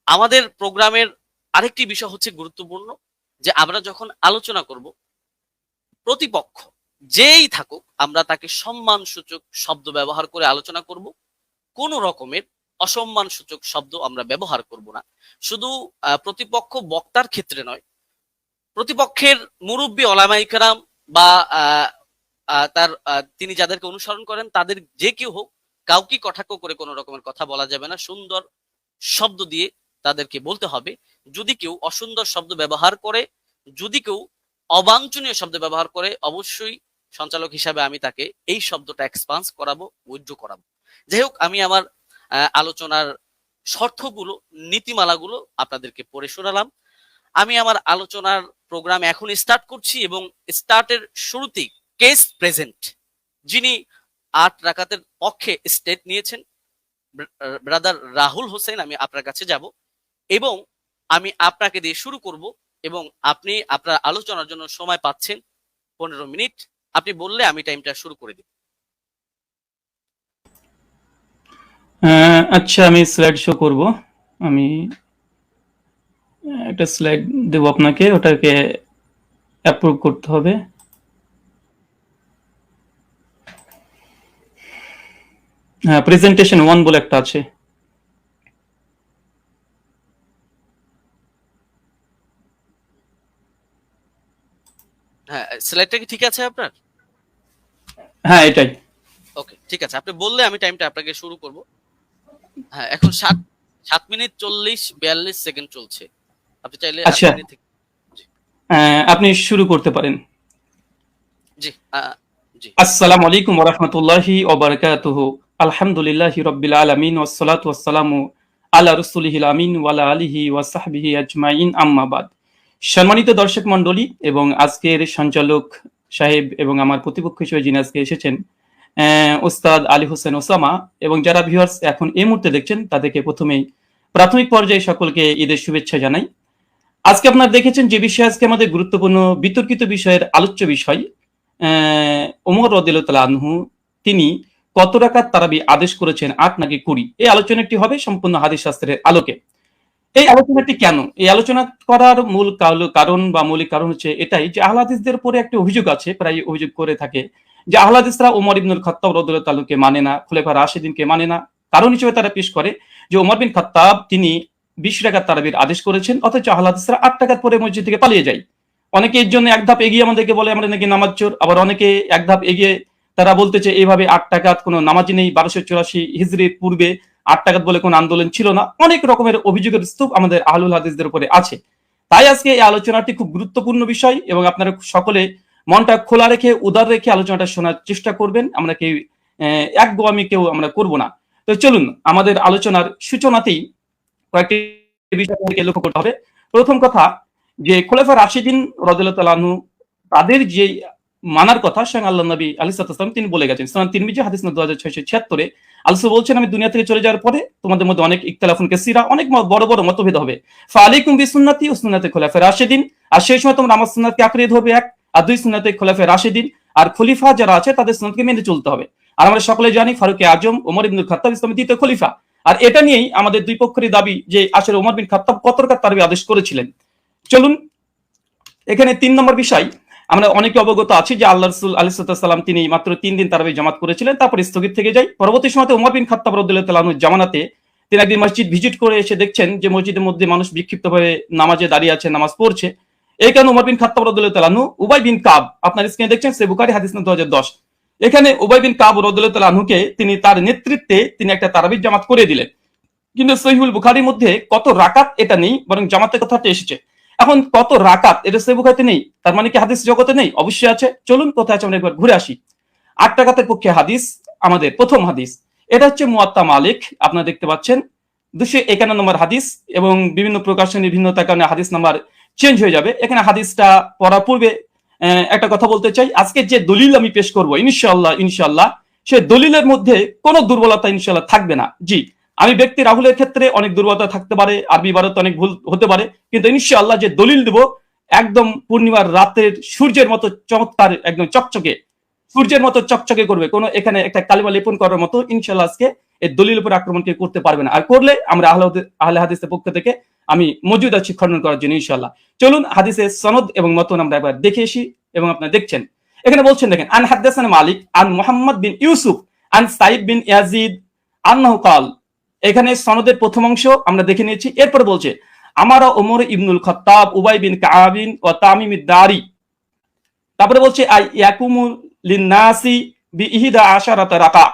আমাদের প্রোগ্রামের আরেকটি বিষয় হচ্ছে গুরুত্বপূর্ণ, যে আমরা যখন আলোচনা করব, প্রতিপক্ষ যেই থাকুক আমরা তাকে সম্মানসূচক শব্দ ব্যবহার করে আলোচনা করব। কোন রকমের অসম্মানসূচক শব্দ আমরা ব্যবহার করব না। শুধু প্রতিপক্ষ বক্তার ক্ষেত্রে নয়, প্রতিপক্ষের মুরব্বী ওলামায়ে কেরাম বা তার তিনি যাদেরকে অনুসরণ করেন তাদের যে কেউ হোক, কাউকে কটাক্ষ করে কোনো রকমের কথা বলা যাবে না। সুন্দর শব্দ দিয়ে তাদেরকে বলতে হবে। যদি কেউ অসুন্দর শব্দ ব্যবহার করে, যদি কেউ অবাঞ্ছনীয় শব্দ ব্যবহার করে, অবশ্যই সঞ্চালক হিসাবে আমি তাকে এই শব্দটা এক্সপান্স করাবো, উইথড্র করাবো। যাই হোক, আমি আমার আলোচনার শর্তগুলো, নীতিমালাগুলো আপনাদেরকে পড়ে শোনালাম। আমি আমার আলোচনার প্রোগ্রাম এখন স্টার্ট করছি এবং স্টার্টের শুরুতেই কেস প্রেজেন্ট, যিনি 8 রাকাতের পক্ষে স্টেট নিয়েছেন, ব্রাদার রাহুল হোসেন, আমি আপনার কাছে যাব এবং আমি আপনাকে দিয়ে শুরু করব এবং আপনি আপনার আলোচনার জন্য সময় পাচ্ছেন 15 মিনিট। আপনি বললে আমি টাইমটা শুরু করে দিব। আচ্ছা, আমি স্লাইড শো করব। আমি একটা স্লাইড দেব আপনাকে, ওটাকে অ্যাপ্রুভ করতে হবে। হ্যাঁ, প্রেজেন্টেশন 1 বলে একটা আছে। হ্যাঁ, স্লাইডটা কি ঠিক আছে আপনার? হ্যাঁ, এটাই। ওকে, ঠিক আছে। আপনি বললে আমি টাইমটা আপনাকে শুরু করব। হ্যাঁ, এখন 7 মিনিট 40-42 সেকেন্ড চলছে। আপনি চাইলে 8 আচ্ছা, মিনিট থেকে। আপনি শুরু করতে পারেন। জি, জি। আসসালামু আলাইকুম ওয়া রাহমাতুল্লাহি ওয়া বারাকাতুহু। আলহামদুলিল্লাহি রাব্বিল আলামিন ওয়াস সালাতু ওয়াস সালামু আলা রাসূলিহিল আমিন ওয়া আলা আলিহি ওয়া সাহবিহি আজমাইন, আম্মা বাদ। সম্মানিত দর্শক মণ্ডলী এবং আজকের সঞ্চালক সাহেব এবং আমার প্রতিপক্ষ হিসেবে যিনি আজকে এসেছেন, ওস্তাদ আলী হোসেন ওসামা, এবং যারা ভিউয়ার্স এখন এই মুহূর্তে দেখছেন তাদেরকে প্রথমেই প্রাথমিক পর্যায়ে সকলকে ঈদের শুভেচ্ছা জানাই। আজকে আপনারা দেখেছেন যে বিষয় আজকে আমাদের গুরুত্বপূর্ণ বিতর্কিত বিষয়ের আলোচ্য বিষয়, ওমর রাদিয়াল্লাহু তাআলা আনহু তিনি কত রাকাত তারাবি আদেশ করেছেন, 8 নাকি 20? এই আলোচনাটি হবে সম্পূর্ণ হাদিস শাস্ত্রের আলোকে। এই আলোচনাটি কেন? এই আলোচনা করার মূল কারণ বা মৌলিক কারণ হচ্ছে এটাই যে আহলে হাদিসদের উপরে একটা অভিযোগ আছে, প্রায় অভিযোগ করে থাকে যে আহলে হাদিসরা ওমর ইবনুল খাত্তাব রাদিয়াল্লাহু তাআলাকে মানে না, খুলাফা রাশিদিনকে মানে না। কারণ হিসেবে তারা পেশ করে যে ওমর বিন খাত্তাব তিনি 20 রাকাত তারাবির আদেশ করেছেন, অথচ আহলে হাদিসরা 8 রাকাত পরে মসজিদ থেকে পালিয়ে যায়। অনেকে এর জন্য এক ধাপ এগিয়ে আমাদেরকে বলে আমরা নাকি নামাজ চোর, আবার অনেকে এক ধাপ এগিয়ে তারা বলতেছে এইভাবে 8 রাকাত কোনো নামাজই নেই, 1284 হিজরির পূর্বে 8 রাকাত বলে কোনো আন্দোলন ছিল না। অনেক রকমের অভিযোগের স্তূপ আমাদের আহলুল হাদিসদের উপরে আছে। তাই আজকে এই আলোচনাটি খুব গুরুত্বপূর্ণ বিষয় এবং আপনারা সকলে মনটা খোলা রেখে, উদার রেখে আলোচনাটা শোনার চেষ্টা করবেন। আমরা কেউ একগোয়ামি কেউ আমরা করব না। তো চলুন আমাদের আলোচনার সূচনাতেই কয়েকটি বিষয় লক্ষ্য করতে হবে। প্রথম কথা, যে খোলাফা রাশিদিন রাদিয়াল্লাহু তাআলা আনহু তাদের যে মানার কথা স্বয়ং আল্লাহ নবী আলাইহিস সালাম তিনি বলে গেছেন। সুনান তিরমিজি হাদিস নম্বর 2676 আল্লাহ বলছেন, আমি দুনিয়া থেকে চলে যাওয়ার পরে তোমাদের মধ্যে অনেক ইখতিলাফুন কাসীরা, অনেক বড় বড় মতভেদ হবে। ফাআলাইকুম বিসুন্নতি ওয়া সুন্নাতি খুলাফায়ে রাশিদিন, আর সেই সময় তোমরা আমার সুন্নাতকে আঁকড়ে ধরবে, এক, আর দুই, সুন্নাতে খুলাফায়ে রাশিদিন, আর খলিফা যারা আছে তাদের সুন্নাতকে মেনে চলতে হবে। আর আমরা সকলে জানি ফারুক আজম ওমর ইবনুল খাত্তাব ইসলামের দ্বিতীয় খলিফা। আর এটা নিয়েই আমাদের দুই পক্ষেরই দাবি যে আসলে ওমর বিন খাত্তাব কত রাকাত তারাবি আদেশ করেছিলেন। চলুন এখানে 3 নম্বর বিষয়, আমরা অনেকে অবগত আছি যে আল্লাহ রাসূল আলাইহিস সালাম তিনি মাত্র 3 দিন তারাবি জামাত করেছিলেন, তারপর স্থগিত থেকে যায়। পরবর্তী সময়তে ওমর বিন খাত্তাব রাদিয়াল্লাহু তাআলা আনহু জামানাতে তিনি একদিন মসজিদ ভিজিট করে এসে দেখছেন যে মসজিদের মধ্যে মানুষ বিক্ষিপ্তভাবে নামাজে দাঁড়িয়ে আছে, নামাজ পড়ছে। এই কারণে ওমর বিন খাত্তাব রাদিয়াল্লাহু তাআলা আনহু উবাই বিন কাব, আপনার স্ক্রিনে দেখছেন সহিহ বুখারী হাদিস নম্বর 2010, এখানে উবাই বিন কাব রাদিয়াল্লাহু তাআলা আনহুকে তিনি তার নেতৃত্বে তিনি একটা তারাবি জামাত করে দিলেন। কিন্তু সহিহুল বুখারীর মধ্যে কত রাকাত এটা নেই, বরং জামাতের কথাটা এসেছে। এখন কত রাকাত এটা সহিহ বুখারীতে নেই, তার মানে কি হাদিস জগতে নেই? অবশ্যই আছে। চলুন কোথায় আছে আমরা একবার ঘুরে আসি। 8 রাকাতের পক্ষে হাদিস, আমাদের প্রথম হাদিস, এটা হচ্ছে মুয়াত্তা মালিক, আপনারা দেখতে পাচ্ছেন 251 নম্বর হাদিস, এবং বিভিন্ন প্রকাশনের ভিন্নতার কারণে হাদিস নাম্বার চেঞ্জ হয়ে যাবে। এখানে হাদিসটা পড়ার পূর্বে একটা কথা বলতে চাই, আজকে যে দলিল আমি পেশ করব ইনশাআল্লাহ সে দলিলের মধ্যে কোনো দুর্বলতা ইনশাআল্লাহ থাকবে না। জি, আমি ব্যক্তি রাহুলের ক্ষেত্রে অনেক দুর্বলতা থাকতে পারে, আরবি ইবারতে অনেক ভুল হতে পারে, কিন্তু ইনশাআল্লাহ যে দলিল দেব একদম পূর্ণিমার রাতের সূর্যের মতো চমৎকার, একদম চকচকে সূর্যের মতো চকচকে করবে, কোনো এখানে একটা কালিমা লেপন করার মতো ইনশাআল্লাহ আজকে এই দলিল উপর আক্রমণ কেউ করতে পারবে না। আর করলে আমরা আহলে হাদিসের পক্ষ থেকে আমি মজুদ আছি খণ্ডন করার জন্য ইনশাআল্লাহ। চলুন হাদিসের সনদ এবং মতন আমরা একবার দেখে আসি এবং আপনারা দেখছেন এখানে বলছেন, দেখেন, আন হাদাসানা মালিক আন মুহাম্মদ বিন ইউসুফ আন সাইব বিন ইয়াজিদ আন্নাহু কাল। এখানে সনদের প্রথম অংশ আমরা দেখে নিয়েছি। এরপর বলছে আমারা ওমর ইবনুল খাত্তাব উবাই বিন কাআবিন ওয়া তামিম আদ-দারি। তারপরে বলছে আই ইয়াকুমু লিন-নাসি বিইহদা আশারাতা রাকা।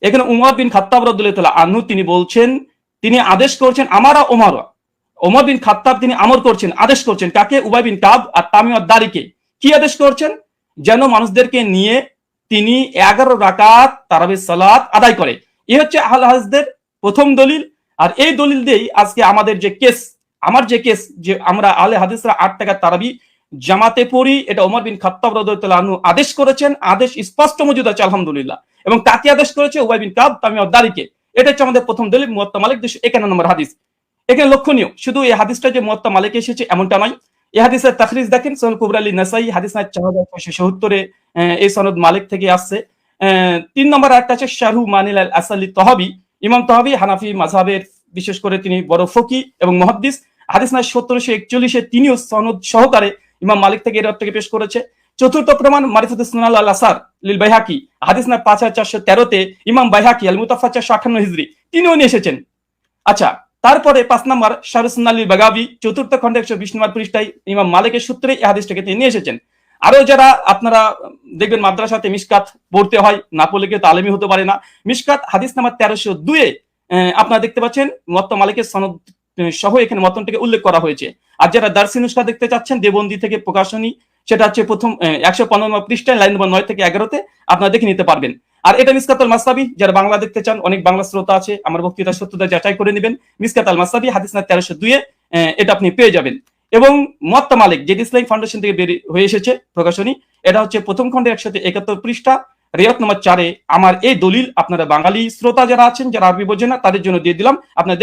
এখানে উমর বিন খাত্তাব রাদিয়াল্লাহু তাআলা আনহু তিনি বলছেন, তিনি আদেশ করছেন, আমারা ওমর বিন খাত্তাব তিনি আমর করছেন, আদেশ করছেন কাকে? উবাই বিন কাব আর তামিম আদ-দারিকে। কি আদেশ করছেন? যেন মানুষদেরকে নিয়ে তিনি 11 রাকাত তারাবির সালাত আদায় করে। এই হচ্ছে আহলে হাদিসদের প্রথম দলিল। আর এই দলিল দিয়েই আজকে আমাদের যে কেস, আমার যে কেস, যে আমরা আহলে হাদিসরা 8 টাকা তারাবি জামাতে পড়ি, এটা ওমর বিন খাত্তাব রাদিয়াল্লাহু আনহু আদেশ করেছেন। আদেশ স্পষ্ট মজুদ আছে আলহামদুলিল্লাহ। এবং কাকে আদেশ করেছে? উবাই বিন কাব তামিম আদ-দারিকে। এটা হচ্ছে আমাদের প্রথম দলিল, মুওয়াত্তা মালিক 251 নম্বর হাদিস। এখানে লক্ষণীয় শুধু এই হাদিসটা যে মুওয়াত্তা মালিকে এসেছে এমনটা নয়। এই হাদিসের তাখরিজ দেখেন, সহিহ কুবরা লিন-নাসাই হাদিস নাম্বার 4677 এই সনদ মালিক থেকে আসছে। 3 নম্বর আরেকটা আছে শারহু মানিল আল আসালি তহাবি। ইমাম তহাবি হানাফি মাযহাবের বিশেষ করে তিনি বড় ফকি এবং মুহাদ্দিস। হাদিস নাম্বার 1741 তিনিও সনদ সহকারে ইমাম মালিক থেকে এর থেকে পেশ করেছে। চতুর্থ প্রমাণ মারিফাতুস সুনান আল আসার লিল বাইহাকি হাদিস নাম্বার 5413 ইমাম বাইহাকি আল মুতাফা 458 হিজরি তিনিও নিয়ে এসেছেন। আচ্ছা, তারপরে 5 নম্বর শারহ সুন্নান লিল বাগাবি চতুর্থ খণ্ডে 120 নম্বর পৃষ্ঠায় ইমাম মালিকের সূত্রে এই হাদিসটাকে তিনি নিয়ে এসেছেন। আরো যারা আপনারা দেখবেন মাদ্রাসাতে মিশকাত পড়তে হয়, না পড়লে কেউ তালিমি হতে পারে না। মিশকাত হাদিস নাম্বার 1302 আপনারা দেখতে পাচ্ছেন মুওয়াত্তা মালিকের সনদ সহ এখানে মতনটাকে উল্লেখ করা হয়েছে। আর যারা দারসি নুসখা দেখতে চাচ্ছেন দেবন্দি থেকে প্রকাশনী, সেটা হচ্ছে প্রথম 115 নম্বর পৃষ্ঠায় লাইন নম্বর 9 থেকে 11তে আপনারা দেখে নিতে পারবেন। আর এটা মিসকাত আল মাসনাবি, যারা বাংলা দেখতে চান, অনেক বাংলা শ্রোতা আছে, আমার বক্তৃতার সত্যতা যাচাই করে নেবেন। মিসকাত আল মাসনাবি হাদিস নাম্বার 1302 এটা আপনি পেয়ে যাবেন। এবং মুওয়াত্তা মালিক যেটি ইসলামিক ফাউন্ডেশন থেকে বের হয়ে এসেছে প্রকাশনী, এটা হচ্ছে প্রথম খণ্ডে 171 পৃষ্ঠা রিয়াত নম্বর 4 আমার এই দলিল আপনারা বাঙালি শ্রোতা যারা আছেন, যারা আরবি বোঝেন না, তাদের জন্য দিয়ে দিলাম, আপনারা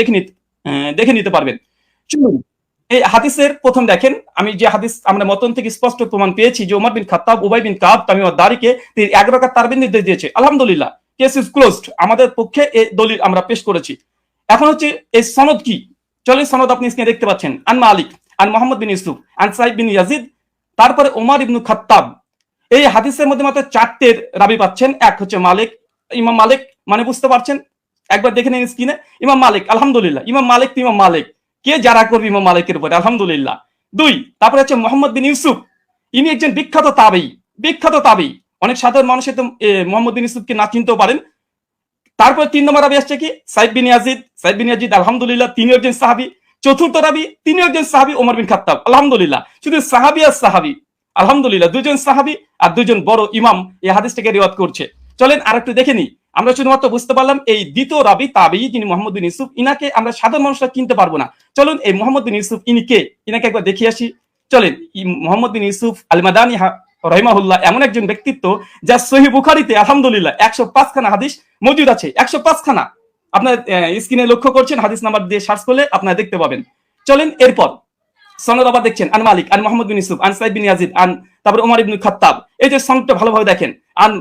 দেখে নিতে পারবেন। চলুন এই হাদিসের প্রথম দেখেন, আমি যে হাদিস আমরা মতন থেকে স্পষ্ট প্রমাণ পেয়েছি যে ওমর বিন খাত্তাব উবাই বিন কাব তামিম আদ-দারিকে তিনি 11 রাকাত তারাবির নির্দেশ দিয়েছে। আলহামদুলিল্লাহ, কেস ইজ ক্লোজড। আমাদের পক্ষে এই দলিল আমরা পেশ করেছি। এখন হচ্ছে এই সনদ কি, চলেন সনদ আপনি স্ক্রিনে দেখতে পাচ্ছেন। আন মালিক আন মুহাম্মদ বিন ইউসুফ আন সাইব বিন ইয়াজিদ, তারপরে ওমর ইবনু খাত্তাব। এই হাদিসের মধ্যে মাত্র 4টের রাবি পাচ্ছেন। এক হচ্ছে মালিক, ইমাম মালিক, মানে বুঝতে পারছেন, একবার দেখে নিন স্ক্রিনে। ইমাম মালিক, আলহামদুলিল্লাহ, ইমাম মালিক তো ইমাম মালিক, কে যারা করবে ইমাম মালিকের উপরে, আলহামদুলিল্লাহ। 2 তারপরে হচ্ছে মোহাম্মদ বিন ইউসুফ, ইনি একজন বিখ্যাত তাবেঈ। অনেক সাধারণ মানুষের তো মোহাম্মদ বিন ইউসুফকে না চিনতেও পারেন। তারপর 3 নম্বর রাবি আসছে কি? সাইব বিন ইয়াজিদ, আলহামদুলিল্লাহ, তিনি একজন সাহাবী। চতুর্থ রাবি, তিনি একজন সাহাবী, ওমর বিন খাত্তাব, আলহামদুলিল্লাহ। শুধু সাহাবী আর সাহাবী, আলহামদুলিল্লাহ, 2 জন সাহাবী আর 2 জন বড় ইমাম এই হাদিসটাকে রিওয়ায়াত করছে। চলেন আরেকটু দেখে নিই। আমরা শুধুমাত্র বুঝতে পারলাম এই দ্বিতীয় রাবি তাবেঈ যিনি মোহাম্মদ বিন ইউসুফ, ইনাকে আমরা সাধারণ মানুষরা চিনতে পারবো না। চলুন এই মোহাম্মদ বিন ইউসুফ ইনি কে, ইনাকে একবার দেখিয়ে আসি। চলেন, মোহাম্মদ বিন ইউসুফ আল মাদানী রাহিমাহুল্লাহ এমন একজন ব্যক্তিত্ব যা সহিহ বুখারীতে আলহামদুলিল্লাহ 105 খানা হাদিস মজুদ আছে। 105 খানা আপনার স্ক্রিনে লক্ষ্য করছেন, হাদিস নাম্বার দিয়ে সার্চ করলে আপনারা দেখতে পাবেন। চলেন এরপর সনদ আবার দেখছেন, আন মালিক আন মুহাম্মদ বিন ইউসুফ আন সাইব বিন ইয়াজিদ আন, তারপর ওমর ইবনে খাত্তাব। এই যে সনদটা ভালোভাবে দেখেন, আন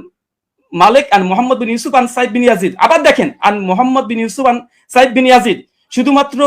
মালিক আন মুহাম্মদ বিন ইউসুফ আন সাইব বিন ইয়াজিদ। আবার দেখেন আন মুহাম্মদ বিন ইউসুফ আন সাইব বিন ইয়াজিদ। শুধুমাত্র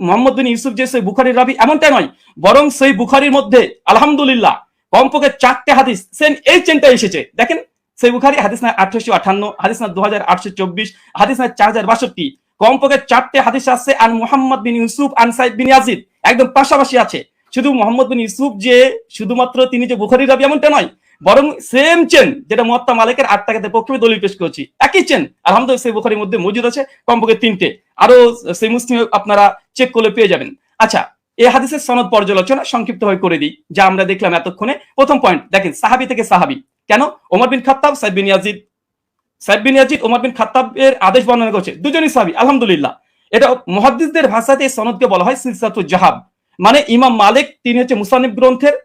মুহাম্মদ বিন ইউসুফ যে সহিহ বুখারীর রাবি এমনটা নয়, বরং সহিহ বুখারীর মধ্যে আলহামদুলিল্লাহ কমপক্ষে 4টে হাদিস সেম এই চেনটা এসেছে। দেখেন সহিহ বুখারী হাদিস না 1858, হাদিস না 2824, হাদিস না 4062, কমপক্ষে 4টে হাদিস আছে আন মুহাম্মদ বিন ইউসুফ আন সাইব বিন ইয়াজিদ, একদম পাশাপাশি আছে। শুধু মুহাম্মদ বিন ইউসুফ যে শুধুমাত্র তিনি যে বুখারীর রাবি এমনটা নয়, বরং সেম চেন যেটা মুওয়াত্তা মালিকের 8 টাকাতে পক্ষে দলিল পেশ করেছি, একই চেন আলহামদুলিল্লাহ সহিহ বুখারীর মধ্যে মজুদ আছে কমপক্ষে 3টে। আরো সহিহ মুসলিম আপনারা চেক করলে পেয়ে যাবেন। আচ্ছা, এই হাদিসের সনদ পর্যালোচনা সংক্ষিপ্তভাবে করে দিই, যা আমরা দেখলাম এতক্ষণে। প্রথম পয়েন্ট দেখেন, সাহাবী থেকে সাহাবী কেন? ওমর বিন খাত্তাব, সাইব বিন ইয়াজিদ ওমর বিন খাত্তাবের আদেশ বর্ণনা করছে, দুজনই সাহাবী, আলহামদুলিল্লাহ। এটা মুহাদ্দিসদের ভাষাতে এই সনদকে বলা হয় সিলসিলাতুল জাহাব, মানে ইমাম মালিক তিনি হচ্ছে মুসান্নিফ গ্রন্থের,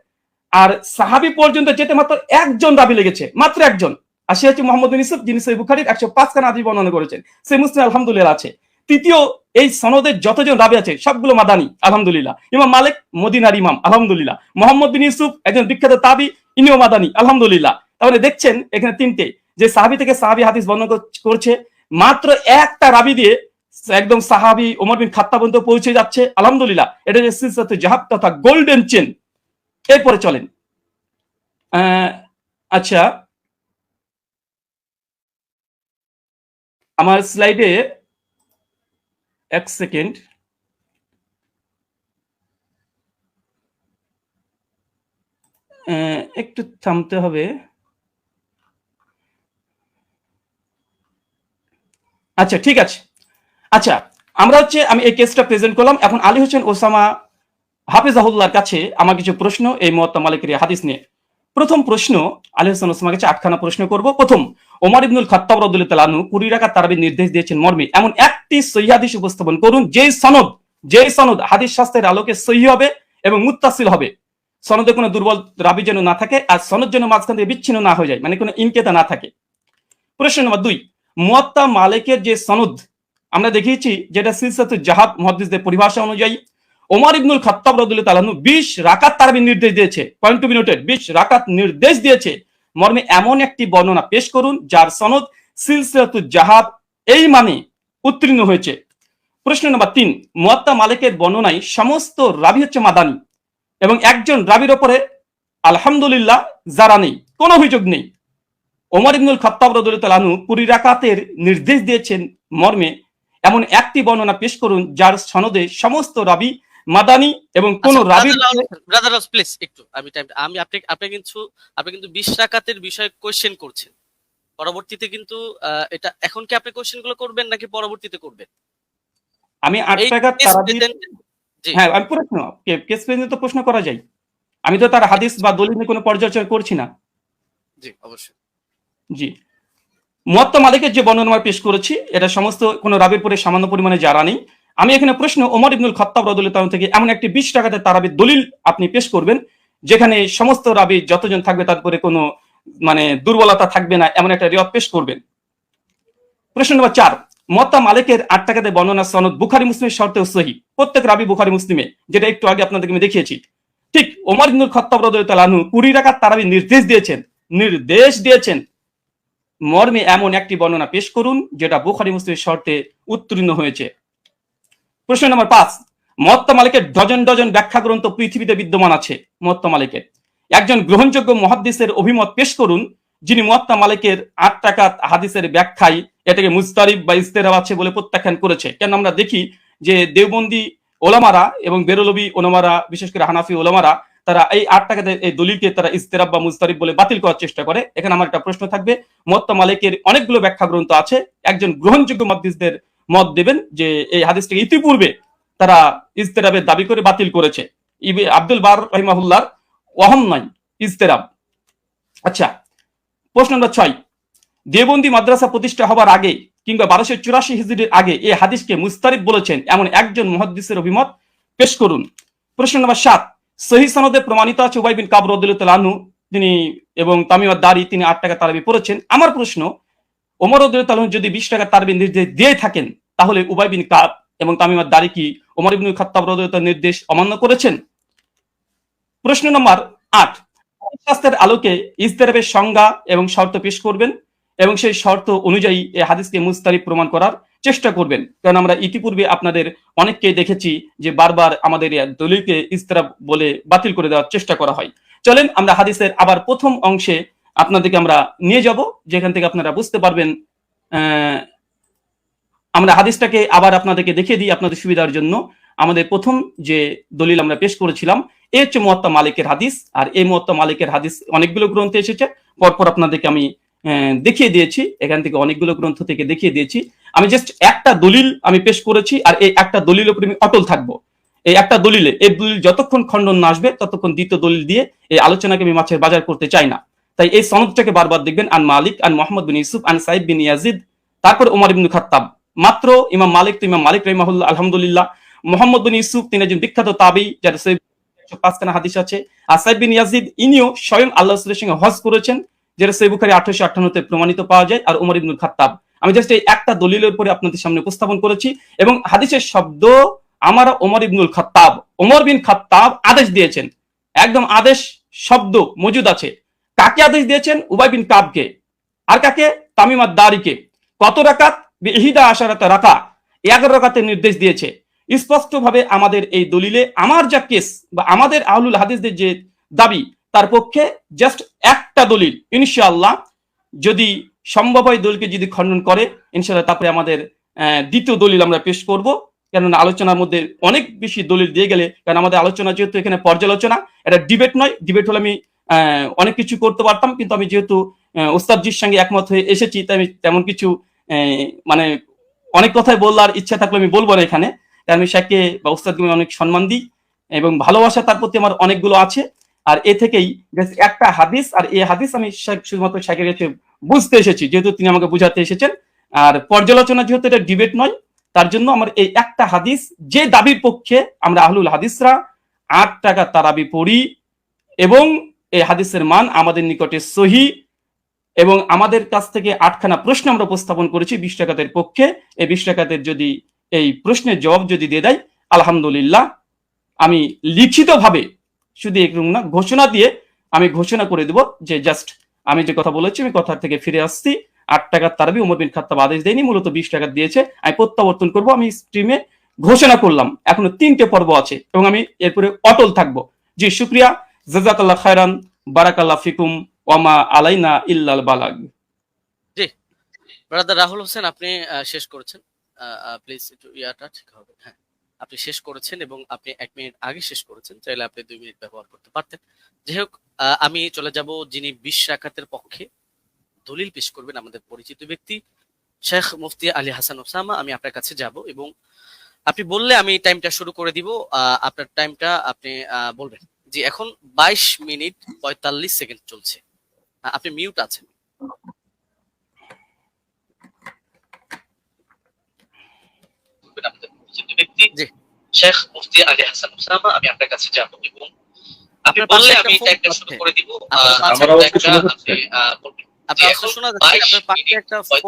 আর সাহাবী পর্যন্ত যেতে মাত্র একজন রাবী লেগেছে, মাত্র একজন, আর সে হচ্ছে মুহাম্মদ বিন ইউসুফ, যিনি সহিহ বুখারীর 105 খানা হাদিস বর্ণনা করেছেন। সহিহ মুসলিম আলহামদুলিল্লাহ আছে। তৃতীয়, এই সনদের যতজন রাবী আছে সবগুলো মাদানী, আলহামদুলিল্লাহ। ইমাম মালিক মদিনার ইমাম, আলহামদুলিল্লাহ। মুহাম্মদ বিন ইউসুফ একজন বিখ্যাত তাবী, ইনিও মাদানী, আলহামদুলিল্লাহ। তাহলে দেখছেন এখানে তিনটে, যে সাহাবী থেকে সাহাবী হাদিস বর্ণনা করছে, মাত্র একটা রাবি দিয়ে একদম সাহাবী ওমর বিন খাত্তাব পর্যন্ত পৌঁছে যাচ্ছে। আলহামদুলিল্লাহ, এটা যে সিলসিলাতুল জাহাব তথা গোল্ডেন চেন। এরপরে চলেন, আচ্ছা আমার স্লাইডে এক সেকেন্ড, একটু থামতে হবে। আচ্ছা ঠিক আছে। আচ্ছা আমরা আমি এই কেসটা প্রেজেন্ট করলাম। এখন আলী হোসেন ওসামা হাফিজাহুল্লাহর কাছে আমার কিছু প্রশ্ন এই মুয়াত্তা মালিকের হাদিস নিয়ে। প্রথম প্রশ্ন, আলী হোসেন ওসামার কাছে 8খানা প্রশ্ন করব। প্রথম, ওমর ইবনুল খাত্তাব রাদিয়াল্লাহু তাআলা আনহু 20 রাকাত তারাবির নির্দেশ দিয়েছেন মর্মে এমন একটি সহিহ হাদিস উপস্থাপন করুন যেই সনদ হাদিস শাস্ত্রের আলোকে সহিহ হবে এবং মুত্তাসিল হবে, সনদে কোনো দুর্বল রাবি যেন না থাকে, আর সনদ যেন মাঝখান থেকে বিচ্ছিন্ন না হয়ে যায়, মানে কোনো ইনকেতা না থাকে। প্রশ্ন নম্বর 2, মুয়াত্তা মালিকের যে সনদ আমরা দেখিয়েছি, যেটা সিলসিলাতুল জাহাব মুহাদ্দিসদের পরিভাষা অনুযায়ী ওমর ইবনুল খাত্তাব রাদিয়াল্লাহু তাআলা 20 রাকাত তারাবির নির্দেশ দিয়েছে, পয়েন্ট টু বি নোটেড, 20 রাকাত নির্দেশ দিয়েছে মর্মে এমন একটি বর্ণনা পেশ করুন যার সনদ সিলসিলাতুল জাহাব এই মানে উত্তীর্ণ হয়েছে। প্রশ্ন নম্বর 3, মুয়াত্তা মালিকের বর্ণনায় সমস্ত রাবি হচ্ছে মাদানী এবং একজন রাবির ওপরে আলহামদুলিল্লাহ যারা নেই, কোনো অভিযোগ নেই। ওমর ইবনুল খাত্তাব রাদিয়াল্লাহু তাআলা আনহু 20 রাকাতের নির্দেশ দিয়েছেন মর্মে এমন একটি বর্ণনা পেশ করুন যার সনদে সমস্ত রাবি মাদানী এবং কোন রাবি। ব্রাদার প্লিজ একটু আমি আপনি কিন্তু 20 রাকাতের বিষয়ে কোশ্চেন করছেন, পরবর্তীতে কিন্তু এটা এখন কি আপনি কোশ্চেন গুলো করবেন নাকি পরবর্তীতে করবেন? আমি 8 রাকাত তারাবি, হ্যাঁ আমি প্রশ্ন কেস পেজে তো প্রশ্ন করা যায়, আমি তো তার হাদিস বা দলিল নিয়ে কোনো পর্যালোচনা করছি না। জি অবশ্যই। জি, মুয়াত্তা মালিকের যে বর্ণনা পেশ করেছি এটা সমস্ত কোন রাবির পরে সামান্য পরিমাণে জারা নেই। আমি এখানে প্রশ্ন, ওমর ইবনুল খাত্তাব রাদিয়াল্লাহু তাআলা থেকে এমন একটি 20 রাকাতের তারাবির দলিল আপনি পেশ করবেন যেখানে সমস্ত রাবি যতজন থাকবে তারপরে কোনো মানে দুর্বলতা থাকবে না, এমন একটা রিওয়ায়াত পেশ করবেন। প্রশ্ন নম্বর 4, মুয়াত্তা মালিকের 8 রাকাতের বর্ণনা সনদ বুখারী মুসলিমের শর্তে সহিহ, প্রত্যেক রাবি বুখারী মুসলিমে, যেটা একটু আগে আপনাদেরকে আমি দেখিয়েছি। ঠিক ওমর ইবনুল খাত্তাব রাদিয়াল্লাহু তাআলা আনহু 20 রাকাত তারাবির নির্দেশ দিয়েছেন মর্মে এমন একটি বর্ণনা পেশ করুন যেটা বুখারী মুসলিমের শর্তে উত্তীর্ণ হয়েছে। প্রশ্ন নম্বর 5, মুয়াত্তা মালিকের ডজন ডজন ব্যাখ্যা গ্রন্থ পৃথিবীতে বিদ্যমান আছে। মুয়াত্তা মালিকের একজন গ্রহণযোগ্য মুহাদ্দিসের অভিমত পেশ করুন যিনি মুয়াত্তা মালিকের 8 রাকাত হাদিসের ব্যাখ্যায় এটাকে মুজতারিব বা ইস্তেরাব আছে বলে প্রত্যাখ্যান করেছে। কেন আমরা দেখি যে দেওবন্দি ওলামারা এবং বেরলভী ওলামারা, বিশেষ করে হানাফি ওলামারা, তারা এই 8 রাকাতের এই দলিলকে তারা ইস্তেরাব বা মুজতারিব বলে বাতিল করার চেষ্টা করে। এখানে আমার একটা প্রশ্ন থাকবে, মুয়াত্তা মালিকের অনেকগুলো ব্যাখ্যা গ্রন্থ আছে, একজন গ্রহণযোগ্য মুহাদ্দিসদের মত দেবেন যে এই হাদিসটাকে ইতিপূর্বে তারা ইস্তেরাবের দাবি করে বাতিল করেছে। আব্দুল বার রাহিমাহুল্লাহ ওয়াহম নাই ইস্তেরাব। আচ্ছা প্রশ্ন নম্বর 6, দেওবন্দি মাদ্রাসা প্রতিষ্ঠা হবার আগে কিংবা 1284 হিজরির আগে এই হাদিসকে মুস্তারিব বলেছেন এমন একজন মুহাদ্দিসের অভিমত পেশ করুন। প্রশ্ন নম্বর 7, সহিহ সনদে প্রমাণিত আছে উবাই বিন কাব রাদিয়াল্লাহু তাআলা আনহু তিনি এবং তামিম আদ-দারি তিনি 8 রাকাত তারাবি পড়েছেন। আমার প্রশ্ন, ওমর রাদিয়াল্লাহু তাআলা যদি 20 রাকাত তারাবির নির্দেশ দিয়ে থাকেন তাহলে উবাই বিন কাব এবং তামিম আদ-দারি কি ওমর ইবনুল খাত্তাব রাদিয়াল্লাহু তাআলার নির্দেশ অমান্য করেছেন? প্রশ্ন নম্বর 8, শাস্ত্রের আলোকে ইস্তেরাবের সংজ্ঞা এবং শর্ত পেশ করবেন এবং সেই শর্ত অনুযায়ী এই হাদিসকে মুস্তারিব প্রমাণ করার চেষ্টা করবেন। কারণ আমরা ইতিপূর্বে আপনাদের অনেককে দেখেছি যে বারবার আমাদের দলিলকে ইস্তেরাব বলে বাতিল করে দেওয়ার চেষ্টা করা হয়। চলেন আমরা হাদিসের আবার প্রথম অংশে আপনাদেরকে আমরা নিয়ে যাব, যেখান থেকে আপনারা বুঝতে পারবেন। আমরা হাদিসটাকে আবার আপনাদেরকে দেখিয়ে দিই আপনাদের সুবিধার জন্য। আমাদের প্রথম যে দলিল আমরা পেশ করেছিলাম এ হচ্ছে মুয়াত্তা মালিকের হাদিস, আর এই মুয়াত্তা মালিকের হাদিস অনেকগুলো গ্রন্থে এসেছে, পরপর আপনাদেরকে আমি দেখিয়ে দিয়েছি, এখান থেকে অনেকগুলো গ্রন্থ থেকে দেখিয়ে দিয়েছি। আমি জাস্ট একটা দলিল আমি পেশ করেছি, আর এই একটা দলিলের উপরে আমি অটল থাকবো। এই একটা দলিলে, এই দলিল যতক্ষণ খণ্ডন না আসবে ততক্ষণ দ্বিতীয় দলিল দিয়ে এই আলোচনাকে আমি মাছের বাজার করতে চাই না। তাই এই সনদটাকে বারবার দেখবেন, আন মালিক আন মুহাম্মদ বিন ইউসুফ আন সাইদ বিন ইয়াজিদ, তারপর ওমর ইবনুল খাত্তাব। মাত্র ইমাম মালিক তো ইমাম মালিক রাহিমাহুল্লাহ আলহামদুলিল্লাহ, মুহাম্মদ বিন ইউসুফ তিনি একজন বিখ্যাত তাবী যার 105খানা হাদিস আছে। আর সাইদ বিন ইয়াজিদ ইনিও স্বয়ং আল্লাহ রাসূলের সঙ্গে হজ করেছেন, যেটা সহিহ বুখারী 1858 প্রমাণিত পাওয়া যায়। আর ওমর ইবনুল খাত্তাব, আমি জাস্ট এই একটা দলিলের উপরে আপনাদের সামনে উপস্থাপন করেছি এবং হাদিসের শব্দ আমার ওমর ইবনুল খাত্তাব, ওমর বিন খাত্তাব আদেশ দিয়েছেন, একদম আদেশ শব্দ মজুদ আছে। কাকে আদেশ দিয়েছেন? উবাই বিন কাবকে। আর কাকে? তামিম আদ-দারিকে। কত রাকাত? বিহিদা আশারাতা রাকা, 11 রাকাতের নির্দেশ দিয়েছে। স্পষ্টভাবে আমাদের এই দলিলে আমার যা কেস বা আমাদের আহলুল হাদিসদের যে দাবি তার পক্ষে জাস্ট একটা দলিল, ইনশাআল্লাহ যদি সম্ভব হয় দলিলকে যদি খণ্ডন করে ইনশাআল্লাহ তারপরে আমাদের দ্বিতীয় দলিল আমরা পেশ করব। কেননা আলোচনার মধ্যে অনেক বেশি দলিল দিয়ে গেলে, কারণ আমাদের আলোচনা যেহেতু এখানে পর্যালোচনা, এটা ডিবেট নয়। ডিবেট হলে আমি অনেক কিছু করতে পারতাম, কিন্তু আমি যেহেতু ওস্তাদজির সঙ্গে একমত হয়ে এসেছি তাই আমি তেমন কিছু মানে অনেক কথাই বলার ইচ্ছা থাকলে আমি বলবো না এখানে, কারণ আমি শেখকে বা ওস্তাদকে আমি অনেক সম্মান দিই এবং ভালোবাসা তার প্রতি আমার অনেকগুলো আছে। আর এ থেকেই একটা হাদিস, আর এই হাদিস আমি শুধুমাত্র শেখের কাছে বুঝতে এসেছি, যেহেতু তিনি আমাকে বুঝাতে এসেছেন। আর পর্যালোচনা যেহেতু এটা ডিবেট নয়, তার জন্য আমার এই একটা হাদিস যে দাবির পক্ষে আমরা আহলুল হাদিসরা 8 টাকা তারাবি পড়ি এবং এই হাদিসের মান আমাদের নিকটে সহি, এবং আমাদের কাছ থেকে 8খানা প্রশ্ন আমরা উপস্থাপন করেছি 20 টাকাতের পক্ষে। এই 20 টাকাতের যদি এই প্রশ্নের জবাব যদি দিয়ে দেয়, আলহামদুলিল্লাহ আমি লিখিতভাবে শুধু এরকম না, ঘোষণা দিয়ে আমি ঘোষণা করে দেব যে জাস্ট আমি যে কথা বলেছি আমি কথা থেকে ফিরে আসছি। 8 টাকার তারাবি ওমর বিন খাত্তাব আদেশ দেয়নি, মূলত 20 টাকা দিয়েছে। আমি প্রত্যাবর্তন করব, আমি স্ট্রিমে ঘোষণা করলাম। এখনো 3টে পর্ব আছে এবং আমি এরপরে অটল থাকবো। জি, শুকরিয়া, জাযাকাল্লাহ খায়রান, বারাকাল্লাহ ফিকুম, ওয়ামা আলাইনা ইল্লাল বালাগ। জি ব্রাদার রাহুল হোসেন, আপনি শেষ করেছেন। প্লিজ একটু ইয়াটা ঠিক হবে। হ্যাঁ, আপনি শেষ করেছেন এবং আপনি 1 মিনিট আগে শেষ করেছেন, চাইলে আপনি 2 মিনিট ব্যবহার করতে পারতেন। যাই হোক, আমি চলে যাব যিনি 20 রাকাতের পক্ষে দলিল পেশ করবেন, আমাদের পরিচিত ব্যক্তি শেখ মুফতি আলী হাসান ওসামা। আমি আপনার কাছে যাব এবং আপনি বললে আমি টাইমটা শুরু করে দিব। আপনার টাইমটা আপনি বলবেন। জি, এখন 22 মিনিট 45 সেকেন্ড চলছে। আপনি মিউট আছেন। জি, শেখ মুফতি আলী হাসান ওসামা, আমি আপনার কাছে যাব এবং আপনি বললে আমি টাইমটা শুরু করে দিব। আমার আওয়াজটা শোনা যাচ্ছে? আপনার আওয়াজ শোনা যাচ্ছে। আপনার পাশে একটা ফোন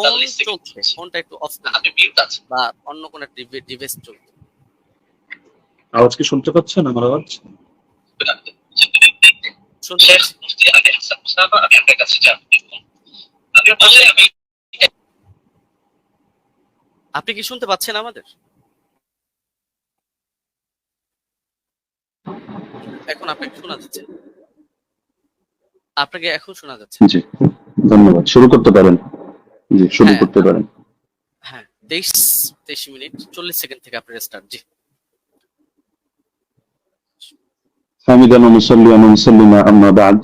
চলছে, ফোনটা একটু অফ করুন। আপনি মিউট আছেন বা অন্য কোন ডিভাইস চলছে। আওয়াজ কি শুনতে পাচ্ছেন আমার আওয়াজ? শেখ মুফতি আলী হাসান ওসামা, আমি আপনার কাছে যাব এবং আপনি বললে আমি। আপনি কি শুনতে পাচ্ছেন আমাদের? এখন আপনাকে শোনা যাচ্ছে। আপনাকে এখন শোনা যাচ্ছে। জি, ধন্যবাদ। শুরু করতে পারেন। জি, শুরু করতে পারেন। হ্যাঁ, 23 মিনিট 40 সেকেন্ড থেকে আপনি স্টার্ট। জি, হামিদান ওয়া নুসাল্লি আলা মুসাল্লিমা আম্মা বা'দ।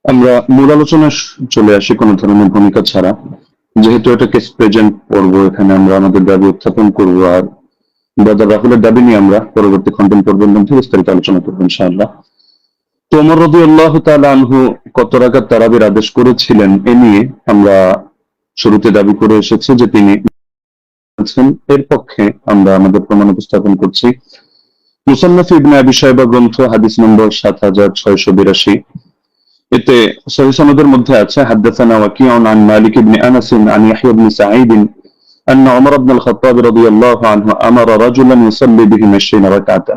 আমরা মূল আলোচনায় চলে আসি কোনো ধরনের ভূমিকা ছাড়া। যেহেতু এটা কেস প্রেজেন্ট পর্ব, এখানে আমরা আমাদের দাবি উত্থাপন করব, আর ব্রাদার রাহুলের দাবি নিয়ে আমরা পরবর্তী খণ্ডন পর্বের মধ্যে বিস্তারিত আলোচনা করবো ইনশাআল্লাহ। তো ওমর রাদিয়াল্লাহু তাআলা আনহু কত রাকাত তারাবির আদেশ করেছিলেন এ নিয়ে আমরা শুরুতে দাবি করে এসেছি যে তিনি আছেন। এর পক্ষে আমরা আমাদের প্রমাণ উপস্থাপন করছি। মুসান্নাফ ইবনে আবি শায়বা গ্রন্থ হাদিস নম্বর 7682। এতে সহিহ সনদের মধ্যে আছে হাদাসানা ওয়াকিউন আন মালিক ইবনে আনাস আন ইয়াহইয়া ইবনে সাঈদ أن عمر بن الخطاب رضي الله عنه أمر رجلا يصلي بهم 20 ركعة।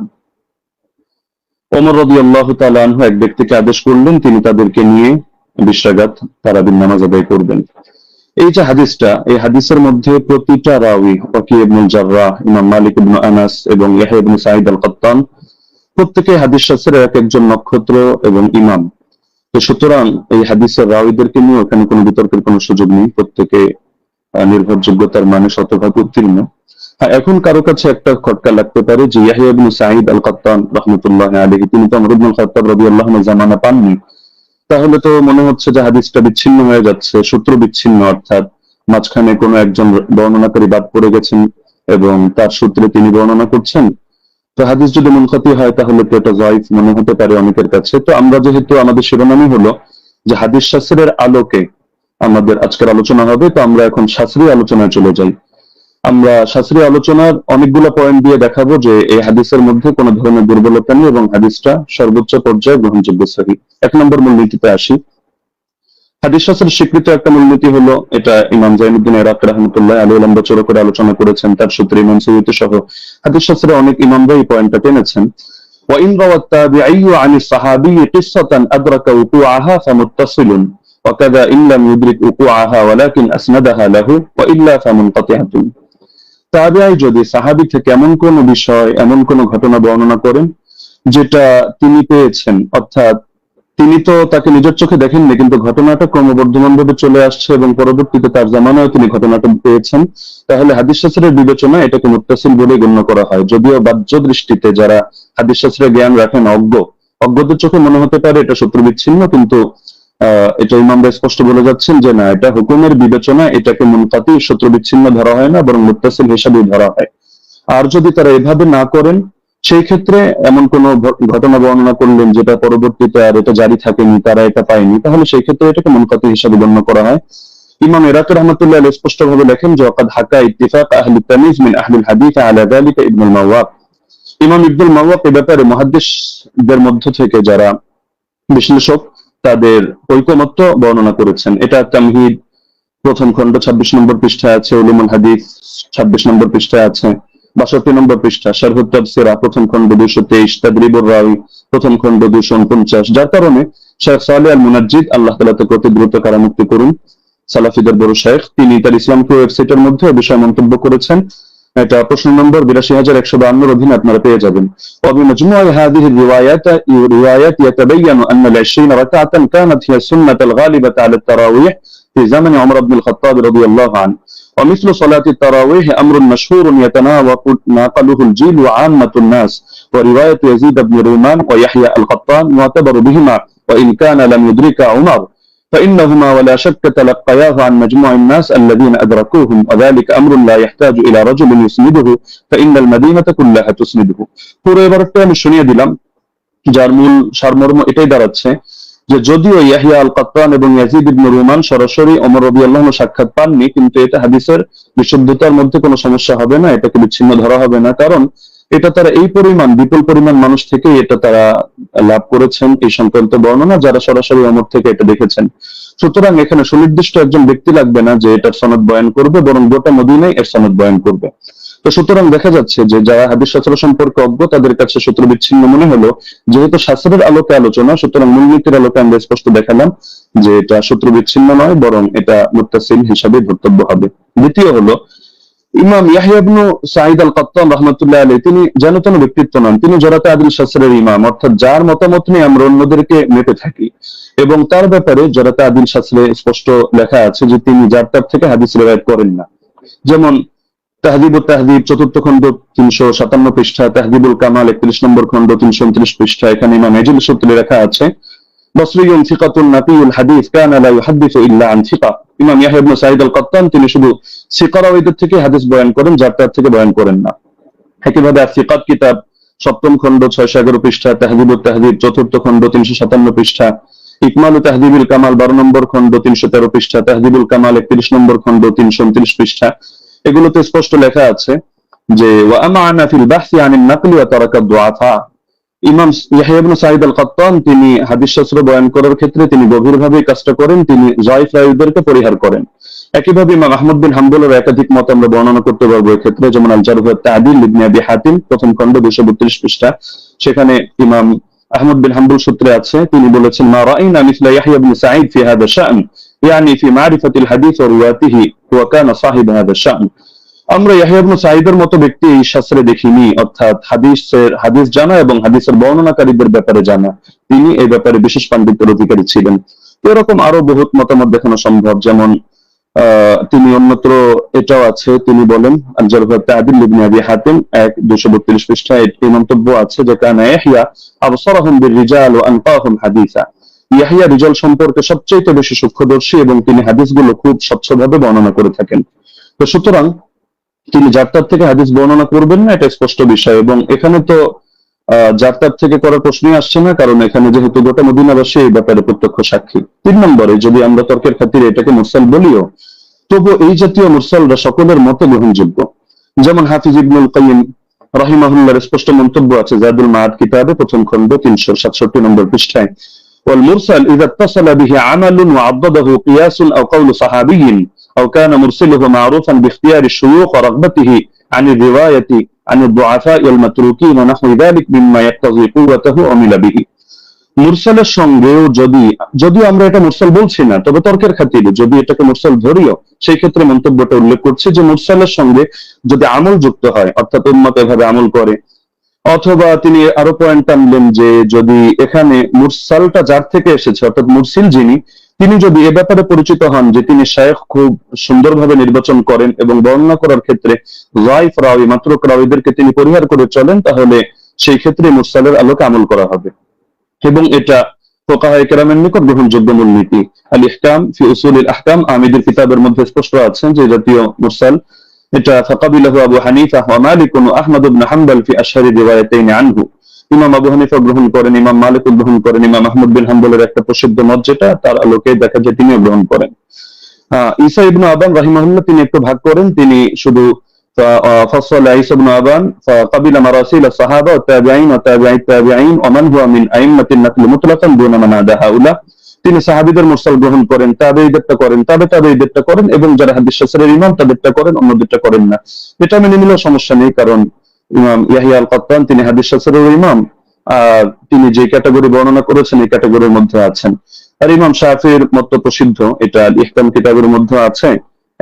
ওমর রাদিয়াল্লাহু তাআলা আনহু এক ব্যক্তিকে আদেশ করলেন তিনি তাদেরকে নিয়ে 20 রাকাত তারাবির নামাজ আদায় করবেন। এই যে হাদিসটা, এই হাদিসের মধ্যে প্রতিটা রাওয়ী ওয়াকি ইবনে জাররাহ, ইমাম মালিক ইবনে আনাস এবং ইয়াহইয়া ইবনে সাঈদ আল-কাত্তান প্রত্যেকই হাদিস শাস্ত্রের এক একজন নক্ষত্র এবং ইমাম। তো সুতরাং এই হাদিসের রাওয়ীদেরকে নিয়ে ওখানে কোনো বিতর্কের কোনো সুযোগ নেই, প্রত্যেকে নির্ভরযোগ্যতার মানে শতভাগ উত্তীর্ণ। এখন কারো কাছে একটা খটকা লাগতে পারে যে ইয়াহইয়া ইবনে সাঈদ আল-কাত্তান রাহমাতুল্লাহি আলাইহি তিনি তো ওমর ইবনে খাত্তাব রাদিয়াল্লাহু আনহু জামানা পাননি, তাহলে তো মনে হচ্ছে যে হাদিসটা বিচ্ছিন্ন হয়ে যাচ্ছে, সূত্র বিচ্ছিন্ন, অর্থাৎ মাঝখানে কোনো একজন বর্ণনাকারী বাদ পড়ে গেছেন এবং তার সূত্রে তিনি বর্ণনা করছেন। তো হাদিস যদি মুনকাতি হয় তাহলে তো এটা যায়িফ মনে হতে পারে অনেকের কাছে। তো আমরা যেহেতু আমাদের শিরোনামই হলো যে হাদিস শাস্ত্রের আলোকে আমাদের আজকের আলোচনা হবে, তো আমরা এখন শাস্ত্রীয় আলোচনায় চলে যাই। আমরা শাস্ত্রীয় আলোচনার অনেকগুলো পয়েন্ট দিয়ে দেখাবো যে এই হাদিসের মধ্যে কোনো ধরনের দুর্বলতা নেই এবং হাদিসটা সর্বোচ্চ পর্যায়ে গ্রহণযোগ্য সহিহ। 1 নম্বর মূলনীতিতে আসি। হাদিস শাস্ত্রের স্বীকৃত একটা মূলনীতি হলো, এটা ইমাম জাইনুদ্দিন ইরাকি রাহমাতুল্লাহি আলাইহি লম্বা চওড়া করে আলোচনা করেছেন, তার সূত্রে ইমাম সুয়ুতী সহ হাদিস শাস্ত্রের অনেক ইমামরা এই পয়েন্টটা টেনেছেন। وإن روى التابعي عن الصحابي قصة أدرك وقوعها فمتصل وكذا إن لم يدرك وقوعها ولكن أسندها له وإلا فمنقطعة। তাবিঈ যদি সাহাবী থেকে এমন কোন বিষয় এমন কোন ঘটনা বর্ণনা করেন যেটা তিনি পেয়েছেন, অর্থাৎ তিনি তো তাকে নিজের চোখে দেখেননি, কিন্তু ঘটনাটা ক্রমবর্ধমান ভাবে চলে আসছে এবং পরবর্তীতে তার জামানায় তিনি ঘটনাটা পেয়েছেন, তাহলে হাদিস শাস্ত্রের বিবেচনা এটাকে মুত্তাসিল বলে গণ্য করা হয়। যদিও বাহ্য দৃষ্টিতে যারা হাদিস শাস্ত্রের জ্ঞান রাখেন অজ্ঞদের চোখে মনে হতে পারে এটা সূত্র বিচ্ছিন্ন, কিন্তু এটা ইমামরা স্পষ্ট বলে যাচ্ছেন যে না, এটা হুকুমের বিবেচনা, এটাকে মুনকাতি সূত্র বিচ্ছিন্ন ধরা হয় না, বরং মুত্তাসিল হিসাবে ধরা হয়। আর যদি তারা এভাবে না করেন, সেই ক্ষেত্রে এমন কোন ঘটনা বর্ণনা করলেন যেটা পরবর্তীতে আর এটা জারি থাকেনি, তারা এটা পায়নি, তাহলে সেই ক্ষেত্রে এটাকে মুনকাতি হিসাবে গণ্য করা হয়। ইমাম ইরাকি রাহমাতুল্লাহ আলাইহি স্পষ্ট ভাবে লেখেন যে ওয়াকাদ হাকা ইত্তিফাক আহলি তামিজ মিন আহলিল হাদিস আলা যালিকা ইবনুল মাওয়াক। ইমাম ইবনুল মাওয়াক এই ব্যাপারে মুহাদ্দিসদের মধ্য থেকে যারা বিশ্লেষক তাদের ঐকমত্য বর্ণনা করেছেন। এটা তামহিদ প্রথম খণ্ড 26 নম্বর পৃষ্ঠায় আছে, উলুমুল হাদিস 26 নম্বর পৃষ্ঠায় আছে, 62 নম্বর পৃষ্ঠা, শারহুত তাফসিরা প্রথম খণ্ড 223, তাদরিবুর রাওয়ী প্রথম খণ্ড 249। যার কারণে শেখ সালেহ আল মুনাজ্জিদ, আল্লাহ তাআলা তাকে অতি দ্রুত কারামুক্তি করুন, সালাফিদের বড় শেখ, তিনি তার ইসলামকে ওয়েবসাইটের মধ্যে এই বিষয়ে মন্তব্য করেছেন। এটা প্রশ্ন নম্বর 82152 অধীনে আপনারা পেয়ে যাবেন। وبمجموع هذه الروايات يتبين أن ال20 ركعة كانت هي السنة الغالبة على التراويح في زمن عمر بن الخطاب رضي الله عنه، ومثل صلاة التراويح أمر مشهور يتناقله الجيل وعامة الناس، ورواية يزيد بن رومان ويحيى القطان معتبر بهما وإن كان لم يدرك عمر، فإنهما ولا شك تلقياه عن مجموع الناس الذين أدركوهم، وذلك أمر لا يحتاج إلى رجل يسنده فإن المدينة كلها تسنده। পুরো এবারটা আমি শুনিয়ে দিলাম, যার মূল সারমর্ম এটাই দাঁড়াচ্ছে যে যদিও ইয়াহিয়া আল কাত্তান এবং ইয়াজিদ ইবনে রুমান সরাসরি ওমর রাদিয়াল্লাহু আনহু সাক্ষাৎ পাননি, কিন্তু এটা হাদিসের বিশুদ্ধতার মধ্যে কোনো সমস্যা হবে না, এটাকে বিচ্ছিন্ন ধরা হবে না, কারণ এটা তারা এই পরিমাণ বিপুল পরিমাণ মানুষ থেকে এটা তারা লাভ করেছেন এই সংক্রান্ত বর্ণনা, যারা সরাসরি ওমর থেকে এটা দেখেছেন। সুতরাং এখানে সুনির্দিষ্ট একজন ব্যক্তি লাগবে না যে এটার সনদ বয়ান করবে, বরং গোটা মদিনায় এর সনদ বয়ান করবে। তো সুতরাং দেখা যাচ্ছে যে যারা হাদিস শাস্ত্র সম্পর্কে অজ্ঞ তাদের কাছে সূত্র বিচ্ছিন্ন মনে হলো, যেহেতু শাস্ত্রের আলোকে আলোচনা, সুতরাং মূলনীতির আলোকে আমরা স্পষ্ট দেখালাম যে এটা সূত্র বিচ্ছিন্ন নয়, বরং এটা মুত্তাসিল হিসাবে ধর্তব্য হবে। দ্বিতীয় হলো ইমাম ইয়াহইয়া ইবনে সাঈদ আল কাত্তান রাহমাতুল্লাহ আলাইহি, তিনি যেন তেন ব্যক্তিত্ব নন, তিনি জরাতে আদিল শাস্ত্রের ইমাম, অর্থাৎ যার মতামত নিয়ে আমরা অন্যদেরকে মেপে থাকি, এবং তার ব্যাপারে জরাতে আদিল শাস্ত্রে স্পষ্ট লেখা আছে যে তিনি যার তার থেকে হাদিস রিওয়ায়াত করেন না। যেমন তাহদিবুত তাহদিব 4th খণ্ড 357 পৃষ্ঠা, তাহদিবুল কামাল 31 নম্বর খণ্ড 329 পৃষ্ঠা, এখানে ইমাম এজিল সূত্রে লেখা আছে বসরিয়ুন সিকাতুন নাবিউল হাদিস কানা লা ইউহাদ্দিসু ইল্লা আন সিকা। ইমাম ইয়াহইয়া ইবনে সাঈদ আল কাত্তান তিনি শুধু সিকারাওয়ীদের থেকে হাদিস বয়ান করেন, যার তার থেকে বয়ান করেন না। একইভাবে সিকাত কিতাব 7ম খণ্ড 611 পৃষ্ঠা, তাহদিবুত তাহদিব 4th খণ্ড 357 পৃষ্ঠা, ইকমালু তাহদিবুল কামাল 12 নম্বর খণ্ড 313 পৃষ্ঠা, তাহদিবুল কামাল 31 নম্বর খণ্ড 329 পৃষ্ঠা, এগুলোতে স্পষ্ট লেখা আছে যে ওয়া আমানা ফিল বাহসি আনিন নাকলি ওয়া তারাকা দুআফা। ইমাম ইয়াহইয়া ইবনে সাঈদ আল কাত্তান তিনি হাদিস শাস্ত্র বয়ান করার ক্ষেত্রে তিনি গভীরভাবে কাজটা করেন, তিনি যায়ফ রাওয়ীদেরকে পরিহার করেন। একইভাবে ইমাম আহমদ বিন হাম্বলের একাধিক মত আমরা বর্ণনা করতে পারবো এই ক্ষেত্রে, যেমন আল জারহ ওয়া তা'দীল ইবনে আবি হাতিম 1ম খণ্ড 232 পৃষ্ঠা, সেখানে ইমাম আহমদ বিন হাম্বল সূত্রে আছে, তিনি বলেছেন মা রাআইনা মিসলা ইয়াহইয়া ইবনে সাঈদ ফি হাযা শা'n, ইয়ানি ফি মারিফাতিল হাদিস ওয়া রিওয়ায়াতিহি ওয়া কানা সাহিব হাযা শা'n। আমরা ইয়াহইয়া ইবনে সাঈদের মতো ব্যক্তি এই শাস্ত্রে দেখিনি, অর্থাৎ হাদিস জানা এবং হাদিসের বর্ণনাকারীদের ব্যাপারে জানা, তিনি এই ব্যাপারে বিশেষ পাণ্ডিত্যের অধিকারী ছিলেন। এরকম আরো বহুত মতামত দেখানো সম্ভব, যেমন তিনি অন্যত্র এটাও আছে, তিনি বলেন আল জারহ ওয়া তা'দীল ইবনে আবি হাতিম 232 পৃষ্ঠায় এই মন্তব্য আছে যে কানা ইয়াহইয়া আবসারাহুম বির-রিজাল ওয়া আনকাহুম হাদিসা। ইয়াহইয়া রিজাল সম্পর্কে সবচেয়ে বেশি সূক্ষ্মদর্শী এবং তিনি হাদিসগুলো খুব স্বচ্ছভাবে বর্ণনা করে থাকেন। তো সুতরাং তিনি যার তার থেকে হাদিস বর্ণনা করবেন না, এটা স্পষ্ট বিষয়, এবং এখানে তো যার তার থেকে করার প্রশ্নই আসছে না, কারণ এখানে যেহেতু গোটা মদিনাবাসী এই ব্যাপারে প্রত্যক্ষ সাক্ষী। 3 নম্বরে যদি আমরা তর্কের খাতিরে এটাকে মুরসাল বলিও, তবু এই জাতীয় মুরসালরা সকলের মতে গ্রহণযোগ্য। যেমন হাফিজ ইবনুল কাইয়িম রাহিমাহুল্লাহর স্পষ্ট মন্তব্য আছে জাদুল মাআদ কিতাবে 1ম খণ্ড 367 নম্বর পৃষ্ঠায়, ওয়াল মুরসাল ইযা ইত্তাসালা বিহি আমালুন ওয়া আদ্দাদাহু কিয়াসুন আও কাউলু সাহাবিয়্যিন أو كان مرسله معروفا باختيار الشيوخ ورغبته عن الرواية عن الضعفاء والمتروكين ونحو ذلك مما يقتضي قوته عمل به। মুরসালের সঙ্গেও যদিও আমরা এটা মুরসাল বলছি না, তবে তর্কের খাতিরে যদি এটাকে মুরসাল ধরিও, সেই ক্ষেত্রে মন্তব্যটা উল্লেখ করছে যে মুরসালের সঙ্গে যদি আমল যুক্ত হয়, অর্থাৎ উম্মত এভাবে আমল করে, অথবা তিনি আরো পয়েন্ট আনলেন যে যদি এখানে মুরসালটা যার থেকে এসেছে, অর্থাৎ মুরসিল যিনি, তিনি যদি এ ব্যাপারে পরিচিত হন যে তিনি শায়েখ খুব সুন্দরভাবে নির্বাচন করেন এবং বর্ণনা করার ক্ষেত্রে যায়ফ রাওয়ী, মাতরুক রাওয়ীদেরকে তিনি পরিহার করে চলেন, তাহলে সেই ক্ষেত্রে মুরসালের আলোকে আমল করা হবে। এবং এটা ফুকাহায়ে কেরামের নিকট গ্রহণযোগ্য মূলনীতি। আল ইহকাম ফি উসুলিল আহকাম আহমেদের কিতাবের মধ্যে স্পষ্ট আছে যে জাতীয় মুরসাল এটা ফাকাবিলাহু আবু হানিফা ওয়া মালিক ওয়া আহমদ ইবনে হাম্বল ফি আশহারি রিওয়ায়াতাইন আনহু। ইমাম আবু হানিফা গ্রহণ করেন, ইমাম মালিক গ্রহণ করেন, ইমাম আহমদ বিন হাম্বলের একটা প্রসিদ্ধ মত যেটা তার আলোকে দেখা যায় তিনিও গ্রহণ করেন। ঈসা ইবনে আবান রাহিমাহুল্লাহ তিনি একটু ভাগ করেন, তিনি শুধু فصل عيسى بن أبان فقبل مراسيل الصحابة والتابعين وتابعي التابعين ومن هو من أئمة النقل مطلقا دون من عدا هؤلاء। তিনি সাহাবীদের মুরসাল গ্রহণ করেন, তাবেঈদেরটা করেন, তাবেঈদেরটা করেন, এবং যারা হাদিস শাস্ত্রের ইমাম তাদেরটা করেন, অন্যদেরটা করেন না। এটা মেনে নিলেও সমস্যা নেই, কারণ ইমাম ইয়াহইয়া আল কাত্তান তিনি হাদিস শাস্ত্রের ইমাম, আর তিনি যে ক্যাটাগরি বর্ণনা করেছেন এই ক্যাটাগরির মধ্যে আছেন। আর ইমাম শাফিঈর মত প্রসিদ্ধ, এটা আল ইহকাম কিতাবের মধ্যে আছে,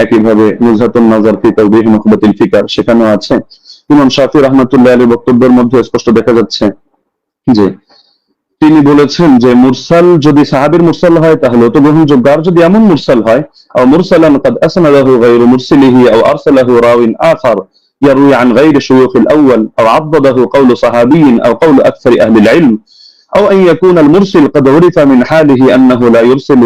একইভাবে নুজহাতুন নাজার ফি তাওদীহ নুখবাতিল ফিকার সেখানেও আছে। ইমাম শাফিঈ রাহমাতুল্লাহ আলাইহি বক্তব্যের মধ্যে স্পষ্ট দেখা যাচ্ছে যে তিনি বলেছেন যে মুরসাল যদি সাহাবীর মুরসাল হয় তাহলে তো গ্রহণযোগ্য, আর যদি এমন মুরসাল হয় আও মুরসালান قد اسنده غير مرسله او ارسله راو اخر يروي عن غير شيوخ الاول او عضده قول صحابي او قول اكثر اهل العلم او ان يكون المرسل قد عرف من حاله انه لا يرسل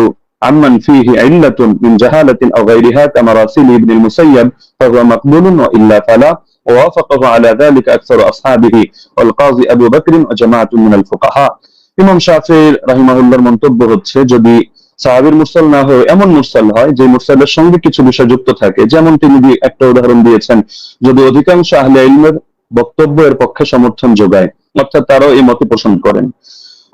عمن فيه علة من جهالة أو غيرها كمراسيل ابن المسيب فهو مقبول وإلا فلا، ووافقه على ذلك أكثر أصحابه والقاضي أبو بكر وجماعة من الفقهاء। ইমাম শাফিঈ রাহিমাহুল্লাহর মন্তব্য হচ্ছে যদি সাহাবীর মুরসাল না হয় এমন মুরসাল হয় যে মুরসালের সঙ্গে কিছু বিষয় যুক্ত থাকে, যেমন তিনি একটা উদাহরণ দিয়েছেন, যদি অধিকাংশ আহলে ইলমের বক্তব্য এর পক্ষে সমর্থন যোগায়, অর্থাৎ তারাও এই মত পোষণ করেন।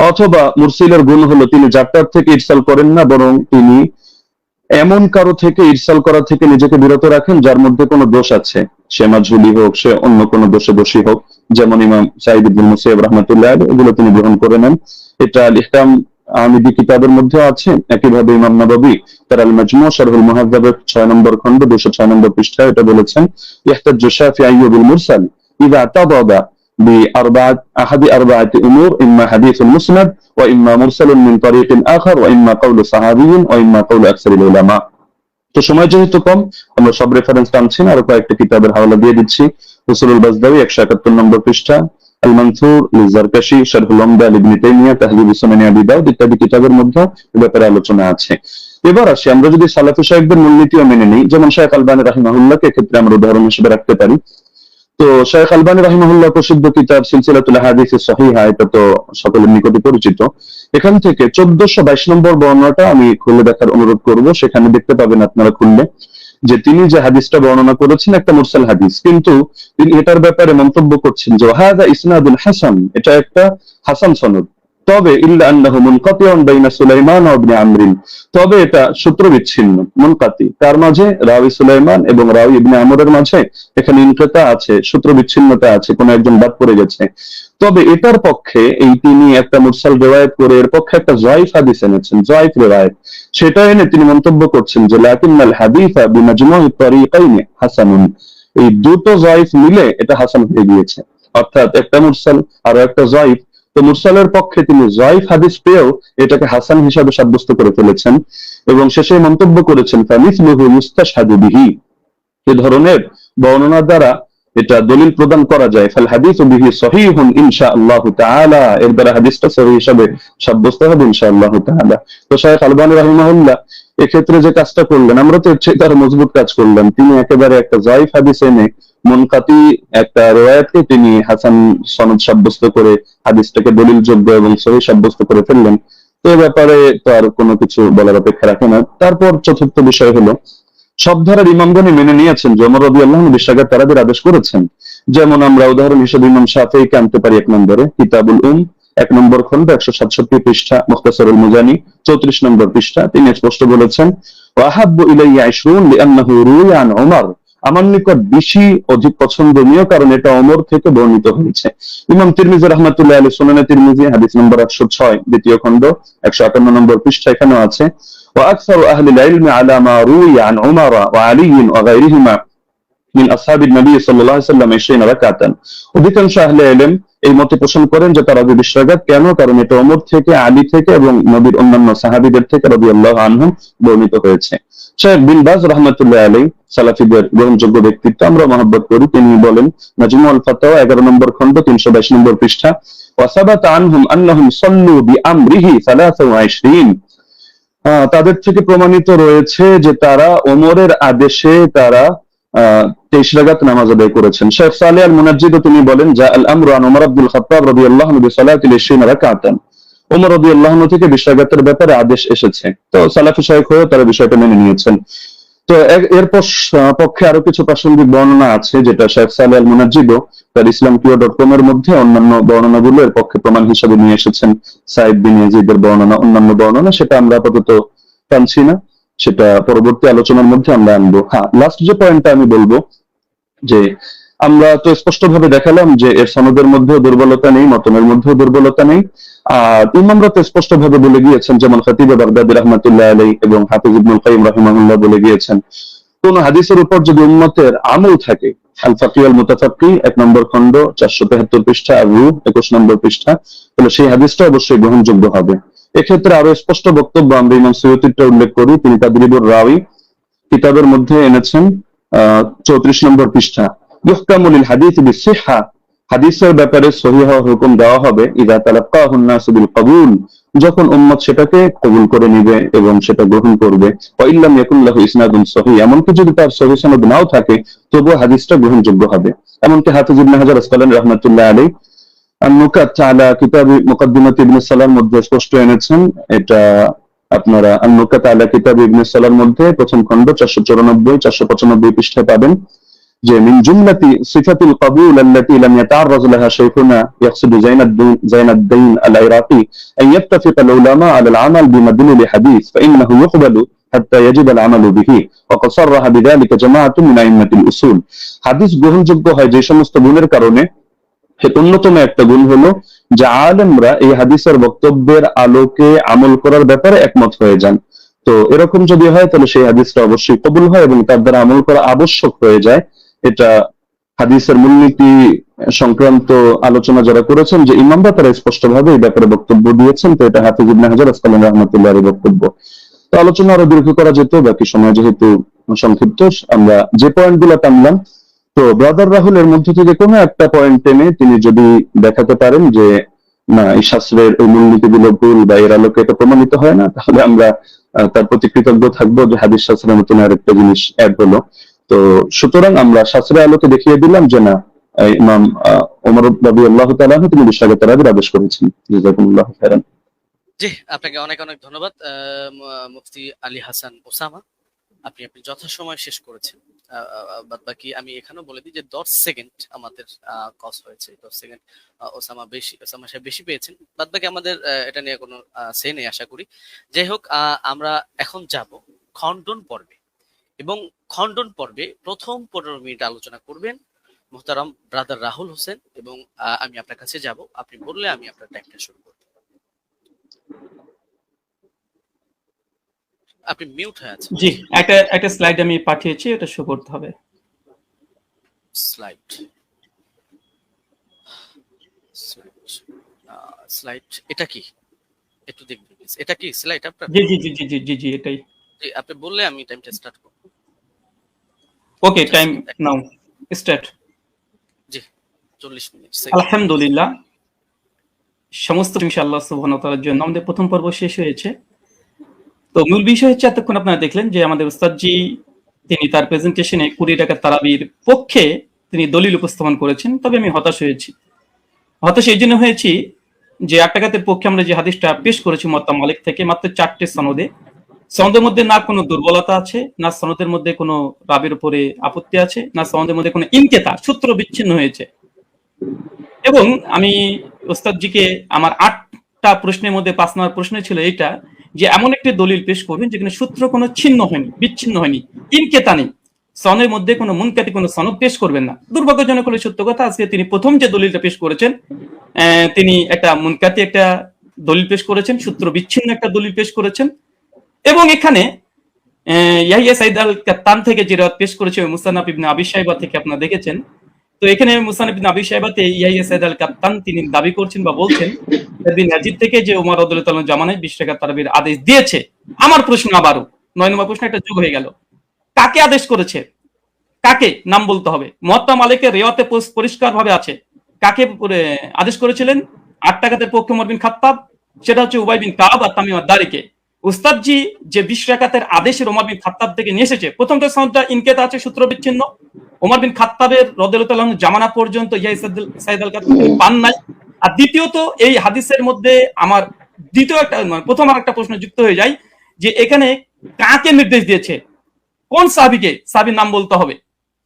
অথবা মুরসিলের গুণ হলো তিনি যাত্রার থেকে ইরসাল করেন না, বরং তিনি এমন কারো থেকে ইরসাল করা থেকে নিজেকে বিরত রাখেন যার মধ্যে কোনো দোষ আছে, সে মাজহুলি হোক, সে অন্য কোনো দোষে দোষী হোক, যেমন ইমাম সাঈদ ইবনে মুসাইয়্যিব রাহমাতুল্লাহ আলাইহি, এগুলো তিনি গ্রহণ করে নেন। এটা আল ইহকাম আহমেদি কিতাবের মধ্যে আছে। একইভাবে ইমাম নাবাবী তার আল মাজমু' শারহুল মুহাদ্দাবের 6 নম্বর খণ্ড 206 নম্বর পৃষ্ঠায় এটা বলেছেন, ইহতাজ্জু শাফিঈ বিল মুরসাল ইযা তাদাদা أحد أربعة أمور إما حديث مسند وإما مرسل من طريق آخر وإما قول صحابي وإما قول أكثر العلماء। তো সময় যেহেতু কম আমরা সব রেফারেন্স টানছি না, আর কয়েকটা কিতাবের হাওয়ালা দিয়ে দিচ্ছি। উসুলুল বাজদাওয়ী 171 নম্বর পৃষ্ঠা, আল মানসুর লিজারকাশি শারহুল উমদা ইবনে তাইমিয়া তাহযীব সুনান আবি দাউদ ইত্যাদি কিতাবের মধ্যে এই ব্যাপারে আলোচনা আছে। এবার আসি আমরা যদি সালাফি সাহেবদের মূলনীতিও মেনে নিই, যেমন শাইখ আলবানী রাহিমাহুল্লাহকে এক্ষেত্রে আমরা উদাহরণ হিসেবে রাখতে পারি। তো শাইখ আলবানী রাহিমাহুল্লাহ প্রসিদ্ধ কিতাব সিলসিলাতুল আহাদিস সহিহা, এটা তো সকলের নিকটে পরিচিত। এখান থেকে 1422 নম্বর বর্ণনাটা আমি খুলে দেখার অনুরোধ করব, সেখানে দেখতে পাবেন আপনারা খুললে যে তিনি যে হাদিসটা বর্ণনা করেছেন একটা মুরসাল হাদিস, কিন্তু তিনি এটার ব্যাপারে মন্তব্য করছেন যে হাযা ইসনাদুল হাসান, এটা একটা হাসান সনদ, তবে ইল্লা আন্নাহু মুনকাতিউন বাইনা সুলাইমান ওয়া ইবনে আমর, তবে এটা সূত্র বিচ্ছিন্ন, মুনকাতি, তার মাঝে রাওয়ী সুলাইমান এবং রাওয়ী ইবনে আমরের মাঝে এখানে ইনকিতা আছে, সূত্র বিচ্ছিন্নতা আছে, কোন একজন বাদ পড়ে গেছে। তবে এটার পক্ষে এই তিনি একটা মুরসাল রিওয়ায়াত করে এর পক্ষে একটা যায়িফ হাদিস এনেছেন, যায়িফ রিওয়ায়াত, সেটা এনে তিনি মন্তব্য করছেন যে লাকিনাল হাদিসা বিমাজমু'i তারিকাইনি হাসানুন, এই দুটো যায়িফ মিলে এটা হাসান হয়ে গিয়েছে, অর্থাৎ একটা মুরসাল আর একটা যায়িফ। তো মুরসালের পক্ষে তিনি যায়িফ হাদিস পেয়েও এটাকে হাসান হিসাবে সাব্যস্ত করে ফেলেছেন এবং শেষে মন্তব্য করেছেন ফামিসলুহু ইউস্তাশহাদু বিহি, এই ধরনের বর্ণনা দ্বারা এটা দলিল প্রদান করা যায়। ফাল হাদিসু বিহি সহিহুন ইনশাআল্লাহ তাআলা, এর দ্বারা হাদিসটা সহিহ হিসাবে সাব্যস্ত হবে ইনশাআল্লাহ তাআলা। তো শাইখ আলবানী রাহিমাহুল্লাহ এক্ষেত্রে যে কাজটা করলেন, আমরা তো এর চেয়ে আরো মজবুত কাজ করলাম, তিনি একেবারে একটা যায়িফ হাদিস এনে মুনকাতি একটা রিওয়ায়াতকে তিনি হাসান সনদ সাব্যস্ত করে হাদিসটাকে দলিলযোগ্য এবং সহিহ সাব্যস্ত করে ফেললেন। তো এই ব্যাপারে তো আর কোনো কিছু বলার অপেক্ষা রাখে না। তারপর চতুর্থ বিষয় হলো সব ধারার ইমামগণই মেনে নিয়েছেন যে ওমর রাদিয়াল্লাহু আনহু বিশ্বাগার তারাবির আদেশ করেছেন। যেমন আমরা উদাহরণ হিসেবে ইমাম শাফিঈকে আনতে পারি 1 নম্বরে কিতাবুল 1 নম্বর খন্ড 167 পৃষ্ঠা, মুখতাসারুল মুজানি 34 নম্বর পৃষ্ঠা। তিনি স্পষ্ট বলেছেন, ওয়াহাব্বু ইলাইয়া 20 লিআন্নাহু রুইয়া আন উমর, আমার নিকট বেশি অধিক পছন্দনীয় কারণ এটা ওমর থেকে বর্ণিত হয়েছে। ইমাম তিরমিজি রাহমাতুল্লাহ আলাইহি সুনানে তিরমিজি হাদিস নম্বর 106 দ্বিতীয় খন্ড 158 নম্বর পৃষ্ঠা এখানেও আছে, ওয়া আকসারু আহলিল ইলমি আলা মা রুইয়া আন উমর ওয়া আলী ওয়া গায়রিহিমা মিন আসহাবিন নবী সাল্লাল্লাহু আলাইহি ওয়াসাল্লাম 20 রাকাতান। অধিকাংশ আহলে ইলম এই মতে পোষণ করেন যে তারাবি 20 রাকাত। কেন? কারণ এটা ওমর থেকে, আলী থেকে এবং নবীর অন্যান্য সাহাবীদের থেকে রাদিয়াল্লাহু আনহুম বর্ণিত হয়েছে। শেখ বিন বাজ রাহমাতুল্লাহ আলাইহি সালাফিদের গ্রহণযোগ্য ব্যক্তিত্ব, আমরা মহব্বত করি। তিনি বলেন মাজমুউল ফাতাওয়া 11 নম্বর খন্ড 322 নম্বর পৃষ্ঠা, ওয়া সাবাতা আনহুম আন্নাহুম সাল্লু বিআমরিহি 23, তাদের থেকে প্রমাণিত রয়েছে যে তারা ওমরের আদেশে তারা 23 রাকাত নামাজ আদায় করেছেন। শেখ সালেহ আল মুনাজ্জিদ তিনি বলেন, যা আল আমরু আন ওমর আব্দুল খাত্তাব রাদিয়াল্লাহু আনহু বিসালাতিল 20 রাকাতান, ওমর রাদিয়াল্লাহু আনহু থেকে 20 রাকাতের ব্যাপারে আদেশ এসেছে। তো সালাফি শাইখ হয়ে তারা বিষয়টা মেনে নিয়েছেন। তো এরপর পক্ষে আরো কিছু প্রাসঙ্গিক বর্ণনা আছে, যেটা শেখ সালেহ আল মুনাজ্জিদ তার islamkio.com এর মধ্যে অন্যান্য বর্ণনাগুলো এর পক্ষে প্রমাণ হিসেবে নিয়ে এসেছেন। সাইদ বিন ইয়াজিদের বর্ণনা, অন্যান্য বর্ণনা, সেটা আমরা আপাতত টানছি না, সেটা পরবর্তী আলোচনার মধ্যে আমরা আনবো। হ্যাঁ, লাস্ট যে পয়েন্টটা আমি বলবো, যে আমরা তো স্পষ্টভাবে দেখালাম যে এর সনদের মধ্যেও দুর্বলতা নেই, মতনের মধ্যেও দুর্বলতা নেই। আর ইমামরা তো স্পষ্টভাবে বলে গিয়েছেন, যেমন খতিব বাগদাদি রাহমাতুল্লাহ আলাইহি এবং হাফিজ ইবনুল কাইয়িম রাহিমাহুল্লাহ বলে গিয়েছেন, কোন হাদিসের উপর যদি উম্মতের আমল থাকে, আল ফাকিহ আল মুতাফাক্কি 1 নম্বর খন্ড 473 পৃষ্ঠা, আর রূহ 21 নম্বর পৃষ্ঠা, তাহলে সেই হাদিসটা অবশ্যই গ্রহণযোগ্য হবে। এক্ষেত্রে আরো স্পষ্ট বক্তব্য আমরা ইমাম সুয়ুতিটা উল্লেখ করি। তিনি তাদরিবুর রাওয়ী কিতাবের মধ্যে এনেছেন 34 নম্বর পৃষ্ঠা, ইহকামুল হাদিস বিসিহহা, হাদিসের ব্যাপারে সহিহ হওয়ার হুকুম দেওয়া হবে ইযা তালাক্কাহুন নাসু বিল কবুল, যখন উম্মত সেটাকে কবুল করে নিবে এবং সেটা গ্রহণ করবে। ওয়া ইল্লাম ইয়াকুন লাহু ইসনাদুন সহিহ, এমনকি যদি তার সহিহ সনদ নাও থাকে তবুও হাদিসটা গ্রহণযোগ্য হবে। এমনকি হাফিজ ইবনে হাজার আসকালানী রাহমাতুল্লাহ আলাইহি আন-নুকাত আলা কিতাব মুকদ্দিমাত ইবনে সালার মধ্যে স্পষ্ট এনেছেন। এটা আপনারা আন-নুকাত আলা কিতাব ইবনে সালার মধ্যে প্রথম খন্ড 494 495 পৃষ্ঠায় পাবেন যে মিন জুমলাতি সিফাতুল কবুল আল্লাতী লাম ইয়াতাআররাজ লাহা শাইখুনা ইয়াকসিদু জাইনাদ্দিন আল-ইরাকি আন ইয়াত্তাফিকা আল-উলামা আলা আল-আমাল বিমাদলুল হাদিস ফাইন্নাহু ইউকবালু হাত্তা ইয়াজিব আল-আমালু বিহি ওয়া ক্বাদ সাররাহা বিযালিকা জামাআতুন মিন আইম্মাতিল উসুল। হাদিস গ্রহণযোগ্য হয় যে সমস্ত গুণের কারণে, অন্যতম একটা গুণ হলো যে আলেমরা এই হাদিসের বক্তব্যের আলোকে আমল করার ব্যাপারে একমত হয়ে যান। তো এরকম যদি হয় তাহলে সেই হাদিসটা অবশ্যই কবুল হয় এবং তার দ্বারা আমল করা আবশ্যক হয়ে যায়। এটা হাদিসের মূলনীতি সংক্রান্ত আলোচনা যারা করেছেন যে ইমামরা, তারা স্পষ্টভাবে এই ব্যাপারে বক্তব্য দিয়েছেন। তো এটা হাফিজ ইবনে হাজার আসকালানী রাহমাতুল্লাহির বক্তব্য। তো আলোচনা আরো দীর্ঘ করা যেত, বাকি সময় যেহেতু সংক্ষিপ্ত, আমরা যে পয়েন্টগুলো টানলাম, তো ব্রাদার রাহুলের মধ্যে থেকে কোনো একটা পয়েন্ট টেনে তিনি যদি দেখাতে পারেন যে না, এই শাস্ত্রের এই মূলনীতিগুলো ভুল বা এর আলোকে এটা প্রমাণিত হয় না, তাহলে আমরা তার প্রতি কৃতজ্ঞ থাকবো যে হাদিস শাস্ত্রের নতুন আরেকটা জিনিস অ্যাড হলো। তো সুতরাং আমরা শাস্ত্রের আলোকে দেখিয়ে দিলাম যে না, ইমাম ওমর রাদিয়াল্লাহু তাআলা আনহু তিনি 20 রাকাত তারাবির আদেশ করেছেন। জাযাকুমুল্লাহু খাইরান। জি, আপনাকে অনেক অনেক ধন্যবাদ মুফতি আলী হাসান ওসামা, আপনি যথাসময় শেষ করেছেন। বাদ বাকি আমি এখানেও বলে দিই যে 10 সেকেন্ড আমাদের কস হয়েছে, 10 সেকেন্ড ওসামা সাহেব বেশি পেয়েছেন। বাদ বাকি আমাদের এটা নিয়ে কোনো সে নেই আশা করি। যাই হোক, আমরা এখন যাব খণ্ডন পর্বে, এবং খণ্ডন পর্বে প্রথম 15 মিনিট আলোচনা করবেন মুহতারাম ব্রাদার রাহুল হোসেন, এবং আমি আপনার কাছে যাব, আপনি বললে আমি আপনার টাইমটা শুরু করব। আপনি মিউট হয়ে আছেন। জি, একটা স্লাইড আমি পাঠিয়েছি, এটা শো করতে হবে। স্লাইড এটা কি একটু দেখবেন প্লিজ, এটা কি স্লাইড আপনার? জি জি জি জি জি জি জি এটাই। জি, আপনি বললে আমি টাইমটা স্টার্ট করব। ওকে, টাইম নাও স্টার্ট। জি, 40 মিনিট। আলহামদুলিল্লাহ, সমস্ত ইনশাআল্লাহ সুবহানাহু ওয়া তাআলার জন্য আমাদের প্রথম পর্ব শেষ হয়েছে। তো মূল বিষয় হচ্ছে, এতক্ষণ আপনারা দেখলেন যে আমাদের উস্তাদজি তিনি তার প্রেজেন্টেশনে 20 রাকাত তারাবির পক্ষে তিনি দলিল উপস্থাপন করেছেন। তবে আমি হতাশ এই জন্য হয়েছি যে 8 রাকাতের পক্ষে আমরা যে হাদিসটা পেশ করেছি মুওয়াত্তা মালিক থেকে, মাত্র 4টে সনদের মধ্যে না কোনো দুর্বলতা আছে, না সনদের মধ্যে কোনো রাবির উপরে আপত্তি আছে, না সনদের মধ্যে কোনো ইনকিতা সূত্র বিচ্ছিন্ন হয়েছে। এবং আমি ওস্তাদজিকে আমার 8টা প্রশ্নের মধ্যে 5 নম্বর প্রশ্ন ছিল এইটা, যে এমন একটি দলিল পেশ করবেন যেখানে সূত্র কোনো ছিন্ন হয়নি, বিচ্ছিন্ন হয়নি, ইনকেতা নেই, সনের মধ্যে কোনো মুনকাতি কোনো সনদ পেশ করবেন না। দুর্ভাগ্যজনক হলে সত্য কথা, আজকে তিনি প্রথম যে দলিলটা পেশ করেছেন, তিনি একটা মুনকাতি একটা দলিল পেশ করেছেন, সূত্র বিচ্ছিন্ন একটা দলিল পেশ করেছেন। এবং এখানে ইয়াহিয়া সাইদ আল কাত্তান থেকে যে রাত পেশ করেছে মুসান্নাফ ইবনে আবি শাইবা থেকে আপনারা দেখেছেন। তো এখানে মুসান্নাফ ইবনে আবি শাইবাতে ইয়াহিয়া সাইদ আল কাত্তান তিনি দাবি করছেন বা বলছেন ইবনে ইয়াজিদ থেকে যে ওমর রাদিয়াল্লাহু তাআলা জামানায় 20 টাকা তারাবির আদেশ দিয়েছে। আমার প্রশ্ন আবারও 9 নম্বর প্রশ্ন একটা যোগ হয়ে গেল, কাকে আদেশ করেছে, কাকে নাম বলতে হবে। মুয়াত্তা মালিকের রিওয়ায়াতে পরিষ্কার ভাবে আছে কাকে আদেশ করেছিলেন। 8 টাকাতের পক্ষে ওমর বিন খাত্তাব, সেটা হচ্ছে উবাই বিন কাব আর তামিম আদ-দারিকে। উস্তাদজি যে 20 রাকাতের আদেশের ওমর বিন খাত্তাব থেকে নিয়ে এসেছে, প্রথমটা সনদটা ইনকেতা আছে, সূত্র বিচ্ছিন্ন। ওমর বিন খাত্তাবের রাদিয়াল্লাহু তাআলা জামানা পর্যন্ত ইয়াহিয়া সাইদ আল কাত্তান পান নাই। আর দ্বিতীয়ত এই হাদিসের মধ্যে আমার দ্বিতীয় একটা প্রথম আর একটা প্রশ্ন যুক্ত হয়ে যায় যে এখানে কাকে নির্দেশ দিয়েছে, কোন সাহাবীকে, সাহাবীর নাম বলতে হবে।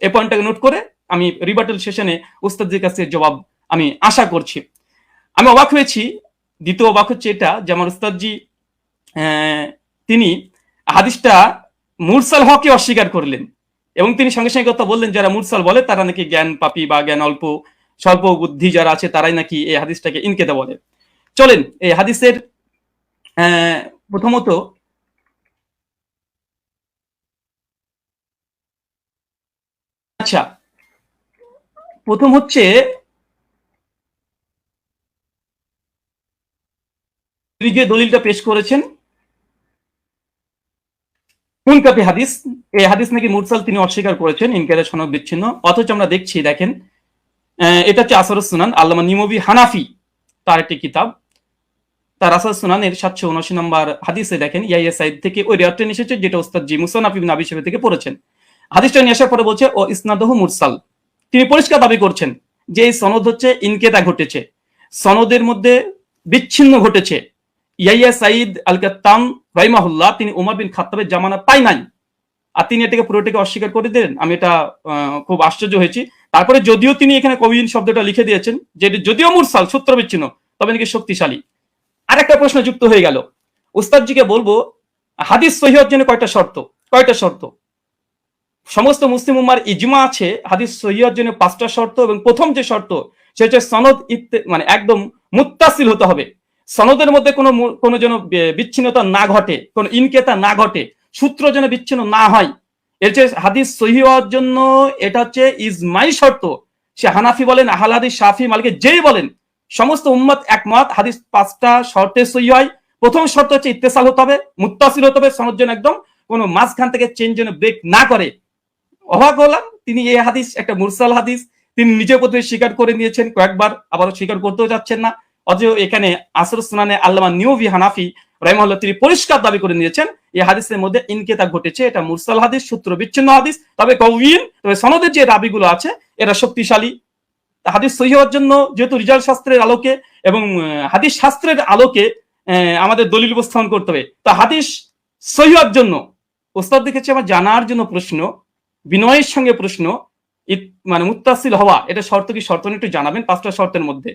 এই পয়েন্টটাকে নোট করে আমি রিবাটল সেশনে উস্তাদজির কাছে জবাব আমি আশা করছি। আমি অবাক হয়েছি, দ্বিতীয় অবাক হচ্ছে এটা যে আমার উস্তাদজি তিনি হাদিসটা মুরসাল হকে অস্বীকার করলেন এবং তিনি সঙ্গে সঙ্গে কথা বললেন যারা মুরসাল বলে তারা নাকি জ্ঞান পাপী বা জ্ঞান অল্প স্বল্প বুদ্ধি যারা আছে তারাই নাকি এই হাদিসটাকে ইনকেতা বলে। চলেন এই হাদিসের প্রথমত আচ্ছা, প্রথম হচ্ছে যে দলিলটা পেশ করেছেন মুনকাতি হাদিস, এই হাদিস নাকি মুরসাল তিনি অস্বীকার করেছেন, ইনকারের সনদ বিচ্ছিন্ন। অথচ আমরা দেখছি, দেখেন এটা হচ্ছে আসরুস সুনান, আল্লামা নিমবি হানাফি তার একটি কিতাব, তার আসরুস সুনানের 779 নম্বর হাদিসে দেখেন ইয়াহিয়া সাইদ থেকে ওই রিওয়ায়াতটা এসেছে যেটা উস্তাদ জি মুসান্নাফ ইবনে আবি শাইবা থেকে পড়েছেন। হাদিসটা নিয়ে আসার পরে বলছে ও ইসনাদহু মুরসাল, তিনি পরিষ্কার দাবি করছেন যে এই সনদ হচ্ছে ইনকেতা ঘটেছে, সনদের মধ্যে বিচ্ছিন্ন ঘটেছে। ইয়াহিয়া সাইদ আল কাত্তান রাহিমাহুল্লাহ তিনি ওমর বিন খাত্তাবের জামানা পাই নাই, আর তিনি এটাকে পুরোটাকে অস্বীকার করে দিলেন। আমি এটা খুব আশ্চর্য হয়েছি। তারপরে যদিও তিনি এখানে কবিন শব্দটা লিখে দিয়েছেন যে যদিও মুরসাল সূত্র বিচ্ছিন্ন তবে নাকি শক্তিশালী। আর একটা প্রশ্ন যুক্ত হয়ে গেল, উস্তাদজিকে বলবো হাদিস সহিহ হওয়ার জন্য কয়টা শর্ত। সমস্ত মুসলিম উম্মার ইজমা আছে হাদিস সহিহ হওয়ার জন্য 5টা শর্ত, এবং প্রথম যে শর্ত সেটা হচ্ছে সনদ মানে একদম মুত্তাসিল হতে হবে, সনদের মধ্যে কোনো যেন বিচ্ছিন্নতা না ঘটে, কোনো ইনকেতা না ঘটে, সূত্র যেন বিচ্ছিন্ন না হয়। এর যে হাদিস সহিহ হওয়ার জন্য এটা হচ্ছে ইজমাই শর্ত। সে হানাফি বলেন, আহলে হাদিস, শাফি, মালিকি যেই বলেন, সমস্ত উম্মত একমত হাদিস 5টা শর্তে সহিহ হয়। প্রথম শর্ত হচ্ছে ইত্তেসাল হতে হবে, মুত্তাসিল হতে হবে, সনদ যেন একদম কোনো মাঝখান থেকে চেঞ্জ যেন ব্রেক না করে। অবাক হলাম, তিনি এই হাদিস একটা মুরসাল হাদিস তিনি নিজে প্রথমে স্বীকার করে নিয়েছেন কয়েকবার, আবারও স্বীকার করতেও যাচ্ছেন না। অথচ এখানে আসরুস সুনানে আল্লামা নিউভি হানাফি রাহিমাহুল্লাহ তিনি পরিষ্কার দাবি করে নিয়েছেন এই হাদিসের মধ্যে ইনকেতা ঘটেছে, এটা মুরসাল হাদিস, সূত্র বিচ্ছিন্ন হাদিস, তবে কওয়িন, তবে সনদের যে দাবিগুলো আছে এরা শক্তিশালী। হাদিস সহিহ হওয়ার জন্য যেহেতু রিজাল শাস্ত্রের আলোকে এবং হাদিস শাস্ত্রের আলোকে আমাদের দলিল উপস্থাপন করতে হবে। তা হাদিস সহিহ হওয়ার জন্য ওস্তাদ দেখেছি আমার জানার জন্য প্রশ্ন, বিনয়ের সঙ্গে প্রশ্ন, মানে মুত্তাসিল হওয়া এটা শর্ত কি, শর্ত একটু জানাবেন 5টা শর্তের মধ্যে।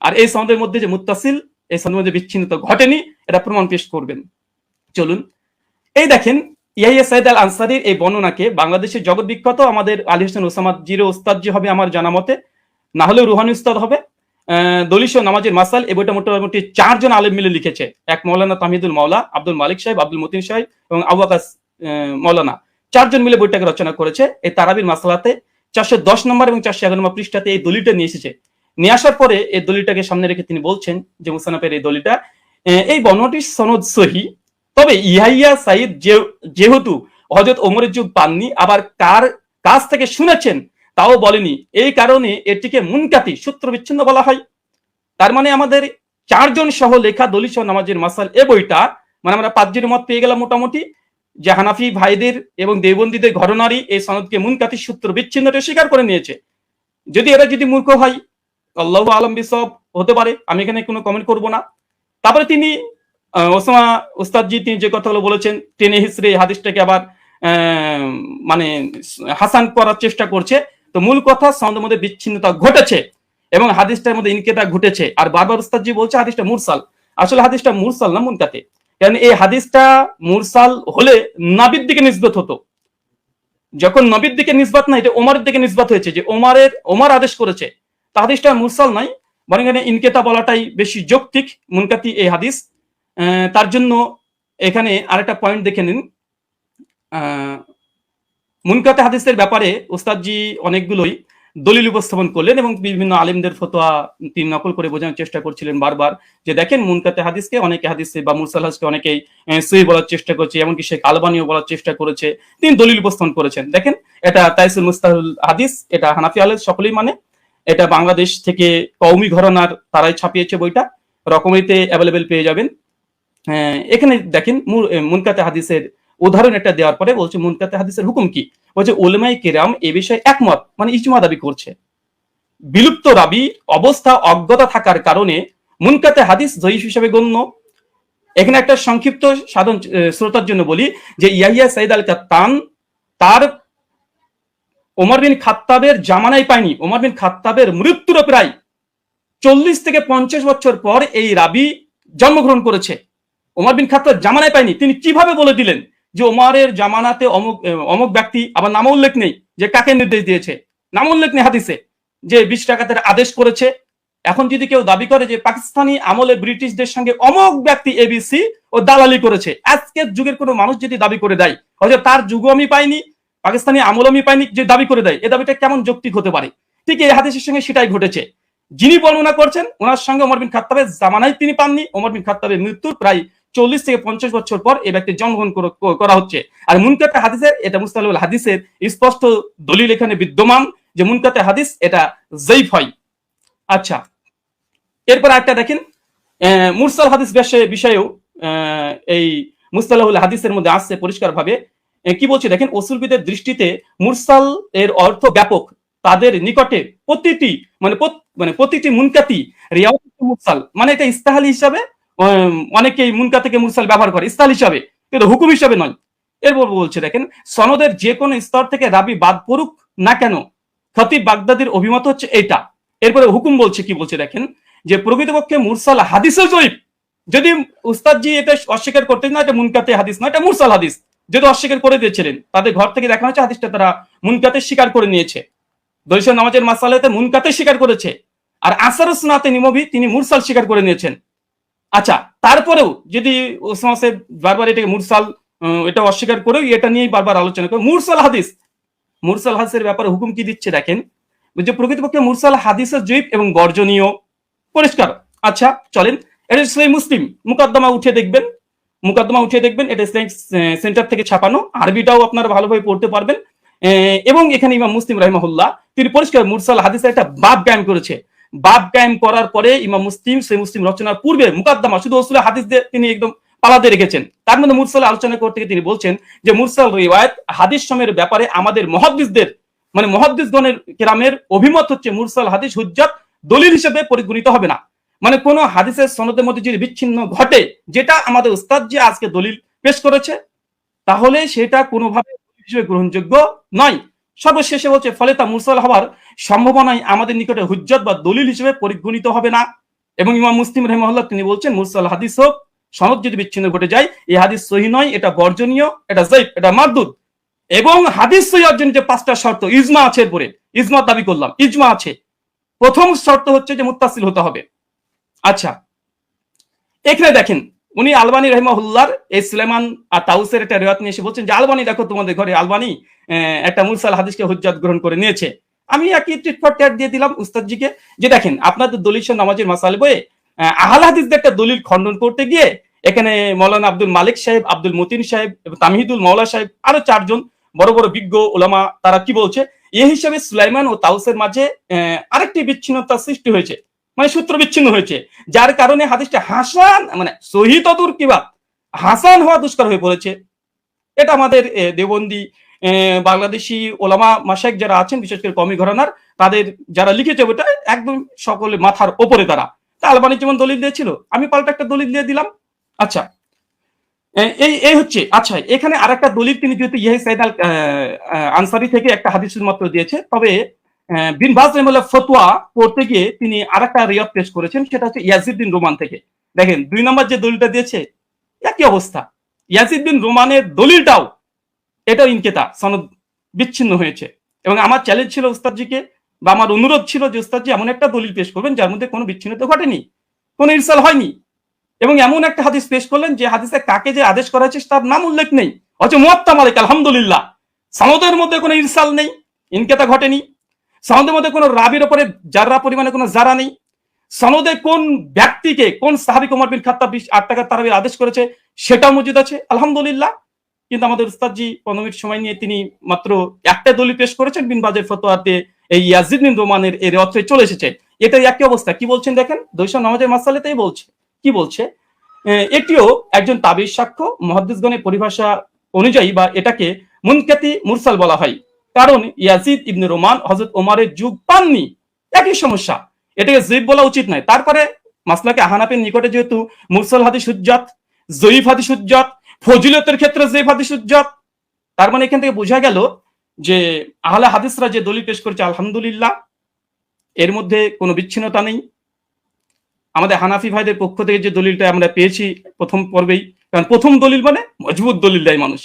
আর এই সনদের মধ্যে যে মুত্তাসিল, এই সনদের মধ্যে বিচ্ছিন্নতা ঘটেনি, এটা প্রমাণ পেশ করবেন। চলুন এই দেখেন ইয়াহিয়া সাইদ আল আনসারীর এই বর্ণনাকে বাংলাদেশের জগৎ বিখ্যাত আমাদের আলী হোসেন ওসামা জিরো ওস্তাদ যে হবে আমার জানা মতে, না হলেও রুহানি উস্তাদ হবে, দলিশ নামাজের মাসাল এই বইটা মোটামুটি 4 জন আলেম মিলে লিখেছে। এক মৌলানা তাহিদুল মাওলা, আব্দুল মালিক সাহেব, আব্দুল মতিন সাহেব এবং আবু আকাস মৌলানা, 4 জন মিলে বইটাকে রচনা করেছে। এই তারাবির মাসালাতে 410 নম্বর এবং 411 নম্বর পৃষ্ঠাতে এই দলিলটা নিয়ে এসেছে। নিয়ে আসার পরে এই দলিলটাকে সামনে রেখে তিনি বলছেন যে মুসান্নাফের এই দলিলটা, এই বর্ণনাটির সনদ সহি, তবে ইয়াহিয়া সাইদ যেহেতু হযরত ওমরের যুগ পাননি, আবার কার কাছ থেকে শুনেছেন তাও বলেনি, এই কারণে এটিকে মুনকাতি সূত্র বিচ্ছিন্ন বলা হয়। তার মানে আমাদের 4 জন সহ লেখা দলিল সহ নামাজের মাসাল এ বইটা, মানে আমরা 5 জনের মত পেয়ে গেলাম মোটামুটি, যে হানাফি ভাইদের এবং দেওবন্দীদের ঘরনারী এই সনদকে মুনকাতি সূত্র বিচ্ছিন্নটা স্বীকার করে নিয়েছে। যদি এরা যদি মূর্খ হয়, আল্লাহু আলাম বিসব, হতে পারে, আমি এখানে কোনো কমেন্ট করব না। তারপরে তিনি ওসামা উস্তাদজি তিনি যে কথাগুলো বলেছেন টেনে হিসড়ে হাদিসটাকে আবার মানে হাসান করার চেষ্টা করছে। তো মূল কথা সনদের মধ্যে বিচ্ছিন্নতা ঘটেছে, এবং হাদিসটার মধ্যে ইনকেতা ঘটেছে, আর বারবার উস্তাদ জি বলছে হাদিসটা মুরসাল। আসলে হাদিসটা মুরসাল না, মুনকাতে। কারণ এই হাদিসটা মুরসাল হলে নবীর দিকে নিসবত হতো, যখন নবীর দিকে নিসবত না, এটা ওমরের দিকে নিসবত হয়েছে, যে ওমর আদেশ করেছে, তা হাদিসটা মুরসাল নাই, বরং এখানে ইনকেতা বলাটাই বেশি যৌক্তিক। মুনকাতি এই হাদিস। তার জন্য এখানে আরেকটা পয়েন্ট দেখে নিন। মুনকাতে হাদিসের ব্যাপারে উস্তাদজি অনেকগুলোই দলিল উপস্থাপন করলেন এবং বিভিন্ন আলেমদের ফতোয়া তিনি নকল করে বোঝানোর চেষ্টা করছিলেন বারবার, যে দেখেন মুনকাতে হাদিসকে অনেকে হাদিসে বা মুরসাল হাদিসকে অনেকেই সহিহ বলার চেষ্টা করছে, এমনকি শেখ আলবানিও বলার চেষ্টা করেছে, তিনি দলিল উপস্থাপন করেছেন। দেখেন, এটা তাইসুল মুস্তাহুল হাদিস, এটা হানাফি আলেম সকলেই মানে, এটা বাংলাদেশ থেকে কওমি ঘরানার তারাই ছাপিয়েছে বইটা, রকমারিতে অ্যাভেলেবেল পেয়ে যাবেন। এখানে দেখেন মুনকাতে হাদিসের উদাহরণ একটা দেওয়ার পরে বলছে মুনকাতে হাদিসের হুকুম কি, বলছে উলামায়ে কেরাম এ বিষয়ে একমত, মানে ইজমা দাবি করছে। বিলুপ্ত রাবি অবস্থা অজ্ঞতা থাকার কারণে মুনকাতে হাদিস জয়ীফ হিসেবে গণ্য। এখানে একটা সংক্ষিপ্ত সাধারণ শ্রোতার জন্য বলি যে ইয়াহিয়া সাইদ আল কাত্তান তার ওমর বিন খাত্তাবের জামানায় পায়নি, ওমর বিন খাত্তাবের মৃত্যুর প্রায় 40 থেকে 50 বছর পর এই রাবি জন্মগ্রহণ করেছে। ওমর বিন খাত্তাব জামানায় পায়নি। তিনি কিভাবে বলে দিলেন যে ওমরের জামানাতে অমুক অমুক ব্যক্তি, আবার নাম উল্লেখ নেই যে কাকে নির্দেশ দিয়েছে, নাম উল্লেখ নেই হাদিসে যে 20 ডাকাতের আদেশ করেছে। এখন যদি কেউ দাবি করে যে পাকিস্তানি আমলে ব্রিটিশদের সঙ্গে অমুক ব্যক্তি এবিসি ও দালালি করেছে, আজকের যুগের কোনো মানুষ যদি দাবি করে দেয়, হয়তো তার যুগও আমি পাইনি, পাকিস্তানি আমল আমি পাইনি, যে দাবি করে দেয়, এ দাবিটা কেমন যৌক্তিক হতে পারে? ঠিক এই হাদিসের সঙ্গে সেটাই ঘটেছে। যিনি বর্ণনা করছেন ওনার সঙ্গে ওমর বিন খাত্তাবের জামানায় তিনি পাননি, ওমর বিন খাত্তাবের মৃত্যুর প্রায় 40 থেকে 50 বছর পর এই ব্যক্তির জন্মগ্রহণ করা হচ্ছে। আর মুনকাতে হাদিসের, এটা মুস্তালাহুল হাদিসের স্পষ্ট দলিল এখানে বিদ্যমান যে মুনকাতে হাদিস এটা জয়ীফ হয়। আচ্ছা, এরপর একটা দেখেন মুরসাল হাদিস বিষয়েও এই মুস্তালাহুল হাদিসের মধ্যে আসছে পরিষ্কার ভাবে। কি বলছে দেখেন, উসুলবিদের দৃষ্টিতে মুরসাল এর অর্থ ব্যাপক, তাদের নিকটে প্রতিটি মুনকাতি রিয়াওয়াত মুরসাল, মানে এটা ইস্তাহালি হিসাবে অনেকেই মুনকাতিকে মুরসাল ব্যবহার করে ইস্তাহাল হিসাবে, কিন্তু হুকুম হিসাবে নয়। এরপর বলছে দেখেন, সনদের যে কোনো স্তর থেকে রাবি বাদ পড়ুক না কেন, খতিব বাগদাদির অভিমত হচ্ছে এটা। এরপরে হুকুম বলছে, কি বলছে দেখেন, যে প্রকৃতপক্ষে মুরসাল হাদিসও জয়ীফ। যদি উস্তাদজি এটা অস্বীকার করতেন না এটা মুনকাতে হাদিস না, এটা মুরসাল হাদিস, যদি অস্বীকার করে দিয়েছিলেন, তাদের ঘর থেকে দেখানো হচ্ছে হাদিসটা তারা মুনকাতে স্বীকার করে নিয়েছে। দরিশন নামাজের মাসালাতে মুনকাতে স্বীকার করেছে, আর আসারুস সুন্নাতে নিমবি তিনি মুরসাল স্বীকার করে নিয়েছেন। আচ্ছা, তারপরেও যদি ওসমান সাহেব বারবার এটাকে মুরসাল এটা অস্বীকার করেও এটা নিয়েই বারবার আলোচনা করে মুরসাল হাদিসের ব্যাপারে হুকুম কি দিচ্ছে দেখেন, যে প্রকৃতপক্ষে মুরসাল হাদিসের জয়ীফ এবং বর্জনীয়, পরিষ্কার। আচ্ছা চলেন, এটা সহিহ মুসলিম মুকদ্দমা উঠে দেখবেন, এটা ইসলামিক সেন্টার থেকে ছাপানো, আরবিটাও আপনারা ভালোভাবে পড়তে পারবেন। এবং এখানে ইমাম মুসলিম রাহিমাহুল্লাহ তিনি পরিষ্কার মুরসাল হাদিসের একটা বাব কায়েম করেছে। বাব কায়েম করার পরে ইমাম মুসলিম সহিহ মুসলিম রচনার পূর্বে মুকদ্দমা শুধু উসুল হাদিস দিয়ে তিনি একদম পালাতে রেখেছেন। তার মধ্যে মুরসাল আলোচনা করতে গিয়ে তিনি বলছেন যে মুরসাল রিওয়ায়াত হাদিস সময়ের ব্যাপারে আমাদের মুহাদ্দিসদের মানে মুহাদ্দিসগণের কেরামের অভিমত হচ্ছে মুরসাল হাদিস হুজ্জাত দলিল হিসেবে পরিগণিত হবে না। মানে কোন হাদিসের সনদের মধ্যে যদি বিচ্ছিন্ন ঘটে, যেটা আমাদের উস্তাদ যে আজকে দলিল পেশ করেছে, তাহলে সেটা কোনোভাবে হিসেবে গ্রহণযোগ্য নয়। সর্বশেষে বলছে ফলে তা মুরসাল হওয়ার সম্ভাবনায় আমাদের নিকটে হুজ্জত বা দলিল হিসেবে পরিগণিত হবে না। এবং ইমাম মুসলিম রাহিমাহুল্লাহ তিনি বলছেন মুরসাল হাদিস হোক, সনদ যদি বিচ্ছিন্ন ঘটে যায়, এই হাদিস সহিহ নয়, এটা বর্জনীয়, এটা যায়িফ, এটা মারদুদ। এবং হাদিস সহিহ অর্জনের যে 5টা শর্ত, ইজমা আছে, এরপরে ইজমা দাবি করলাম, ইজমা আছে। প্রথম শর্ত হচ্ছে যে মুত্তাসিল হতে হবে। আচ্ছা, এখানে দেখেন উনি আলবানী রাহিমাহুল্লাহর এই সুলাইমান আর তাউসের একটা রিওয়ায়াত নিয়ে এসে বলছেন যে আলবানী দেখো তোমাদের ঘরে আলবানী একটা মুরসাল হাদিসকে হুজ্জাত গ্রহণ করে নিয়েছে। আমি একই ট্রিট ফর ট্যাট দিয়ে দিলাম উস্তাদজিকে যে দেখেন আপনাদের দলিল নামাজের মাসাল বইয়ে আহলে হাদিসদের একটা দলিল খণ্ডন করতে গিয়ে এখানে মৌলানা আব্দুল মালিক সাহেব, আব্দুল মতিন সাহেব, তামহিদুল মাওলা সাহেব, আরো 4 জন বড় বড় বিজ্ঞ ওলামা, তারা কি বলছে, এই হিসাবে সুলাইমান ও তাউসের মাঝে আরেকটি বিচ্ছিন্নতা সৃষ্টি হয়েছে, মানে সূত্র বিচ্ছিন্ন হয়েছে, যার কারণে হাদিসটা হাসান মানে সহিহ তদুর কিবা হাসান হওয়া দুষ্কর হয়ে পড়েছে। এটা আমাদের দেওবন্দি বাংলাদেশি ওলামা মাশায়েখ যারা আছেন, বিশেষ করে কওমি ঘরানার, তাদের যারা লিখেছে ওটা একদম সকলে মাথার ওপরে তারা। তা আলবানী যেমন দলিল দিয়েছিল, আমি পাল্টা একটা দলিল দিয়ে দিলাম। আচ্ছা, এই হচ্ছে। আচ্ছা, এখানে আরেকটা দলিল তিনি যেহেতু ইয়ে সাইদ আল আনসারি থেকে একটা হাদিস মাত্র দিয়েছে, তবে বিন বাজ রাহিমাহুল্লাহ ফতোয়া পড়তে গিয়ে তিনি আরেকটা রিওয়ায়াত পেশ করেছেন, সেটা হচ্ছে ইয়াজিদ বিন রোমান থেকে। দেখেন 2 নম্বর যে দলিলটা দিয়েছে একই অবস্থা, ইয়াজিদ বিন রোমানের দলিলটাও এটাও ইনকেতা, সনদ বিচ্ছিন্ন হয়েছে। এবং আমার চ্যালেঞ্জ ছিল উস্তাদজিকে, বা আমার অনুরোধ ছিল যে উস্তাদজি এমন একটা দলিল পেশ করবেন যার মধ্যে কোনো বিচ্ছিন্নতা ঘটেনি, কোনো ইরসাল হয়নি, এবং এমন একটা হাদিস পেশ করলেন যে হাদিসে কাকে যে আদেশ করা হয়েছে তার নাম উল্লেখ নেই, অথচ মুয়াত্তা মালিক আলহামদুলিল্লাহ সনদের মধ্যে কোনো ইরসাল নেই, ইনকেতা ঘটেনি, সনদের মধ্যে কোনো রাবির উপরে জাররা পরিমাণে কোনো জারা নেই, সনদে কোন ব্যক্তিকে কোন সাহাবী ওমর বিন খাত্তাব 8 টাকার তারাবির আদেশ করেছে সেটাও মজুদ আছে আলহামদুলিল্লাহ। কিন্তু আমাদের উস্তাদজি 15 মিনিট সময় নিয়ে তিনি মাত্র একটা দলিল পেশ করেছেন, বিন বাজের ফতোয়াতে এই ইয়াজিদ বিন রোমানের এর অর্থে চলে এসেছে। এটাই একই অবস্থা। কি বলছেন দেখেন, 200 নামাজের মাসালাতেই বলছে, কি বলছে, এটিও একজন তাবির সাক্ষ্য, মুহাদ্দিসগণের পরিভাষা অনুযায়ী বা এটাকে মুনকাতি মুরসাল বলা হয়, কারণ ইয়াজিদ ইবনে রোমান হযরত ওমরের যুগ পাননি, একই সমস্যা, এটাকে যঈফ বলা উচিত নয়। তারপরে মাসলাকে আহনাফের নিকটে যেহেতু মুরসাল হাদিস হুজ্জাত, যঈফ হাদিস হুজ্জাত, ফজিলতের ক্ষেত্রে যঈফ হাদিস হুজ্জাত, তার মানে এখান থেকে বোঝা গেল যে আহলে হাদিসরা যে দলিল পেশ করেছে আলহামদুলিল্লাহ এর মধ্যে কোনো বিচ্ছিন্নতা নেই। আমাদের হানাফি ভাইদের পক্ষ থেকে যে দলিলটা আমরা পেয়েছি প্রথম পর্বেই, কারণ প্রথম দলিল মানে মজবুত দলিল দেয় মানুষ,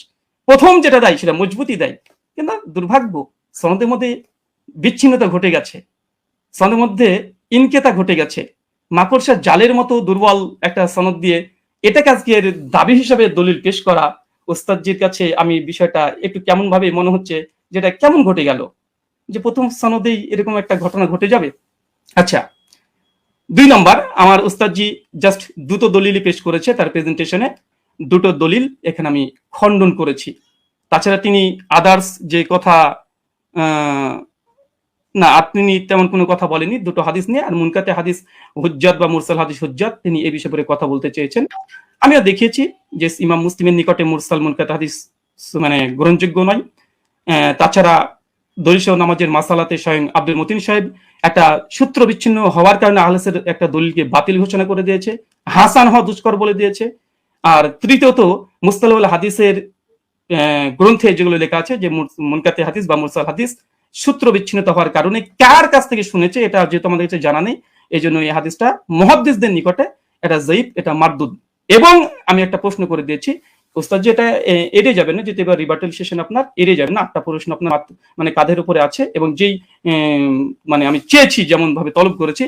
প্রথম যেটা দেয় সেটা মজবুতই দেয়, কিন্তু দুর্ভাগ্য সনদের মধ্যে বিচ্ছিন্নতা ঘটে গেছে, সনদের মধ্যে ইনকেতা ঘটে গেছে, মাকড়সার জালের মতো দুর্বল একটা সনদ দিয়ে এটাকে আজকে দাবি হিসাবে দলিল পেশ করা, ওস্তাদজির কাছে আমি বিষয়টা একটু কেমন ভাবে মনে হচ্ছে, যেটা কেমন ঘটে গেল যে প্রথম সনদেই এরকম একটা ঘটনা ঘটে যাবে। আচ্ছা, 2 নম্বর, আমার উস্তাদজি জাস্ট 2টো দলিলই পেশ করেছে তার প্রেজেন্টেশনে, 2টো দলিল এখানে আমি খণ্ডন করেছি। তাছাড়া তিনি আদার্স যে কথা না, তিনি তেমন কোনো কথা বলেনি, 2টো হাদিস নিয়ে, আর মুনকাতে হাদিস হুজ্জাত বা মুরসাল হাদিস হুজ্জাত তিনি এই বিষয়ে কথা বলতে চেয়েছেন। আমিও দেখিয়েছি যে ইমাম মুসলিমের নিকটে মুরসাল মুনকাতে হাদিস মানে গ্রহণযোগ্য নয়। তাছাড়া দলিল নামাজের মাসালাতে স্বয়ং আব্দুল মতিন সাহেব একটা সূত্র বিচ্ছিন্ন হওয়ার কারণে আহলেসের একটা দলিলকে বাতিল ঘোষণা করে দিয়েছে, হাসান হওয়া দুষ্কর বলে দিয়েছে। আর তৃতীয়ত মুস্তালাহুল হাদিসের গ্রন্থে যেগুলো লেখা আছে যে মুনকাতে হাদিস বা মুরসাল হাদিস সূত্র বিচ্ছিন্নতা হওয়ার কারণে কার কাছ থেকে শুনেছে এটা যেহেতু আমাদের কাছে জানা নেই, এই জন্য এই হাদিসটা মুহাদ্দিসদের নিকটে এটা যঈফ, এটা মারদুদ। এবং আমি একটা প্রশ্ন করে দিয়েছি ওস্তাদ, যে এটা এড়িয়ে যাবেন না, যেতে এবার রিবার্টাল সেশন আপনার এড়িয়ে যাবেন না, 8টা প্রশ্ন আপনার মানে কাঁধের উপরে আছে, এবং যেই মানে আমি চেয়েছি যেমন ভাবে তলব করেছি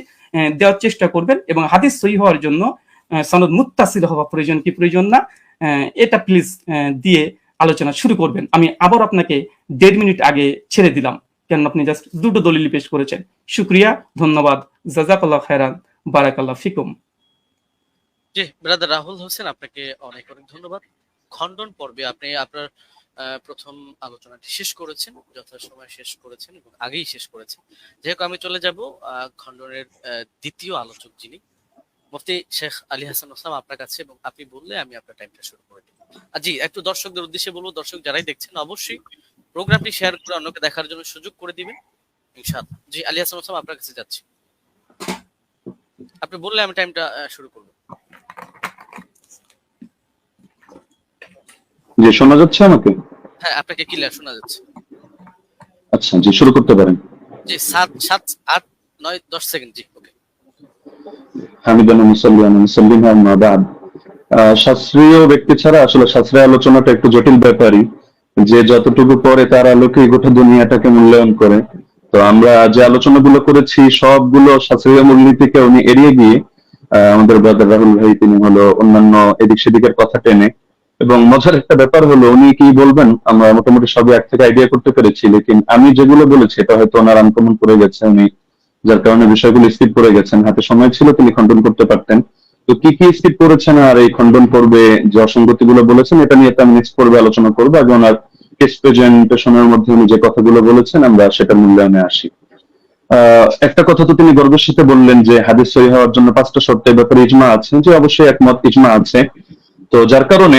দেওয়ার চেষ্টা করবেন, এবং হাদিস সহিহ হওয়ার জন্য সনদ মুত্তাসিল হওয়া প্রয়োজন কি প্রয়োজন না, এটা প্লিজ দিয়ে আলোচনা শুরু করবেন। আমি আবার আপনাকে 1.5 মিনিট আগে ছেড়ে দিলাম, কেন আপনি জাস্ট 2টো দলিল পেশ করেছেন। শুকরিয়া, ধন্যবাদ, জাযাকাল্লাহু খায়রান, বারাকাল্লাহু ফিকুম। জি ব্রাদার রাহুল হোসেন, আপনাকে অনেক অনেক ধন্যবাদ। খণ্ডন পর্বে আপনি আপনার প্রথম আলোচনাটি শেষ করেছেন, যথাসময়ে শেষ করেছেন এবং আগেই শেষ করেছেন। যেহেতু আমি চলে যাব খণ্ডনের দ্বিতীয় আলোচক যিনি মুফতি শেখ আলী হাসান ওসামা আপনার কাছে, এবং আপনি বললে আমি আপনার টাইমটা শুরু করে দেব। জি, একটু দর্শকদের উদ্দেশ্যে বলবো, দর্শক যারাই দেখছেন অবশ্যই প্রোগ্রামটি শেয়ার করে অন্যকে দেখার জন্য সুযোগ করে দিবেন ইনশাআল্লাহ। জি আলী হাসান ওসামা আপনার কাছে যাচ্ছি, আপনি বললে আমি টাইমটা শুরু করব। জি, শোনা যাচ্ছে আমাকে? হ্যাঁ, আপনাকে ক্লিয়ার শোনা যাচ্ছে। আচ্ছা, জি শুরু করতে পারেন। জি 7 7 8 9 10 সেকেন্ড। জি ওকে। হামিদান মুসাল্লিয়ান মুসাল্লিম আম্মা বাদ। শাস্ত্রীয় ব্যক্তি ছাড়া আসলে শাস্ত্রীয় আলোচনাটা একটু জটিল ব্যাপারই, যে যতটুকু পরে তার আলোকে গোটা দুনিয়াটাকে মূল্যায়ন করে। তো আমরা যে আলোচনাগুলো করেছি সবগুলো শাস্ত্রীয় মূলনীতিকে উনি এড়িয়ে গিয়ে আমাদের ব্রাদার রাহুল ভাই তিনি হলো অন্যান্য এদিক সেদিকের কথা টেনে, এবং মজার একটা ব্যাপার হলো উনি কি বলবেন আমরা মোটামুটি সবই এক থেকে আইডিয়া করতে পেরেছি, লেকিন আমি যেগুলো বলেছি এটা হয়তো ওনার আনকমন পড়ে গেছে, উনি যার কারণে বিষয়গুলো স্কিপ করে গেছেন। হাতে সময় ছিল তিনি খণ্ডন করতে পারতেন। তো কি কি স্কিপ করেছেন আর এই খণ্ডন পর্বে যে অসঙ্গতি গুলো বলেছেন এটা নিয়ে আমি নেক্সট পর্বে আলোচনা করবো, এবং ওনার কেস প্রেজেন্টেশনের মধ্যে উনি যে কথাগুলো বলেছেন আমরা সেটা মূল্যায়নে আসি। একটা কথা তো তিনি গর্বের সাথে বললেন যে হাদিস সহিহ হওয়ার জন্য 5টা শর্তের ব্যাপারে ইজমা আছে, যে অবশ্যই একমত, ইজমা আছে। তো যার কারণে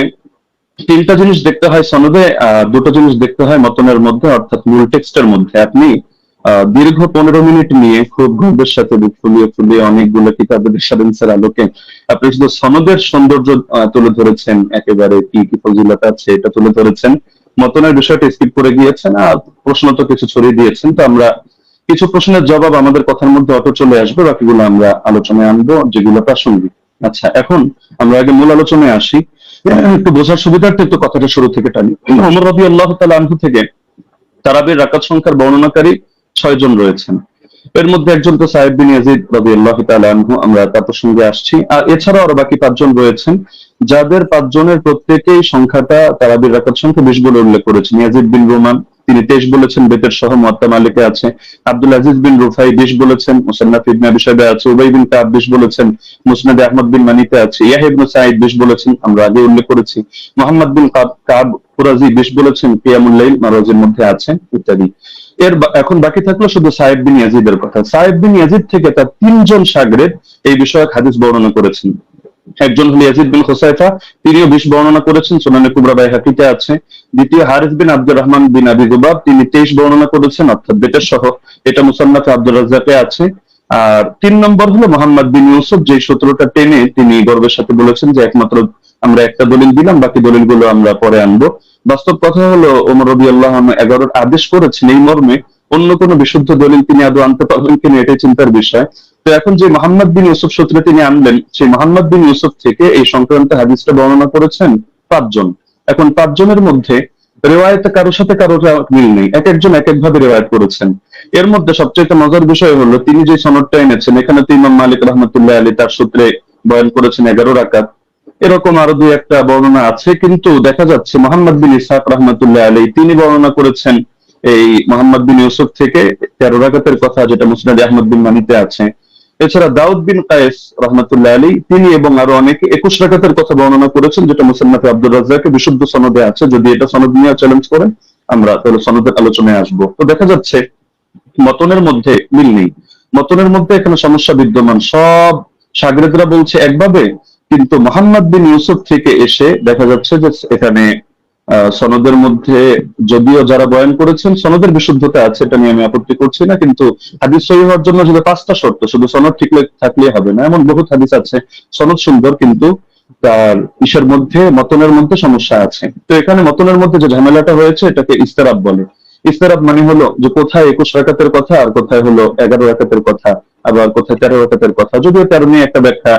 3টা জিনিস দেখতে হয় সনদে, 2টো জিনিস দেখতে হয় মতনের মধ্যে, অর্থাৎ মূল টেক্সটের মধ্যে। আপনি দীর্ঘ 15 মিনিট নিয়ে খুব গর্বের সাথে ফুলিয়ে ফুলিয়ে অনেকগুলো কিতাবের রেফারেন্সের আলোকে আপনি শুধু সনদের সৌন্দর্য তুলে ধরেছেন, একেবারে কি কি ফজিলত আছে এটা তুলে ধরেছেন, মতনের বিষয়টা স্কিপ করে গিয়েছেন, আর প্রশ্ন তো কিছু ছড়িয়ে দিয়েছেন। তো আমরা কিছু প্রশ্নের জবাব আমাদের কথার মধ্যে অটো চলে আসবে, বাকিগুলো আমরা আলোচনায় আনবো যেগুলো প্রাসঙ্গিক। আচ্ছা, এখন আমরা আগে মূল আলোচনায় আসি। একটু বোঝার সুবিধার্থে একটু কথাটা শুরু থেকে টানি। ওমর রাদিয়াল্লাহু তাআলা আনহু থেকে তারাবির রাকাত সংখ্যার বর্ণনাকারী 6 জন রয়েছেন। এর মধ্যে একজন তো সাহেব বিন ইয়াজিদ রাদিয়াল্লাহু তাআলা আনহু, আমরা তার প্রসঙ্গে আসছি। আর এছাড়াও আরো বাকি 5 জন রয়েছেন, যাদের 5 জনের প্রত্যেকেই সংখ্যাটা তারাবির রাকাত সংখ্যা 20 বলে উল্লেখ করেছেন। ইয়াজিদ বিন রুমান তিনি 23 বলেছেন, বেতের সহ মুয়াত্তা মালিকে আছে। আব্দুল আজিজ বিন রুফাই 20 বলেছেন, মুসান্নাফ ইবনে আবি শাইবা আছে। উবাই বিন কাব 20 বলেছেন, মুসনাদে আহমদ বিন মানিতে আছে। ইয়াহইয়া ইবনে সাঈদ 20 বলেছেন, আমরা আগে উল্লেখ করেছি। মুহাম্মদ বিন কাব কুরাজি 20 বলেছেন, কিয়ামুল লাইল মারওয়াজের মধ্যে আছে, ইত্যাদি। এখন বাকি থাকলো শুধু সাহেব বিন ইয়াজিদের কথা। সাহেব বিন ইয়াজিদ থেকে তার 3 জন শাগরেদ এই বিষয়ক হাদিস বর্ণনা করেছেন। একজন হল ইয়াজিদ বিন হুসাইফা, তিনিও 20 বর্ণনা করেছেন, সুনানে কুবরা বাইহাকিতে আছে। দ্বিতীয় হারিস বিন আব্দুর রহমান বিন আবি যুবাব, তিনি 23 বর্ণনা করেছেন, অর্থাৎ বেতের সহ, এটা মুসান্নাফে আব্দুর রাজ্জাকে আছে। আর 3 নম্বর হলো মোহাম্মদ বিন ইউসুফ, যে সূত্রটা টেনে তিনি গর্বের সাথে বলেছেন যে একমাত্র আমরা একটা দলিল দিলাম, বাকি দলিলগুলো আমরা পরে আনবো। বাস্তব কথা হলো ওমর রাদিয়াল্লাহু আনহু 11 আদেশ করেছেন এই মর্মে, অন্য কোনো বিশুদ্ধ দলিল তিনি আদৌ আনতে পারবেন কিনা এটাই চিন্তার বিষয়। তো এখন যে মোহাম্মদ বিন ইউসুফ সূত্রে তিনি আনলেন, সেই মোহাম্মদ বিন ইউসুফ থেকে এই সংক্রান্ত হাদিসটা বর্ণনা করেছেন 5 জন। এখন 5 জনের মধ্যে রেওয়ায়েতে কারোর সাথে কারোর মিল নেই, এক একজন এক একভাবে রেওয়ায়েত করেছেন। এর মধ্যে সবচেয়ে মজার বিষয় হলো তিনি যে সনদটা এনেছেন, এখানে তো ইমাম মালিক রাহমাতুল্লাহ আলাইহি তার সূত্রে বয়ান করেছেন 11 রাকাত। এরকম আরো 2-1টা বর্ণনা আছে, কিন্তু দেখা যাচ্ছে মোহাম্মদ বিন ইসহাক রাহমাতুল্লাহ আলাইহি তিনি বর্ণনা করেছেন এই মোহাম্মদ বিন ইউসুফ থেকে 13 রাকাতের কথা, যেটা মুসনাদে আহমদ বিন মানিতে আছে। এছাড়া দাউদ বিন কায়েস রাহমাতুল্লাহ আলাইহি তিনি এবং আরো অনেকে 21 রাকাতের কথা বর্ণনা করেছেন, যেটা মুসান্নাফে আব্দুর রাজ্জাকে বিশুদ্ধ সনদে আছে। যদি এটা সনদ নিয়ে চ্যালেঞ্জ করেন আমরা তাহলে সনদের আলোচনায় আসবো। তো দেখা যাচ্ছে মতনের মধ্যে মিল নেই, মতনের মধ্যে এখানে সমস্যা বিদ্যমান। সব শাগরেদরা বলছে একভাবে, কিন্তু মোহাম্মদ বিন ইউসুফ থেকে এসে দেখা যাচ্ছে যে এখানে সনদের মধ্যে যদিও যারা বয়ান করেছেন সনদের বিশুদ্ধতা আছে, এটা নিয়ে আমি আপত্তি করছি না, কিন্তু হাদিস সহিহ হওয়ার জন্য যদি 5টা শর্ত, শুধু সনদ ঠিক থাকলে হবে না। এমন বহুত হাদিস আছে সনদ সুন্দর, কিন্তু তার ইসের মধ্যে মতনের মধ্যে সমস্যা আছে। তো এখানে মতনের মধ্যে যে ঝামেলাটা হয়েছে এটাকে ইস্তেরাব বলে। ইস্তেরাব মানে হলো যে কোথায় 21 রাকাতের কথা আর কোথায় হলো 11 রাকাতের কথা, আবার কোথায় 13 রাকাতের কথা। যদিও 13 নিয়ে একটা ব্যাখ্যা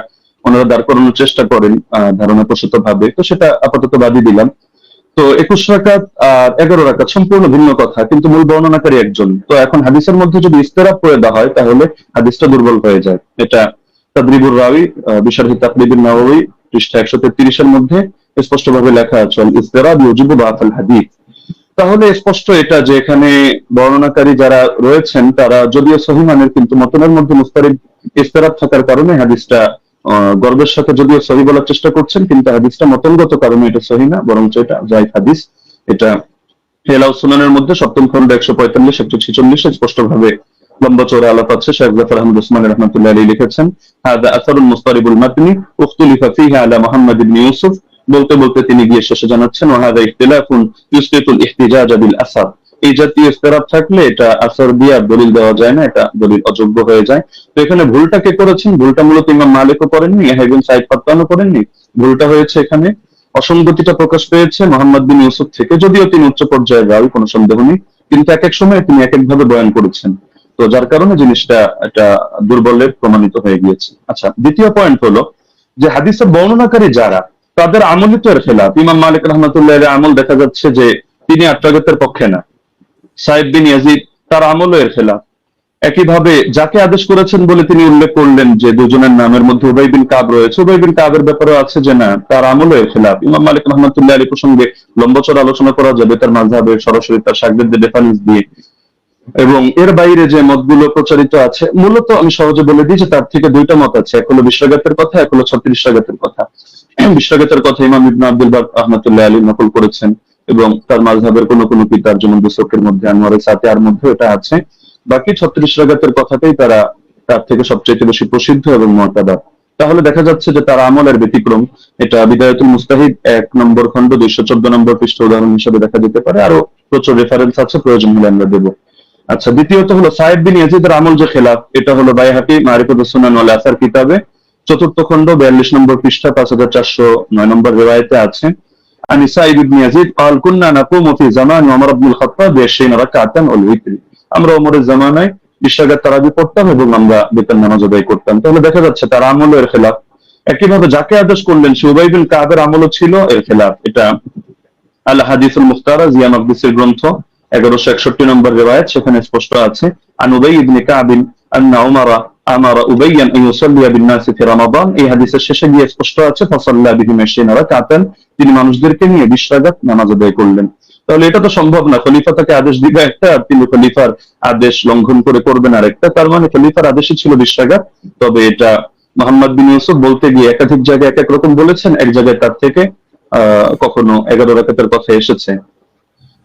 ওনারা দাঁড় করানোর চেষ্টা করেন ধারণা প্রসূত ভাবে, তো সেটা আপাতত বাদই দিলাম। তো 21 রাকাত আর 11 রাকাত সম্পূর্ণ ভিন্ন কথা, কিন্তু মূল বর্ণনাকারী একজন। তো এখন হাদিসের মধ্যে যদি ইস্তেরাব করে দেওয়া হয় তাহলে হাদিসটা দুর্বল হয়ে যায়। এটা তাদরিবুর রাওয়ি বিশরহি তাকরিবুন নাওয়াবী পৃষ্ঠা 133 এর মধ্যে স্পষ্টভাবে লেখা আছে, ইস্তেরাব ইউজিবু বা'ফাল হাদিস। তাহলে স্পষ্ট এটা যে এখানে বর্ণনাকারী যারা রয়েছেন তারা যদিও সহিহ মানের, কিন্তু মতনের মধ্যে মুস্তারিব ইস্তেরাব থাকার কারণে হাদিসটা গর্বের সাথে যদিও সহিহ বলার চেষ্টা করছেন, কিন্তু হাদিসটা মতনগত কারণে এটা সহিহ না, বরং এটা যায়িফ হাদিস। এটা হেলাউ সুনানের মধ্যে 7ম খন্ড 145 146 স্পষ্টভাবে লম্বা চওড়া আলাপ আছে। শেখ জাফর আহমদ উসমানী রাহমাতুল্লাহি আলাইহি লিখেছেন, হাদা আসারুল মুস্তারিবুল মাতনি উখতুলিফা ফীহি আলা মুহাম্মদ ইবনে ইউসুফ। বলতে বলতে তিনি গিয়ে শেষে জানাচ্ছেন, ওয়াহাদা ইখতিলাফুন ইউসকিতুল ইহতিজাজ বিল আসার। এই জাতীয় ইখতিলাফ থাকলে এটা আসর দিয়ে দলিল দেওয়া যায় না, এটা দলিল অযোগ্য হয়ে যায়। তো এখানে ভুলটা কে করেছেন? ভুলটা মূলত ইমাম মালিকও করেননি, ইয়াহইয়া ইবনে সাঈদ ফাত্তানও করেননি। ভুলটা হয়েছে এখানে অসঙ্গতিটা প্রকাশ পেয়েছে মোহাম্মদ বিন ইউসুফ থেকে। যদিও তিনি উচ্চ পর্যায়ের রাবী, কোনো সন্দেহ নেই, কিন্তু এক এক সময় তিনি এক এক ভাবে বয়ান করেছেন। তো যার কারণে জিনিসটা এটা দুর্বলের প্রমাণিত হয়ে গিয়েছে। আচ্ছা, দ্বিতীয় পয়েন্ট হলো যে হাদিসের বর্ণনাকারী যারা, তাদের আমলই তো এর খেলাফ। ইমাম মালিক রাহমাতুল্লাহ আলাইহি আমল দেখা যাচ্ছে যে তিনি 8 রাকাতের পক্ষে না। সাহেব বিন ইয়াজিদ তার আমলও এর খেলাফ। একইভাবে যাকে আদেশ করেছেন বলে তিনি উল্লেখ করলেন যে দুজনের নামের মধ্যে উবাই বিন কাব রয়েছে, উবাই বিন কাবের ব্যাপারে আছে যে না, তার আমলও এর খেলাফ। ইমাম মালিক রাহমাতুল্লাহ আলাইহি প্রসঙ্গে লম্বা-চওড়া আলোচনা করা যাবে তার মাযহাবের সরাসরি তার শাগরেদদের রেফারেন্স দিয়ে। এবং এর বাইরে যে মতগুলো প্রচারিত আছে, মূলত আমি সহজে বলে দিই যে তার থেকে 2টা মত আছে, এক হলো 20 রাকাতের কথা, এক হলো 36 রাকাতের কথা। 20 রাকাতের কথা ইমাম ইবনে আব্দুল বার রাহমাতুল্লাহি আলাইহি নকল করেছেন, এবং তার মাযহাবের কোন কোন কিতাব যেমন দুসকের মধ্যে, আনোয়ারে সাতিয়ার মধ্যে এটা আছে। বাকি 36 রাকাতের কথাটাই তার থেকে সবচেয়ে বেশি প্রসিদ্ধ এবং মুতাবার। তাহলে দেখা যাচ্ছে যে তার আমলের ব্যতিক্রম। এটা বিদায়াতুল মুস্তাহিদ 1 নম্বর খন্ড 214 নম্বর পৃষ্ঠা উদাহরণ হিসেবে দেখা যেতে পারে। আরো প্রচুর রেফারেন্স আছে, প্রয়োজন হলে আমরা দেব। আচ্ছা, দ্বিতীয়ত হলো সাহেব বিন ইয়াজিদের আমল যে খেলাফ, এটা হলো বাইহাকি মারিফাতুস সুনান ওয়াল আসার কিতাবে 4th খন্ড 42 নম্বর পৃষ্ঠা 5409 নম্বর রিওয়ায়াতে আছে। আন সাঈদ ইবনে ইয়াজিদ قال كنا نقوم في زمان عمر بن الخطاب ب20 রাকাতান ওয়াল উইতর। আমরা ওমরের জামানায় 20 রাকাত তারাবি পড়তাম এবং আমরা বেতন নামাজ আদায় করতাম। তাহলে দেখা যাচ্ছে তার আমলও এর খেলাফ। একইভাবে যাকে আদেশ করলেন সে উবাই বিন কাবের আমলও ছিল এর খেলাফ। এটা আল হাদিসুল মুখতারা জিয়া মাকদিসের গ্রন্থ 1161 নম্বর রিওয়ায়াত, সেখানে স্পষ্ট আছে আন উবাই ইবনে কাব আন্না উমারা আমারা উবাইয়ান আন ইউসাল্লিয়া বিন নাস ফি রমাদান। এই হাদিসের শেষে গিয়ে স্পষ্ট আছে ফাসাল্লা বিহিম 20 রাকাতান, তিনি মানুষদেরকে নিয়ে 20 রাকাত নামাজ আদায় করলেন। তাহলে এটা তো সম্ভব না খলিফা তাকে আদেশ দিবে একটা আর তিনি খলিফার আদেশ লঙ্ঘন করে করবেন আরেকটা। তার মানে খলিফার আদেশই ছিল 20 রাকাত। তবে এটা মোহাম্মদ বিন ইউসুফ বলতে গিয়ে একাধিক জায়গায় এক এক রকম বলেছেন, এক জায়গায় তার থেকে কখনো 11 রাকাতের কথা এসেছে।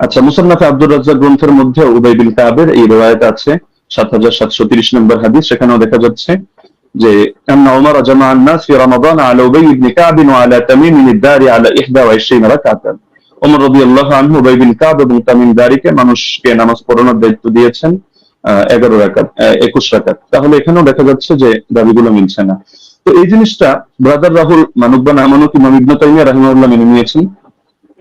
আচ্ছা, মুসান্নাফে আব্দুর রাজ্জাক গ্রন্থের মধ্যে উবাই বিন কাবের এই রিওয়ায়াত আছে 7730 নম্বর হাদিস। সেখানেও দেখা যাচ্ছে যে আন্না উমর জামা আন-নাস ফি রমাদান আলা উবাই ইবনে কাব ওয়া আলা তামিম আদ-দারি আলা 21 রাকাতান। ওমর রাদিয়াল্লাহু আনহু উবাই বিন কাব এবং তামিম দারিকে মানুষকে নামাজ পড়ানোর দায়িত্ব দিয়েছেন 11 রাকাত 21 রাকাত। তাহলে এখানেও দেখা যাচ্ছে যে দাবিগুলো মিলছে না। তো এই জিনিসটা ব্রাদার রাহুল মানুক বা না মানুক ইমাম ইবনে তাইমিয়া রাহিমাহুল্লাহ মেনে নিয়েছেন।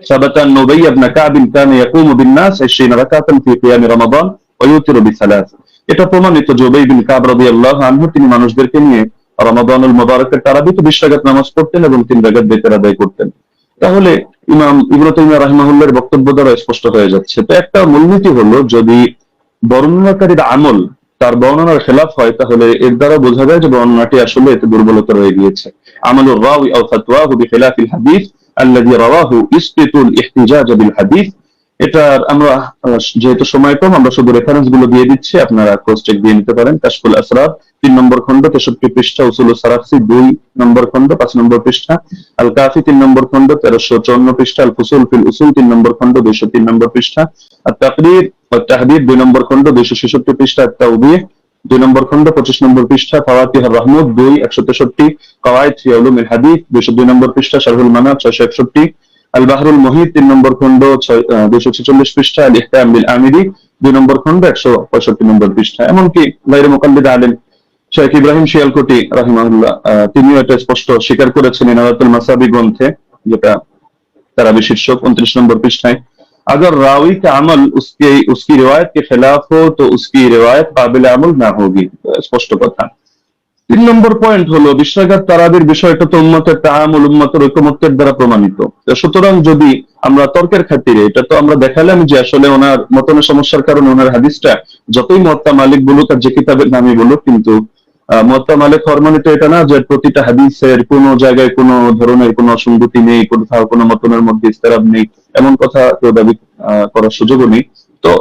ثبت أن أبي بن كعب كان يقوم بالناس 20 ركعة في قيام رمضان ويوتر بثلاث। এটা প্রমাণিত যে উবাই বিন কাব রাদিয়াল্লাহু আনহু তিনি মানুষদেরকে নিয়ে রমাদানুল মুবারকের তারাবিতে 20 রাকাত নামাজ পড়তেন এবং 3 রাকাত বেতর আদায় করতেন। তাহলে ইমাম ইবনে তাইমিয়া রাহিমাহুল্লাহর বক্তব্য দ্বারা স্পষ্ট হয়ে যাচ্ছে। তো একটা মূলনীতি হলো যদি বর্ণনাকারীর আমল তার বর্ণনার খেলাফ হয় তাহলে এর দ্বারা বোঝা যায় যে বর্ণনাটি আসলে এতে দুর্বলতা রয়ে গিয়েছে। আমালুর রাওয়ি আও ফাতওয়াহু বিখিলাফিল হাদিস আল্লাযী রাওয়াহু ইসবিতুল ইহতিজাজ বিল হাদিস। এটা আমরা যেহেতু সময় কম আমরা শুধু রেফারেন্স গুলো দিয়ে দিচ্ছি, আপনারা ক্রস চেক দিয়ে নিতে পারেন। কাশফুল আসরার 3 নম্বর খণ্ড 63 পৃষ্ঠা, উসুলুস সারাফসি 2 নম্বর খণ্ড 5 নম্বর পৃষ্ঠা, আল কাফি 3 নম্বর খণ্ড 1354 পৃষ্ঠা, আল ফুসুল ফিল উসুল 3 নম্বর খণ্ড 203 নম্বর পৃষ্ঠা, আত তাকরীর ওয়া তাহদীদ 2 নম্বর খণ্ড 266 পৃষ্ঠা, আত তাওবীহ 2 নম্বর খণ্ড 25 নম্বর পৃষ্ঠা, ফাওয়াতিহুর রাহমত 2 163, কাওয়ায়েদ ফি উলুমিল হাদিস 202 নম্বর পৃষ্ঠা, শারহুল মানাব 661, আল বাহরুল মুহিত 3 নম্বর খণ্ড 246 পৃষ্ঠা, আল ইহতাম বিল আমিরি 2 নম্বর খণ্ড 165 নম্বর পৃষ্ঠা। এমনকি গায়রে মুকাল্লিদ আলেম শেখ ইব্রাহিম শিয়ালকোটি রাহিমাহুল্লাহ তিনিও এটা স্পষ্ট স্বীকার করেছেন ইনায়াতুল মাসাবি গ্রন্থে, যেটা তারাবি শীর্ষক 29 নম্বর পৃষ্ঠায়। अगर रावी का अमल उसकी रिवायत के खिलाफ हो तो उसकी रिवायत काबिल अमल ना होगी। स्पष्ट কথা। 3 নম্বর পয়েন্ট হলো 20 রাকাত তারাবির বিষয়টা তো উম্মতের তাআমুল উম্মতের ঐকমত্যের দ্বারা প্রমাণিত। সুতরাং যদি আমরা তর্কের খাতিরে এটা তো আমরা দেখালাম যে আসলে ওনার মতনের সমস্যার কারণে ওনার হাদিসটা যতই মুয়াত্তা মালিক বলুক আর যে কিতাবের নামই বলুক, কিন্তু মুয়াত্তা মালিক হওয়ার মানে তো এটা না যে প্রতিটা হাদিসের কোনো জায়গায় কোনো ধরনের কোনো অসঙ্গতি নেই, কোথাও কোনো মতনের মধ্যে ইস্তেরাব নেই, এমন কথা কেউ দাবি করার সুযোগও নেই। তো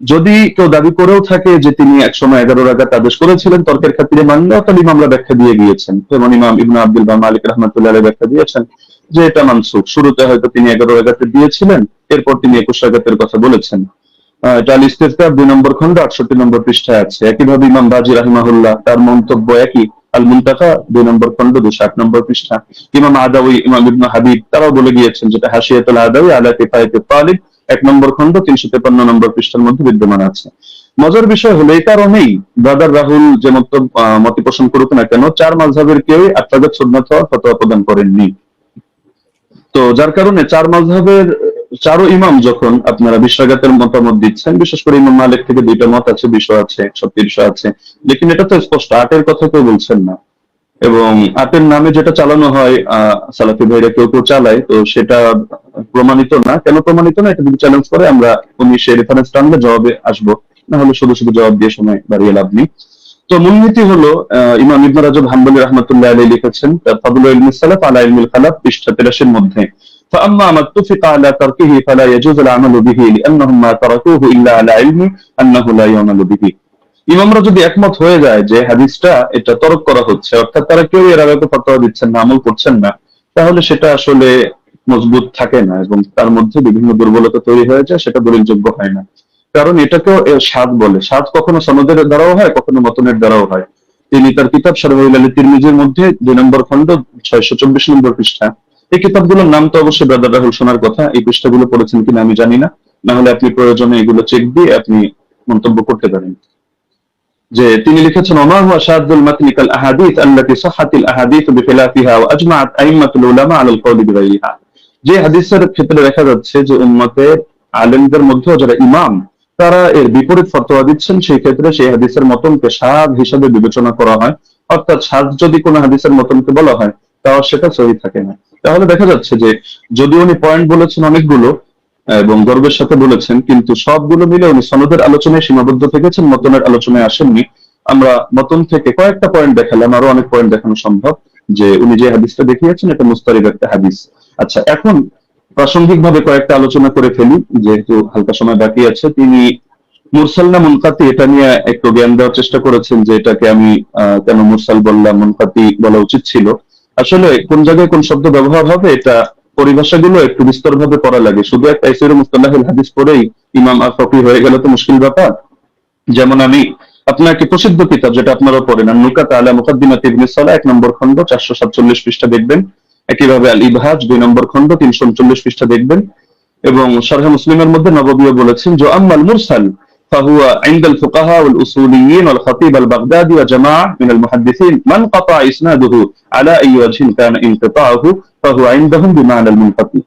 যদি কেউ দাবি করেও থাকে যে তিনি একসময় 11 রাকাত আদেশ করেছিলেন তর্কের খাতিরে মানলেও তাহলে ইমামরা ব্যাখ্যা দিয়ে গিয়েছেন। যেমন ইমাম ইবনে আব্দুল বার মালিক রাহমাতুল্লাহ আলাইহি ব্যাখ্যা দিয়েছেন যে এটা মানসুখ। শুরুতে হয়তো তিনি 11 রাকাতে দিয়েছিলেন, এরপর তিনি 21 রাকাতের কথা বলেছেন। এটা আল ইস্তিফতা 2 নম্বর খণ্ড 68 নম্বর পৃষ্ঠায় আছে। একইভাবে ইমাম বাজি রাহিমাহুল্লাহ তার মন্তব্য একই, আল মুনতাকা 2 নম্বর খণ্ড 260 নম্বর পৃষ্ঠা। ইমাম আদাউই ইমাম ইবনে হাবিব তারাও বলে গিয়েছেন, যেটা হাশিয়াতুল আদাউই আলা কিফায়াতুত তালিব 1 নম্বর খণ্ড 353 নম্বর পৃষ্ঠার মধ্যে বিদ্যমান আছে। মজার বিষয় হলো এই কারণেই ব্রাদার রাহুল যে মত পোষণ করুক না কেন 4 মাযহাবের কেউই 8 রাকাত সুন্নাত হওয়ার ফতোয়া প্রদান করেননি। তো যার কারণে 4 মাযহাবের 4 ইমাম যখন আপনারা 20 রাকাতের মতামত দিচ্ছেন, বিশেষ করে ইমাম মালিক থেকে 2টা মত আছে, 20 আছে 130 আছে, লেকিন এটা তো স্পষ্ট 8 এর কথা কেউ বলছেন না। এবং 8 এর নামে যেটা চালানো হয় সালাফি ভাইরা কেউ কেউ চালায়, তো সেটা প্রমাণিত না। কেন প্রমাণিত না এটা যদি চ্যালেঞ্জ করে আমরা উনি সেই রেফারেন্স টানলে জবাবে আসবো, না হলে শুধু শুধু জবাব দিয়ে সময় বাড়িয়ে লাভ নেই। তো মূলনীতি হলো ইমাম ইবনে রাজব হাম্বলি রাহমাতুল্লাহ আলাইহি লিখেছেন ফাদলুল ইলমি সালাফ আলা ইলমিল খালাফ পৃষ্ঠা 83 এর মধ্যে, فأما ما اتفق على تركه فلا يجوز العمل به لأنهم ما تركوه إلا على علم أنه لا يعمل به। ইমামরা যদি একমত হয়ে যায় যে হাদিসটা এটা তরক করা হচ্ছে, অর্থাৎ তারা কেউ এর আগে ফতোয়া দিচ্ছেন না, আমল করছেন না, তাহলে সেটা আসলে মজবুত থাকে না এবং তার মধ্যে বিভিন্ন দুর্বলতা তৈরি হয়ে যায়, সেটা দলিলযোগ্য হয় না। কারণ এটাকেও সাদ বলে। সাদ কখনো সনদের দ্বারাও হয়, কখনো মতনের দ্বারাও হয়। তিনি তার কিতাব শারহুল আলী তিরমিজির মধ্যে 2 নম্বর খণ্ড 624 নম্বর পৃষ্ঠা, এই কিতাবগুলোর নাম তো অবশ্যই ব্রাদার রাহুল শোনার কথা, এই পৃষ্ঠাগুলো পড়েছেন কিনা আমি জানি না, না হলে আপনি প্রয়োজনে এগুলো চেক দিয়ে আপনি মন্তব্য করতে পারেন। যে তিনি লিখেছেন ওমা হুয়া শাযুল মাতনি কাল আহাদিস আল্লাতী সাহাহাতিল আহাদিস বিখিলাফিহা ওয়া আজমাআত আইম্মাতুল উলামা আলাল কওলি বিগাইরিহা। যে হাদিসের ক্ষেত্রে দেখা যাচ্ছে যে উম্মতের আলেমদের মধ্যে যারা ইমাম তারা এর বিপরীত ফতোয়া দিচ্ছেন, সেই ক্ষেত্রে সেই হাদিসের মতনকে শায হিসাবে বিবেচনা করা হয়। অর্থাৎ শায যদি কোনো হাদিসের মতনকে বলা হয়, তাও সেটা সহিহ থাকে না। তাহলে দেখা যাচ্ছে যে যদি উনি পয়েন্ট বলেছেন অনেকগুলো এবং গর্বের সাথে বলেছেন, কিন্তু সবগুলো মিলে উনি সনদের আলোচনায় সীমাবদ্ধ থেকেছেন, মতনের আলোচনায় আসেননি। আমরা মতন থেকে কয়েকটা পয়েন্ট দেখালাম, আরো অনেক পয়েন্ট দেখানো সম্ভব, যে উনি যে হাদিসটা দেখিয়েছেন এটা মুস্তারিদ একটা হাদিস। আচ্ছা, এখন প্রাসঙ্গিক ভাবে কয়েকটা আলোচনা করে ফেলি, যেহেতু হালকা সময় বাকি আছে। তিনি মুরসাল না মুনকাতি এটা নিয়ে একটু জ্ঞান দেওয়ার চেষ্টা করেছেন, যে এটাকে আমি কেন মুরসাল বললাম, মুনকাতি বলা উচিত ছিল। আসলে কোন জায়গায় কোন শব্দ ব্যবহার হবে, এটা পরিভাষাগুলো একটু বিস্তরভাবে পড়া লাগে। শুধু একটা তাইসির মুস্তালাহুল হাদিস পড়েই ইমাম আর ফকি হয়ে গেল তো মুশকিল ব্যাপার। যেমন আমি আপনাকে প্রসিদ্ধ কিতাব, যেটা আপনারা পড়েন, নুকাত আলা মুকাদ্দিমাত ইবনে সালাহ 1 নম্বর খণ্ড 447 পৃষ্ঠা দেখবেন। একইভাবে আল ইবহাজ 2 নম্বর খণ্ড 339 পৃষ্ঠা দেখবেন। এবং শরহ মুসলিমের মধ্যে নববীও বলেছেন যে আম্মাল মুরসাল فهو عند الفقهاء والأصوليين والخطيب البغدادي وجماعة من المحدثين من قطع إسناده على أي وجه كان انقطاعه فهو عندهم بمعنى المنقطع।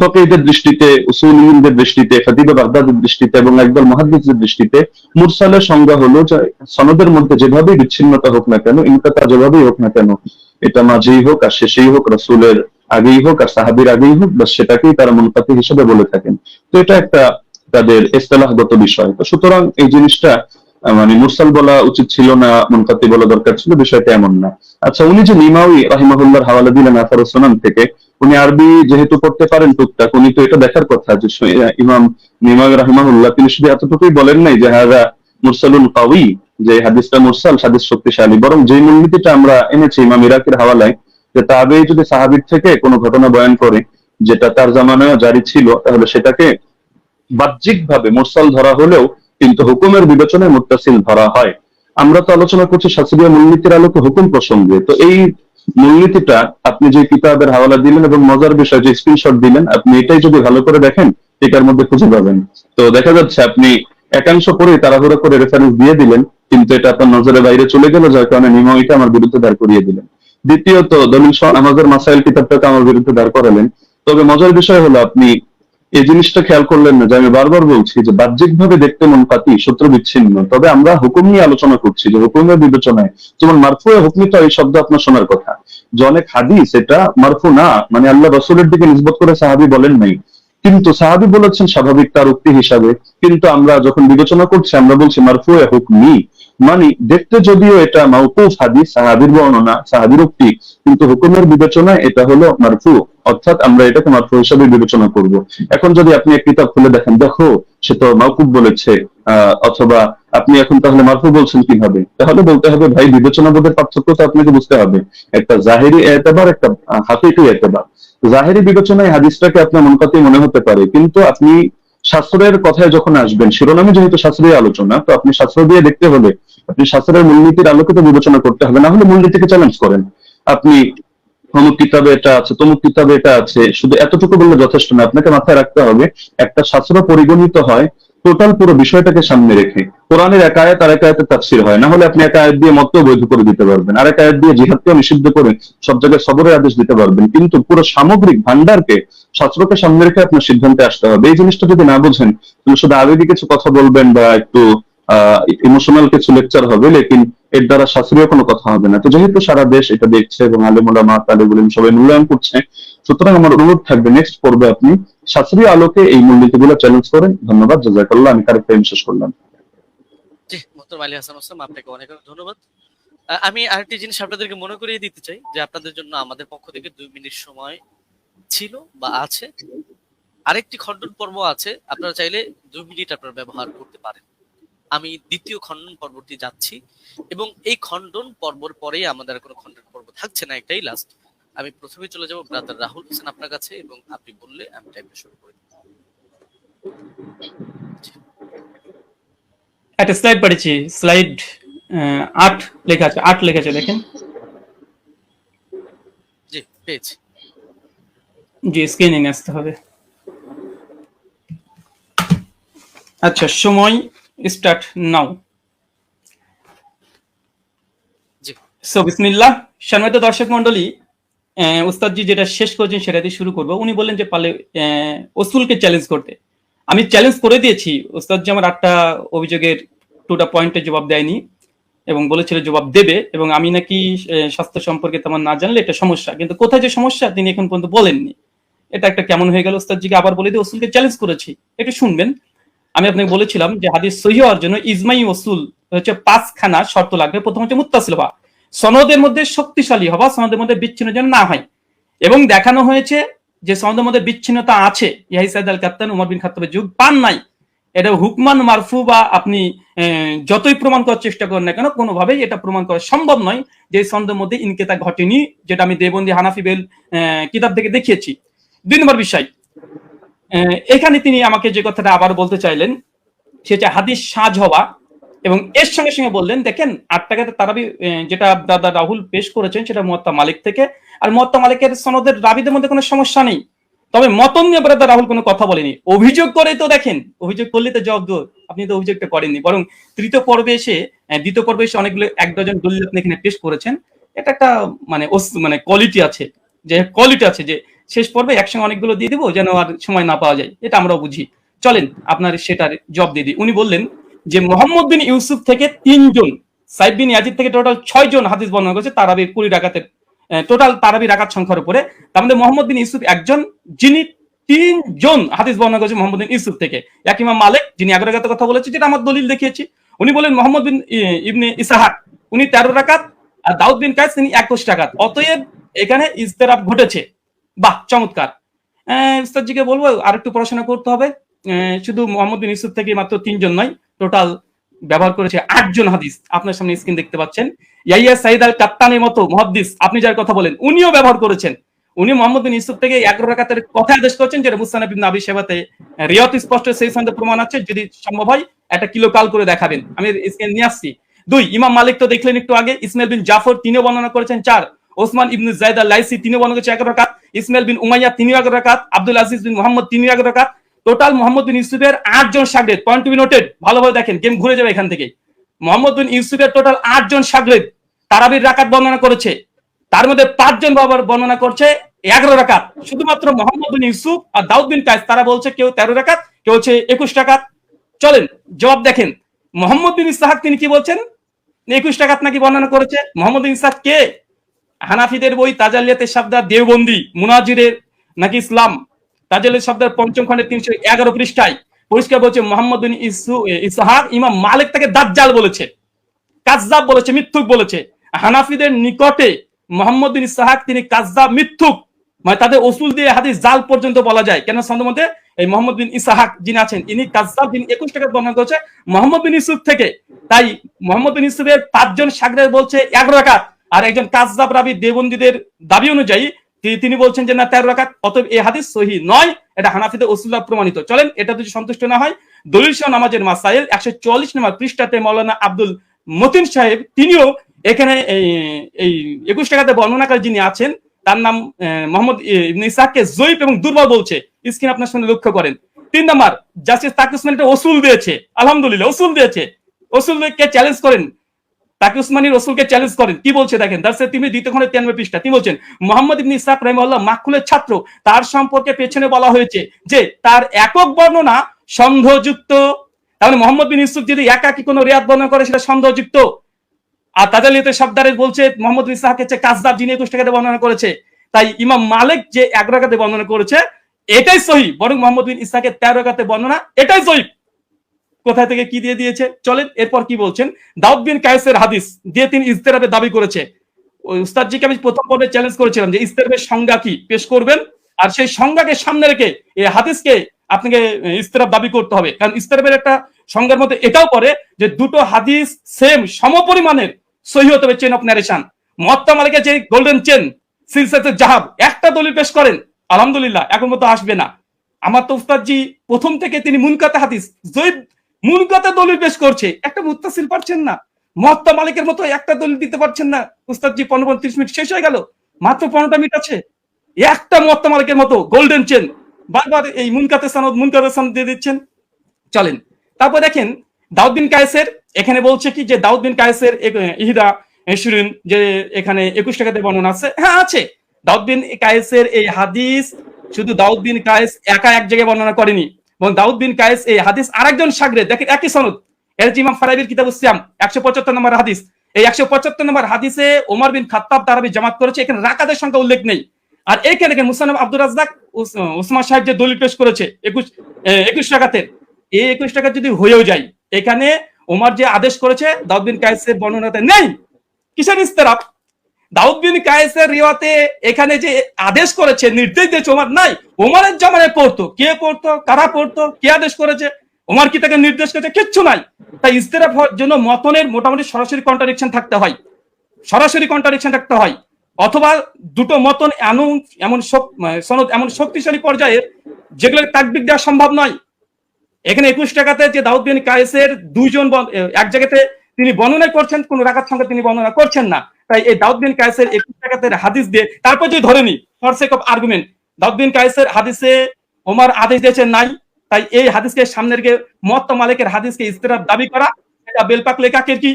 ফকিহদের দৃষ্টিতে, উসুলিয়িনদের দৃষ্টিতে, খতিব বাগদাদের দৃষ্টিতে এবং একদল মুহাদ্দিসদের দৃষ্টিতে মুরসালের সংজ্ঞা হলো যে সনদের মধ্যে যেভাবেই বিচ্ছিন্নতা হোক না কেন, ইনকাতা যেভাবেই হোক না কেন, এটা মাঝেই হোক আর শেষেই হোক, রাসূলের আগেই হোক আর সাহাবীর আগেই হোক, বাস সেটাকেই তারা মুনকাতি হিসেবে বলে থাকেন। তো এটা একটা তাদের ইসতিলাহগত বিষয়। তো সুতরাং এই জিনিসটা মানে মুরসাল বলা উচিত ছিল না, মুনকাতি বলা দরকার ছিল, বিষয়টা এমন না। আচ্ছা, উনি যে নিমাউই রাহিমাহুল্লাহর হাওয়ালা দিলেন আসারুস সুনান থেকে, উনি আরবি যেহেতু পড়তে পারেন টুকটাক, উনি তো এটা দেখার কথা যে ইমাম নিমাউই রাহিমাহুল্লাহ তিনি শুধু এতটুকুই বলেন নাই যে হাযা মুরসালুন কাওয়ি, যে হাদিসটা মুরসাল, হাদিস শক্তিশালী, বরং যে মূলনীতিটা আমরা এনেছি ইমাম ইরাকির হাওয়ালায়, যে তাবেঈ যদি সাহাবীর থেকে কোনো ঘটনা বয়ান করে যেটা তার জামানায় জারি ছিল, তাহলে সেটাকে বাহ্যিকভাবে মুরসাল ধরা হলেও কিন্তু হুকুমের বিবেচনায় মুত্তাসিল ধরা হয়। আমরা তো আলোচনা করছি শাস্ত্রীয় মূলনীতির আলোকে হুকুম প্রসঙ্গে। তো এই মূলনীতিটা আপনি যে কিতাবের হাওয়ালা দিলেন এবং মজার বিষয় যে স্ক্রিনশট দিলেন, আপনি এটাই যদি ভালো করে দেখেন এটার মধ্যে খুঁজে পাবেন। তো দেখা যাচ্ছে আপনি একাংশ পরে তাড়াহুড়ো করে রেফারেন্স দিয়ে দিলেন, কিন্তু এটা আপনার নজরের বাইরে চলে গেল, যার কারণে নিমাইটা আমার বিরুদ্ধে দাঁড় করিয়ে দিলেন। দ্বিতীয়ত দলিল সহ আমাদের মাসাইল কিতাবটাকে আমার বিরুদ্ধে দাঁড় করালেন। তবে মজার বিষয় হলো আপনি এই জিনিসটা খেয়াল করলেন না যে আমি বারবার বলছি যে বাহ্যিকভাবে দেখতে মুনকাতি, সূত্র বিচ্ছিন্ন, তবে আমরা হুকুম নিয়ে আলোচনা করছি, যে হুকুমের বিবেচনায় যেমন মারফুয়ে হুকমি, তো এই শব্দ আপনার শোনার কথা যে অনেক হাদিস এটা মারফু না, মানে আল্লাহ রাসূলের দিকে নিসবত করে সাহাবী বলেন নাই, কিন্তু সাহাবী বলেছেন স্বাভাবিক তার উক্তি হিসাবে। কিন্তু আমরা যখন বিবেচনা করছি আমরা বলছি মারফুয়ে হুকমি, মানে দেখতে যদিও এটা মাওকুফ হাদিস, সাহাবীর বর্ণনা, সাহাবীর উক্তি, কিন্তু হুকুমের বিবেচনায় এটা হলো মারফু, অর্থাৎ আমরা এটাকে মারফু হিসাবে বিবেচনা করব। এখন যদি আপনি এক কিতাব খুলে দেখেন, দেখো সে তো মাওকুফ বলেছে, অথবা আপনি এখন তাহলে মারফু বলছেন কিভাবে, তাহলে বলতে হবে ভাই বিবেচনাবোধের পার্থক্য তো আপনাকে বুঝতে হবে। একটা জাহেরি এতেবার, একটা হাকিকি এতেবার। জাহেরি বিবেচনায় হাদিসটাকে আপনার মুনকাতি মনে হতে পারে, কিন্তু আপনি শাস্ত্রের কথায় যখন আসবেন, শিরোনামে যেহেতু শাস্ত্রীয় আলোচনা, তো আপনি শাস্ত্র দিয়ে দেখতে হলে আপনি শাস্ত্রের মূলনীতির আলোকে তো বিবেচনা করতে হবে, না হলে মূলনীতিকে চ্যালেঞ্জ করেন। আপনি অমুক কিতাবে এটা আছে, তমুক কিতাবে এটা আছে, শুধু এতটুকু বললে যথেষ্ট না, আপনাকে মাথায় রাখতে হবে একটা শাস্ত্র পরিগণিত হয় টোটাল পুরো বিষয়টাকে সামনে রেখে। কোরআনের এক আয়াত আর এক আয়াতের তাফসীর হয়, না হলে আপনি এক আয়াত দিয়ে মতও বৈধ করে দিতে পারবেন, আর এক আয়াত দিয়ে জিহাদকেও নিষিদ্ধ করে সব জায়গায় সবরের আদেশ দিতে পারবেন, কিন্তু পুরো সামগ্রিক ভান্ডারকে, শাস্ত্রকে সামনে রেখে আপনার সিদ্ধান্তে আসতে হবে। এই জিনিসটা যদি না বোঝেন, তাহলে শুধু আবেগী কিছু কথা বলবেন বা একটু ইমোশনাল কিছু লেকচার হবে, লেকিন এর দ্বারা শাস্ত্রীয় কোনো কথা হবে না। তো যেহেতু সারা দেশ এটা দেখছে এবং আলেম ওলামা তালিবুল ইলম সবাই মূল্যায়ন করছে, সুতরাং আমার অনুরোধ থাকবে নেক্সট পর্বে আপনি শাস্ত্রীয় আলোকে এই মূলনীতিগুলো চ্যালেঞ্জ করেন। ধন্যবাদ, জাযাকাল্লাহ। আমি কারেক্ট টাইম শেষ করলাম। জি, মোহতরম আলী হাসান ওসমান, আপনাকে অনেক অনেক ধন্যবাদ। আমি আরেকটি জিনিস আপনাদেরকে মনে করিয়ে দিতে চাই যে আপনাদের জন্য আমাদের পক্ষ থেকে 2 মিনিট সময় ছিল বা আছে। আরেকটি খণ্ডন পর্ব আছে, আপনারা চাইলে 2 মিনিট আপনারা ব্যবহার করতে পারেন। আমি দ্বিতীয় খণ্ডন পর্বটি যাচ্ছি এবং এই খণ্ডন পর্বর পরেই আমাদের কোনো খণ্ডন পর্ব থাকছে না, একটাই লাস্ট। আমি প্রথমে চলে যাব ব্রাদার রাহুল হোসেন আপনার কাছে, এবং আপনি বললে আমি টাইপটা শুরু করে দেব। একটা স্লাইড পড়েছি, স্লাইড 8 লেখা আছে, 8 লেখা আছে, দেখেন। জি, পেয়েছি। জি, স্ক্রিনে আসতে হবে। আচ্ছা, সময় স্টার্ট নাও। জি, সো বিসমিল্লাহ। সম্মানিত দর্শক মণ্ডলী, উস্তাদজি যেটা শেষ করেছেন সেটা দিয়ে শুরু করব। উনি বললেন যে পালে উসুলকে চ্যালেঞ্জ করতে। আমি চ্যালেঞ্জ করে দিয়েছি ওস্তাদ যে আমার 8টা অভিযোগের 2টা পয়েন্টের জবাব দেয়নি এবং বলেছিল জবাব দেবে, এবং আমি নাকি স্বাস্থ্য সম্পর্কে তেমন না জানলে এটা সমস্যা, কিন্তু কোথায় যে সমস্যা তিনি এখন পর্যন্ত বলেননি। এটা একটা কেমন হয়ে গেল ওস্তাদজিকে আবার বলে দিয়ে ওসুলকে চ্যালেঞ্জ করেছি। একটু শুনবেন। আমি আপনাকে বলেছিলাম যে হাদিস সহিহ হওয়ার জন্য ইজমাই ওসুল হচ্ছে 5খানা শর্ত লাগবে। প্রথম হচ্ছে মুত্তাসিল হওয়া, সনদের মধ্যে শক্তিশালী হওয়া, সনদের মধ্যে বিচ্ছিন্ন যেন না হয়, এবং দেখানো হয়েছে যে সনদের মধ্যে বিচ্ছিন্নতা আছে। ইয়াহি সাইদ আল কাত্তান উমর বিন খাত্তাবের যুগ পান নাই। এটা হুকমান মারফু বা আপনি যতই প্রমাণ করার চেষ্টা করেন না কেন, কোনোভাবেই এটা প্রমাণ করা সম্ভব নয় যে সনদের মধ্যে ইনকেতা ঘটেনি, যেটা আমি দেবন্দি হানাফি বেল কিতাব থেকে দেখিয়েছি। 2 নম্বর বিষয়, এখানে তিনি আমাকে যে কথাটা আবার বলতে চাইলেন সেটা হাদিস সাজ হওয়া, এবং এর সঙ্গে সঙ্গে বললেন দেখেন 8 টাকাতে তারাবি যেটা দাদা রাহুল পেশ করেছেন সেটা মুয়াত্তা মালিক থেকে, আর মুয়াত্তা মালিকের সনদের রাবিদের মধ্যে কোনো সমস্যা নেই, তবে মতন নিয়ে দাদা রাহুল কোনো কথা বলেনি। অভিযোগ করে তো দেখেন, অভিযোগ করলে তো জবাব দো, আপনি তো অভিযোগটা করেননি, বরং দ্বিতীয় পর্বে এসে অনেকগুলো 1 ডজন দলিল আপনি এখানে পেশ করেছেন। এটা একটা মানে কোয়ালিটি আছে, যে শেষ পর্বে একসঙ্গে অনেকগুলো দিয়ে দিব যেন আর সময় না পাওয়া যায়, এটা আমরাও বুঝি। চলেন আপনার সেটার জবাব দিয়ে দিই। উনি বললেন যে মোহাম্মদ বিন ইউসুফ থেকে 3 জন, সাইদ বিন ইয়াজিদ থেকে টোটাল 6 জন হাদিস বর্ণনা করেছে তারাবির 20 রাকাতের টোটাল তারাবি রাকাত সংখ্যার উপরে। তার মধ্যে মোহাম্মদ বিন ইউসুফ একজন, যিনি 3 জন হাদিস বর্ণনা করেছে মোহাম্মদ বিন ইউসুফ থেকে। এক ইমাম মালিক যিনি 11 রাকাতের কথা বলেছে, যেটা আমার দলিল দেখিয়েছি। উনি বলেন মোহাম্মদ বিন ইবনে ইসহাক উনি 13 রাকাত, আর দাউদ বিন কায়েস তিনি 21 রাকাত। অতএব এখানে ইজতিরাব ঘটেছে। বাহ, চমৎকার। উস্তাদজিকে বলবো আর একটু পড়াশোনা করতে হবে। শুধু মোহাম্মদ বিন ইউসুফ থেকে মাত্র 3 জন নয়, টোটাল ব্যবহার করেছে 8 জন হাদিস। আপনার সামনে স্ক্রিন দেখতে পাচ্ছেন। ইয়াহিয়া সাইদ আল কাত্তানের মতো মুহাদ্দিস আপনি যার কথা বলেন উনিও ব্যবহার করেছেন। উনি মোহাম্মদ বিন ইউসুফ থেকে 11 রাকাতের কথা আদেশ করেছেন, যেটা মুসনাদ ইবনে আবি শাইবাতে রিয়াত স্পষ্ট সেই সনদে প্রমাণ আছে। যদি সম্ভব হয় একটা কিলো কাল করে দেখাবেন, আমি স্ক্রিন নিয়ে আসছি। 2 ইমাম মালিক তো দেখলেন একটু আগে, ইসমাইল বিন জাফর তিনিও বর্ণনা করেছেন 4, ওসমান ইবনে যায়েদ আল লাইসি তিনিও বর্ণনা করেছেন 11 রাকাত, ইসমাইল বিন উমাইয়া তিনিও 11 রাকাত, আব্দুল আজিজ বিন মুহাম্মদ তিনিও 11 রাকাত। টোটাল মোহাম্মদ বিন ইউসুফের 8 জন শাগরেদ, পয়েন্ট টু বি নোটেড, ভালোভাবে দেখেন, গেম ঘুরে যাবে এখান থেকে। মোহাম্মদ বিন ইউসুফের টোটাল 8 জন শাগরেদ তারাবির রাকাত বর্ণনা করেছে, তার মধ্যে 5 জন বাবার বর্ণনা করছে 11 রাকাত। শুধুমাত্র মোহাম্মদ বিন ইউসুফ আর দাউদ বিন কায়েস তারা বলছে কেউ 13 রাকাত, কেউ হচ্ছে 21 রাকাত। চলেন জবাব দেখেন। মোহাম্মদ বিন ইসহাক তিনি কি বলছেন, 21 রাকাত নাকি বর্ণনা করেছে। মোহাম্মদ বিন ইসহাক কে? হানাফিদের বই তাজালিয়াতে শাবদার দেওবন্দি মুনাজিরের নাকি ইসলাম তাজালিয়াত শাবদার 5ম খণ্ডের 311 পৃষ্ঠায় পরিষ্কার বলছে মোহাম্মদ বিন ইসহাক ইমাম মালিক তাকে দাজ্জাল বলেছে, কাযযাব বলেছে, মিথ্যুক বলেছে। হানাফিদের নিকটে মোহাম্মদ বিন ইসহাক তিনি কাযযাব, মিথ্যুক, মানে তাদের উসুল দিয়ে হাদিস জাল পর্যন্ত বলা যায়। কেন সনদের মধ্যে এই মোহাম্মদ বিন ইসহাক যিনি আছেন ইনি কাযযাব, যিনি 21 রাকাত বর্ণনা করেছে মোহাম্মদ বিন ইউসুফ থেকে। তাই মোহাম্মদ বিন ইউসুফের 5 জন শাগরেদ বলছে 11 রাকাত, আর একজন কাযযাব রাবি দেওবন্দীদের দাবি অনুযায়ী তিনি বলছেন যে না 13 রাকাত। অতএব এই হাদিস সহিহ নয়, এটা হানাফিদের উসুল প্রমাণিত। চলেন এটা যদি সন্তুষ্ট না হয়, দলিল সহ নামাজের মাসাইল 144 নম্বর পৃষ্ঠাতে মাওলানা আব্দুল মতিন সাহেব তিনিও এখানে এই 21 রাকাতে বর্ণনাকারী যিনি আছেন তার নাম মোহাম্মদ ইবনে ইসহাককে জয়ীফ এবং দুর্বল বলছে। স্ক্রিন আপনার সামনে লক্ষ্য করেন। 3 নম্বর, জাস্টিস তাকি উসমানী এটা উসুল দিয়েছে, আলহামদুলিল্লাহ উসুল দিয়েছে। উসুলকে চ্যালেঞ্জ করেন, তাকি উসমানী রসুলকে চ্যালেঞ্জ করেন। কি বলছে দেখেন, দারসে তিনি 2 খণ্ডে 93 পৃষ্ঠা তিনি বলছেন মোহাম্মদ ইবনে ইসহাক রাহিমাহুল্লাহ মাকহুলের ছাত্র, তার সম্পর্কে পেছনে বলা হয়েছে যে তার একক বর্ণনা সন্দেহযুক্ত। তাহলে মোহাম্মদ বিন ইউসুফ যদি একাকি কোনো রিয়াত বর্ণনা করে সেটা সন্দেহযুক্ত। আর তাজালিয়াতে শাবদারে বলছে মোহাম্মদ বিন ইসহাকের চেয়ে কাযযাব যিনি 21 রাকাতে বর্ণনা করেছে। তাই ইমাম মালিক যে 11 রাকাতে বর্ণনা করেছে এটাই সহিহ, বরং মোহাম্মদ বিন ইসহাকের 13 রাকাতে বর্ণনা এটাই জয়ীফ। কোথা থেকে কি দিয়ে দিয়েছে চলেন। এরপর কি বলছেন, দাউদ বিন কায়েসের হাদিস দিয়ে তিনি ইজতিরাবের দাবি করেছে। ওই উস্তাদজিকে আমি প্রথম পর্বে চ্যালেঞ্জ করেছিলাম যে ইজতিরাবের সংজ্ঞা কি পেশ করবেন, আর সেই সংজ্ঞাকে সামনে রেখে এই হাদিসকে আপনাকে ইজতিরাব দাবি করতে হবে। কারণ ইজতিরাবের একটা সংজ্ঞার মধ্যে এটাও পড়ে যে দুটো হাদিস সেম সমপরিমাণের সহিহ হতে হবে চেন অফ নারেশন। মুয়াত্তা মালিকের যে গোল্ডেন চেন সিলসিলাতুল জাহাব একটা দলিল পেশ করেন, আলহামদুলিল্লাহ এখন মতো আসবে না। আমার তো উস্তাদজি প্রথম থেকে তিনি মুনকাতা হাদিস জয়ীফ মুনকাতা দলিল পেশ করছে, একটা মুত্তাসিল পারছেন না। মুয়াত্তা মালিকের মতো একটা দলিল দিতে পারছেন না। উস্তাদজি 15-30 মিনিট শেষ হয়ে গেল, মাত্র 15টা মিনিট আছে। একটা মুয়াত্তা মালিকের মতো গোল্ডেন চেন বারবার এই মুনকাতা সনদ দিয়ে দিচ্ছেন। চলেন তারপর দেখেন দাউদ বিন কায়েসের এখানে বলছে কি যে দাউদ বিন কায়েসের ইহদা শিরিন যে এখানে 21 রাকাতে বর্ণনা আছে। হ্যাঁ আছে, দাউদ বিন কায়েসের এই হাদিস শুধু দাউদ বিন কায়েস একা এক জায়গায় বর্ণনা করেনি, এবং দাউদ বিন কায়েস এই হাদিস আরেকজন শাগরেদ, দেখেন একই সনদ, এর যে ইমাম ফারাবির কিতাবুস সিয়াম 175 নম্বর হাদিস, এই 175 নম্বর হাদিসে ওমর বিন খাত্তাব তারাবি জামাত করেছে, এখানে রাকাতের সংখ্যা উল্লেখ নেই। আর এইখানে দেখেন মুসান্নাফ আব্দুর রাজ্জাক উসমান সাহেব যে দলিল পেশ করেছে 21 রাকাতের, এই 21 টাকা যদি হয়েও যায়, এখানে ওমর যে আদেশ করেছে দাউদ বিন কায়েসের বর্ণনাতে নেই। কিসের ইস্তেরাব? দাউদ বিন কায়েসের রিওয়াতে এখানে যে আদেশ করেছে, নির্দেশ দিয়েছে, ওমর নাই। ওমরের জামানায় পড়তো, কে পড়তো, কারা পড়তো, কে আদেশ করেছে, ওমর কি তাকে নির্দেশ করেছে? কিচ্ছু নাই। তাই ইস্তেরাব হওয়ার জন্য মতনের মোটামুটি সরাসরি কন্ট্রাডিকশন থাকতে হয়, সরাসরি কন্ট্রাডিকশন থাকতে হয়, অথবা দুটো মতন এমন সনদ এমন শক্তিশালী পর্যায়ে যেগুলো তাকবিক দেওয়া সম্ভব নয়। এখানে 21 টাকাতে যে দাউদ বিন কায়েসের দুইজন এক জায়গাতে তিনি বর্ণনা করছেন, কোন রাকাত সংখ্যা তিনি বর্ণনা করছেন না। তাই এই দাউদ বিন কায়েসের 21 টাকাতে হাদিস দিয়ে তারপর যদি ধরেনি ফর সেক অফ আর্গুমেন্ট দাউদ বিন কায়েসের হাদিসে ওমর আদেশ দিয়েছেন নাই, তাই এই হাদিসকে সামনে রেখে মুয়াত্তা মালিকের হাদিসকে ইস্তেরাব দাবি করা, এটা বেলপাক লেখাকের কি।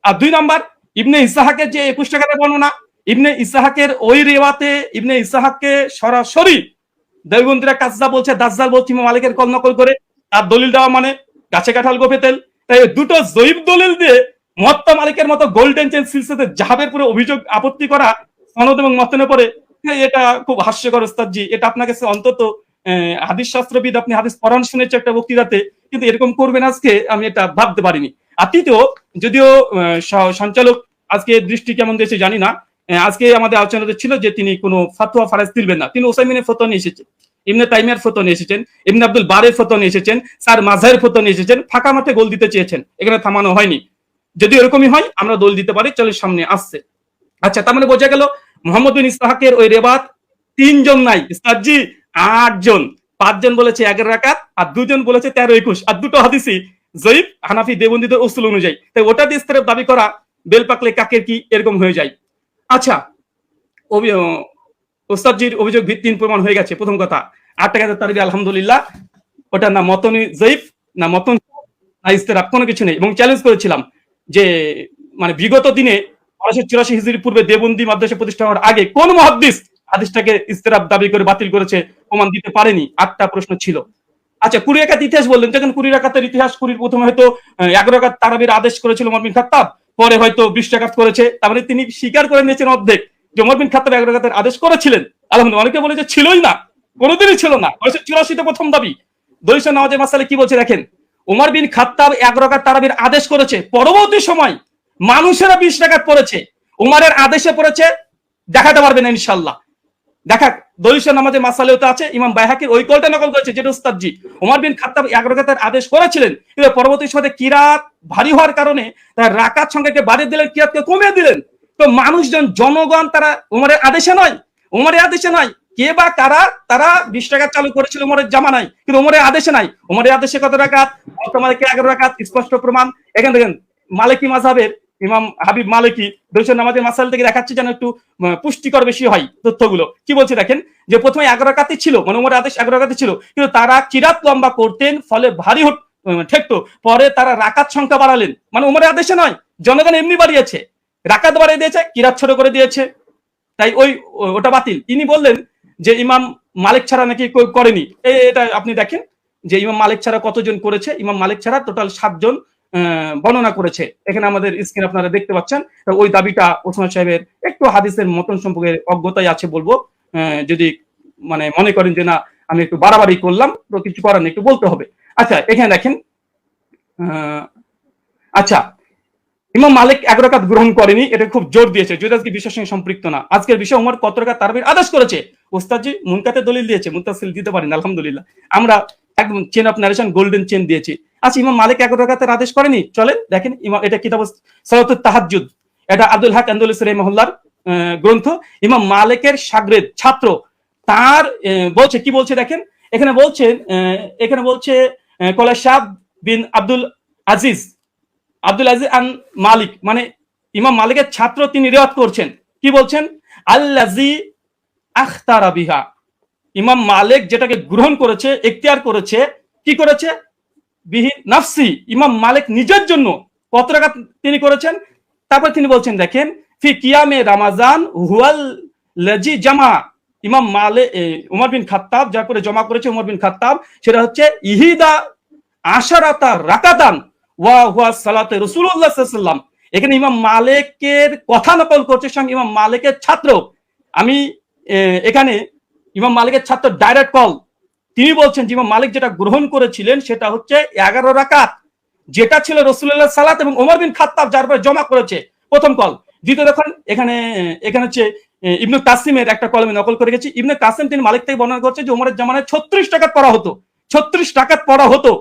আর 2 নম্বর, ইবনে ইসহাকের যে 21 টাকাতে বর্ণনা, ইবনে ইসহাকের ওই রিওয়াতে ইবনে ইসহাককে সরাসরি দেওবন্দিরা কাজ্জাব বলছে, দাজ্জাল বলছে ইমাম মালিকের কল নকল করে, আর দলিল দেওয়া মানে গাছে কাঁঠাল গোফে তেল। তাই দুটো জয়ীব দলিল দিয়ে মুয়াত্তা মালিকের মতো গোল্ডেন চেন সিলসিলাতে জাহাবের পুরো অভিযোগ আপত্তি করা সনদ এবং মতনের পরে, এটা খুব হাস্যকর ওস্তাদজি। এটা আপনার কাছে অন্তত হাদিস শাস্ত্রবিদ, আপনি হাদিস পড়ান শুনেছে একটা বক্তৃতাতে, কিন্তু এরকম করবেন আজকে আমি এটা ভাবতে পারিনি। আর তৃতীয়, যদিও সঞ্চালক আজকে দৃষ্টি কেমন দিয়েছে জানি না, আজকে আমাদের আলোচনাতে ছিল যে তিনি কোনো ফাতোয়া ফারাজ দিবেন না, তিনি ওসাইমিনের ফতোয়া নিয়ে এসেছেন, ইবনে তাইমিয়ার ফতোয়া নিয়ে এসেছেন, ইবনে আব্দুল বারের ফতোয়া নিয়ে এসেছেন, স্যার মাযহারের ফতোয়া নিয়ে এসেছেন, ফাঁকা মাঠে গোল দিতে চেয়েছেন, এখানে থামানো হয়নি। যদি এরকমই হয় আমরা দোল দিতে পারি, চলে সামনে আসছে। আচ্ছা, তার মানে বোঝা গেল মুহাম্মদ বিন ইসহাকের ওই রেবাত 3 জন নাই উস্তাদজি, 8 জন। 5 জন বলেছে 11 রাকাত, আর 2 জন বলেছে 13-21, আর দুটো হাদিসই জয়ীফ হানাফি দেওবন্দীদের উসুল অনুযায়ী। তাই ওটা দিয়ে ইস্তেরাব দাবি করা বেলপাকলে কাকের কি এরকম হয়ে যায়। আচ্ছা, ওস্তাদজির অভিযোগ ভিত্তিহীন প্রমাণ হয়ে গেছে। প্রথম কথা, 8 টাকাতে তারবি আলহামদুলিল্লাহ, ওটা না মতনি জয়ীফ, না মতন, না ইস্তেরাব, কোনো কিছু নেই। এবং চ্যালেঞ্জ করেছিলাম যে মানে বিগত দিনে 1284 হিজরির পূর্বে দেওবন্দি মাদ্রাসা প্রতিষ্ঠা হওয়ার আগে কোন মুহাদ্দিস হাদিসটাকে ইস্তেরাব দাবি করে বাতিল করেছে, প্রমাণ দিতে পারেনি। 8টা প্রশ্ন ছিল। আচ্ছা, 20 রাকাত ইতিহাস বললেন, যখন 20 রাকাতের ইতিহাস, 20 প্রথমে হয়তো 11 রাকাত তারাবির আদেশ করেছিল ওমর বিন খাত্তাব, পরে হয়তো 20 রাকাত করেছে। তারপরে তিনি স্বীকার করে নিয়েছেন অর্ধেক যে ওমর বিন খাত্তাব 11 রাকাতের আদেশ করেছিলেন। আলহামদুলিল্লাহ। অনেকে বলে যে ছিলই না, কোনোদিনই ছিল না। 1984 প্রথম দাবি। দলিল নামাজের মাসালে কি বলছে দেখেন, ওমর বিন খাত্তাব 11 রাকাত তারাবির আদেশ করেছে, পরবর্তী সময় মানুষেরা 20 রাকাত পড়েছে, ওমরের আদেশে পড়েছে, দেখাতে পারবেন ইনশাআল্লাহ। দেখা দলিল নামাজের মাসালেও তো আছে, ইমাম বাইহাকির ওই কলটা নকল করেছে, যেটা উস্তাদজি ওমর বিন খাত্তাব 11 রাকাতের আদেশ করেছিলেন, কিন্তু পরবর্তী সময়ে কিরাত ভারী হওয়ার কারণে তার রাকাত সংখ্যাকে বাড়িয়ে দিলেন, কিরাতকে কমিয়ে দিলেন। তো মানুষজন, জনগণ, তারা ওমরের আদেশে নয়, ওমরের আদেশে নয়, কে বা কারা তারা 20 রাকাত চালু করেছিল ওমরের জামানায়, কিন্তু ওমরের আদেশে নাই। ওমরের আদেশে কত রাকাত? বর্তমানে 11 রাকাত, স্পষ্ট প্রমাণ। এখান দেখেন মালিকি মাযহাবের ইমাম হাবিব মালিকি দলিল নামাজের মাসাল থেকে দেখাচ্ছে যেন একটু পুষ্টিকর বেশি হয় তথ্যগুলো। কি বলছে দেখেন, যে প্রথমে 11 রাকাতই ছিল, মানে ওমরের আদেশ 11 রাকাতই ছিল, কিন্তু তারা কিরাত লম্বা করতেন, ফলে ভারী ঠেকতো। পরে তারা রাকাত সংখ্যা বাড়ালেন, মানে ওমরের আদেশে নয়, জনগণ এমনি বাড়িয়েছে, রাকাত বাড়িয়ে দিয়েছে, কিরাত ছোট করে দিয়েছে, তাই ওটা বাতিল। ইনি বললেন যে ইমাম মালিক ছাড়া নাকি করেনি। এটা আপনি দেখেন যে ইমাম মালিক ছাড়া কতজন করেছে। ইমাম মালিক ছাড়া টোটাল 7 জন বর্ণনা করেছে। এখানে আমাদের স্ক্রিন আপনারা দেখতে পাচ্ছেন। ওই দাবিটা ওসমান সাহেবের একটু হাদিসের মতন সম্পর্কে অজ্ঞতাই আছে বলবো, যদি মানে মনে করেন যে না আমি একটু বাড়াবাড়ি করলাম, তো কিছু করার নেই, একটু বলতে হবে। আচ্ছা, এখানে দেখেন, আচ্ছা, ইমাম মালিক 11 রাকাত গ্রহণ করেনি, এটা খুব জোর দিয়েছে, যদি আজকে বিষয়ের সঙ্গে সম্পৃক্ত না। আজকের বিষয় ওমর কত রাকাত তারাবির আদেশ করেছে, ওস্তাদজি মুনকাতে দলিল দিয়েছে, মুত্তাসিল দিতে পারেন আলহামদুলিল্লাহ। আমরা একদম chain of narration golden chain দিয়েছি। আচ্ছা, ইমাম মালিক 11 রাকাতের আদেশ করেনি, চলেন দেখেন, এটা কিতাব সালাতুত তাহাজ্জুদ, এটা আব্দুল হক আন্দলুসি রাহিমাহুল্লাহর গ্রন্থ। ইমাম মালিকের শাগরেদ ছাত্র তার বলছে, কি বলছে দেখেন, এখানে বলছে কলা শাহ বিন আব্দুল আজিজ আন মালিক, মানে ইমাম মালিকের ছাত্র, তিনি রিওয়ায়াত করছেন, কি বলছেন, আল্লাযী আখতারা বিহা, ইমাম মালিক যেটাকে গ্রহণ করেছে, ইখতিয়ার করেছে, কি করেছে, বিহি নাফসি, ইমাম মালিক নিজের জন্য কত রাকাত তিনি করেছেন। তারপর তিনি বলছেন দেখেন, ফি কিয়ামে রমাজান হুয়াল লাজি জামা ইমাম উমর বিন খাত্তাব যা করে জমা করেছে উমর বিন খাত্তাব, সেটা হচ্ছে ইহিদা আশারাতা রাকাতান ওয়া হুয়া সালাতে রাসূলুল্লাহ সাল্লাল্লাহু আলাইহি ওয়াসাল্লাম। এখানে ইমাম মালিকের কথা নকল করছে সঙ্গে ইমাম মালিকের ছাত্র। আমি এখানে ইমাম মালিকের ছাত্র ডাইরেক্ট কল, তিনি বলছেন যে ইমাম মালিক যেটা গ্রহণ করেছিলেন সেটা হচ্ছে 11 রাকাত, যেটা ছিল রাসূলুল্লাহ সালাত এবং ওমর বিন খাত্তাব যার পরে জমা করেছে, প্রথম কল। দ্বিতীয় দেখুন এখানে হচ্ছে ইবনে কাসিমের একটা কলমে নকল করে গেছি। ইবনে কাসিম তিনি মালিক থেকে বর্ণনা করছে যে ওমরের জামানায় 36 টাকাত পড়া হতো, 36 টাকাত পড়া হতো।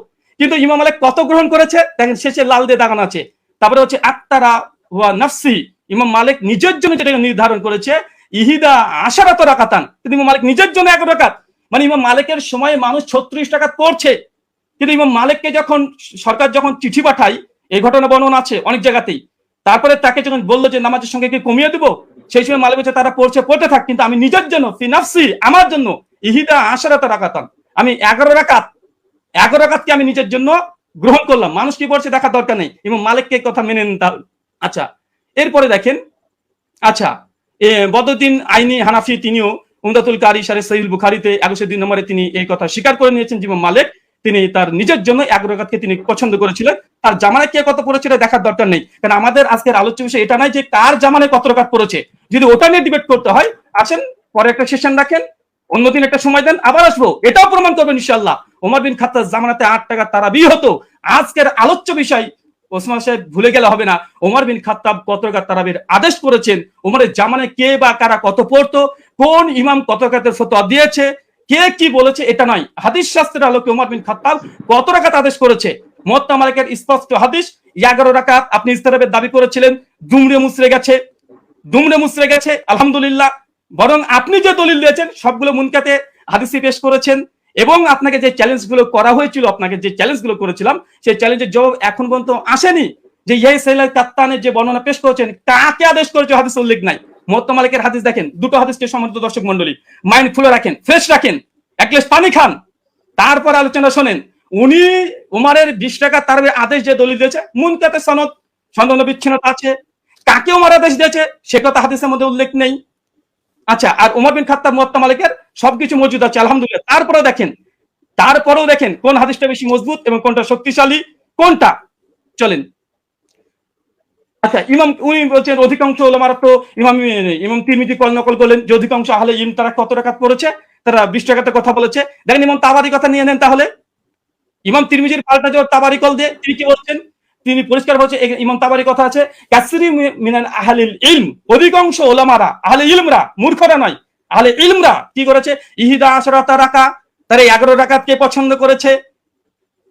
কিন্তু ইমাম মালিক কত গ্রহণ করেছে দেখেন, শেষে লাল দিয়ে দাগানো আছে। তারপরে হচ্ছে আত্তারা ওয়া নাফসি, ইমাম মালিক নিজের জন্য যেটা নির্ধারণ করেছে ইহিদা আশারাত রাকাতান, কিন্তু ইমাম মালিক নিজের জন্য 11 রাকাত। মানে ইমাম মালিকের সময় মানুষ 36 টাকাত পড়ছে, কিন্তু ইমাম মালিককে যখন সরকার যখন চিঠি পাঠায়, এই ঘটনা বর্ণনা আছে অনেক জায়গাতেই, তারপরে তাকে যখন বললো যে নামাজের সঙ্গে কি কমিয়ে দেবো, সেই সময় মালিক বলছে তারা পড়তে থাক, কিন্তু আমি নিজের জন্য ফি নাফসি, আমার জন্য ইহিদা আশারাত রাকাতান, আমি 11 রাকাতকে আমি নিজের জন্য গ্রহণ করলাম। মানুষ কি পড়ছে দেখার দরকার নেই, ইমাম মালিককে কথা মেনে নিন। আচ্ছা, এরপরে দেখেন, আচ্ছা বদরুদ্দিন আইনি হানাফি তিনিও উমদাতুল কারি শারে সহিহ বুখারীতে 102 নম্বরে তিনি এই কথা স্বীকার করে নিয়েছেন যে ইমাম মালিক তিনি তার নিজের জন্য 11 রাকাতকে তিনি পছন্দ করেছিলেন। তার জামানায় কে কত পড়েছিল দেখার দরকার নেই, কারণ আমাদের আজকের আলোচ্য বিষয় এটা নাই যে কার জামানায় কত রাকাত পড়েছে। যদি ওটা নিয়ে ডিবেট করতে হয় আসেন পরে একটা সেশন রাখেন, অন্যদিন একটা সময় দেন, আবার আসবো, এটাও প্রমাণ করবেন ইনশাআল্লাহ ওমর বিন খাত্তাব জামানাতে 8 টাকা তারাবি হতো। আজকের আলোচ্য বিষয় ওসমান সাহেব ভুলে গেলে হবে না, ওমর বিন খাত্তাব কত রাকাত তারাবির আদেশ করেছেন, ওমরের জামানায় কে বা কারা কত পড়তো, কোন ইমাম কত রাকাতের ফতোয়া দিয়েছে, কে কি বলেছে, এটা নয়। হাদিস শাস্ত্রের আলোকে ওমর বিন খাত্তাব কত রাকাত আদেশ করেছে, মুওয়াত্তা মালিকের স্পষ্ট হাদিস 11 রাকাত। আপনি ইস্তেরাবের দাবি করেছিলেন, দুমড়ে মুচড়ে গেছে আলহামদুলিল্লাহ। বরং আপনি যে দলিল দিয়েছেন সবগুলো মুনকাতে হাদিসে পেশ করেছেন, এবং আপনাকে যে চ্যালেঞ্জগুলো করা হয়েছিল, আপনাকে যে চ্যালেঞ্জগুলো করেছিলাম সেই চ্যালেঞ্জের জবাব এখন পর্যন্ত আসেনি। যে ইয়াহিয়া কাত্তানের যে বর্ণনা পেশ করেছেন কাকে আদেশ করেছে হাদিস উল্লেখ নাই। মুওয়াত্তা মালিকের হাদিস দেখেন, দুটো হাদিসকে সম্মানিত দর্শক মণ্ডলী মাইন্ড ফুলে রাখেন, ফ্রেশ রাখেন, এক গ্লাস পানি খান, তারপর আলোচনা শোনেন। উনি উমারের 20 টাকা তার আদেশ যে দলিল দিয়েছে মুনকাতে সনদ বিচ্ছিন্নতা আছে, কাকে উমার আদেশ দিয়েছে সে কথা হাদিসের মধ্যে উল্লেখ নেই। আচ্ছা, আর ওমর বিন খাত্তাব মুওয়াত্তা মালিকের সবকিছু মজুদ আছে আলহামদুলিল্লাহ। তারপরেও দেখেন কোন হাদিসটা বেশি মজবুত এবং কোনটা শক্তিশালী, কোনটা। চলেন, আচ্ছা উনি বলছেন অধিকাংশ ওলামারা তো ইমাম তিরমিজি নকল করলেন যে অধিকাংশ আহলে ইলম তারা কত রাকাত পড়েছে, তারা 20 টাকাতে কথা বলেছে। দেখেন ইমাম তাবারি কথা নিয়ে নেন, তাহলে ইমাম তিরমিজির পাল্টা জোর তাবারি কল দিয়ে তিনি কি বলছেন, তিনি পরিষ্কার বলছে ইমাম তাবারি কথা আছে কাসরি মিনাল আহলিল ইলম, অধিকাংশ ওলামারা আহলে ইলমরা, মূর্খরা নয়, আহলে ইলমরা কি করেছে ইহিদা আশরাতা রাকা, তারা 11 রাকাতকে পছন্দ করেছে।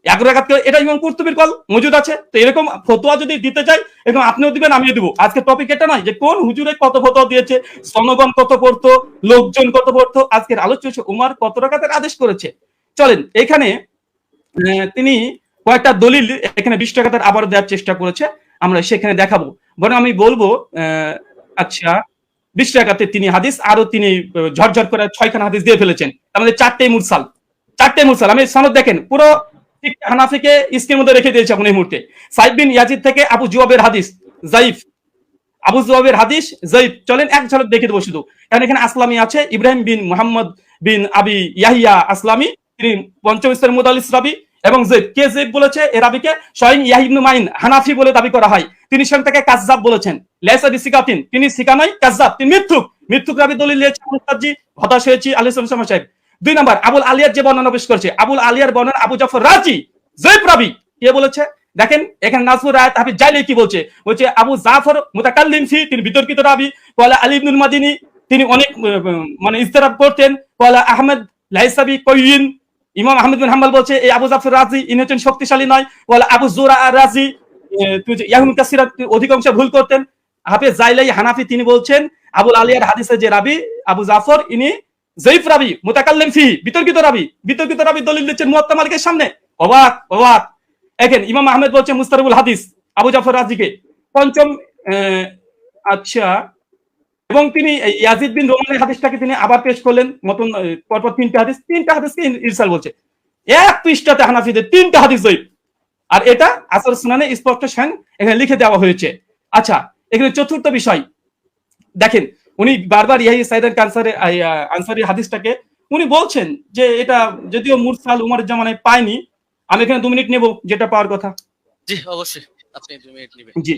11 রাকাতকে, এটা ইমাম কুরতুবীর কল মজুদ আছে। তো এরকম ফতোয়া যদি দিতে চাই এরকম আপনিও দিবেন আমিও দিব। আজকে টপিক এটা নয় যে কোন হুজুরে কত ফতোয়া দিয়েছে, জনগণ কত পড়তো, লোকজন কত পড়তো। আজকের আলোচ্য উমার কত রাকাতের আদেশ করেছে। চলেন, এখানে তিনি কয়েকটা দলিল এখানে 20 টাকাতে আবার দেওয়ার চেষ্টা করেছে, আমরা সেখানে দেখাবো। বরং আমি বলবো আচ্ছা 20 টাকাতে তিনি হাদিস আরো তিনি ঝরঝর করে 6খানা হাদিস দিয়ে ফেলেছেন, আমাদের 4টে মুরসাল। আমি সনদ দেখেন পুরো হানাফিকে স্ক্রিনের মধ্যে রেখে দিয়েছি এখন এই মুহূর্তে। সাইদ বিন ইয়াজিদ থেকে আবু জুয়াবের হাদিস যায়িফ, আবু জুয়াবের হাদিস যায়িফ। চলেন এক ঝলক দেখে দেবো শুধু, কারণ এখানে আসলামী আছে, ইব্রাহিম বিন মুহাম্মদ বিন আবি ইয়াহিয়া আসলামী, তিনি পঞ্চম স্তরের মুদাল্লিস রাবী। এবং কে জেদ বলেছে এ রাবিকে স্বয়ং ইয়াহইয়া ইবনে মাইন হানাফি বলে দাবি করা হয়, তিনি স্বয়ং তাকে কাযযাব বলেছেন। লাইসা বিসিকাতিন, তিনি সিকা নয়, কাযযাব, তিনি মিথ্যুক রাবি দলিল দিয়েছে। মুস্তাজি হতাশ হয়েছি আলাইহিস সালাম সাহেব। 2 নাম্বার আবুল আলিয়ার যে বর্ণনা পেশ করেছে, আবুল আলিয়ার বর্ণনা আবু জাফর রাজি জয়ীফ রাবি, কে বলেছে দেখেন এখানে নাজমুর রায়াত হাফিজ জাইলি কি বলছে, আবু জাফর মুতাকাল্লিম ফি, তিনি বিতর্কিত রাবি। ওয়ালা আলী ইবনুল মাদিনী, তিনি অনেক মানে ইস্তেরাব করতেন। ওয়ালা আহমদ লাইসাবি কয়িন, ইমাম আহমদ বিন হাম্বল বলছে এই আবু জাফর রাজি ইনি হচ্ছেন শক্তিশালী নয়। ওয়ালা আবু জুরা রাজি ইয়াহুম কাসিরা, অধিকাংশ ভুল করতেন। হাফেজ জাইলাই হানাফি, তিনি বলছেন আবুল আলিয়ার হাদিসের যে রাবি আবু জাফর ইনি জয়ীফ রাবি, মুতাকাল্লিম ফি, বিতর্কিত রাবি দলিল দিচ্ছেন মুওয়াত্তা মালিকের সামনে। অবাক। দেখেন ইমাম আহমেদ বলছে মুস্তারিবুল হাদিস আবু জাফর রাজিকে পঞ্চম। আচ্ছা, এবং তিনি ইয়াজিদ বিন রোমানের হাদিসটাকে তিনি আবার পেশ করলেন, নতুন পরপর 3টে হাদিসকে ইরসাল বলছে। এক পৃষ্ঠাতে হানাফিদের 3টে হাদিস জয়ীফ, আর এটা আসর সুনানে স্পষ্ট এখানে লিখে দেওয়া হয়েছে। আচ্ছা, এখানে চতুর্থ বিষয় দেখেন, উনি বারবার ইয়াহিয়া সাইদ আনসারীর হাদিসটাকে উনি বলছেন যে এটা যদিও মুরসাল উমরের জামানায় পায়নি। আমি এখানে 2 মিনিট নেব যেটা পাওয়ার কথা। জি অবশ্যই আপনি 2 মিনিট নেবেন। জি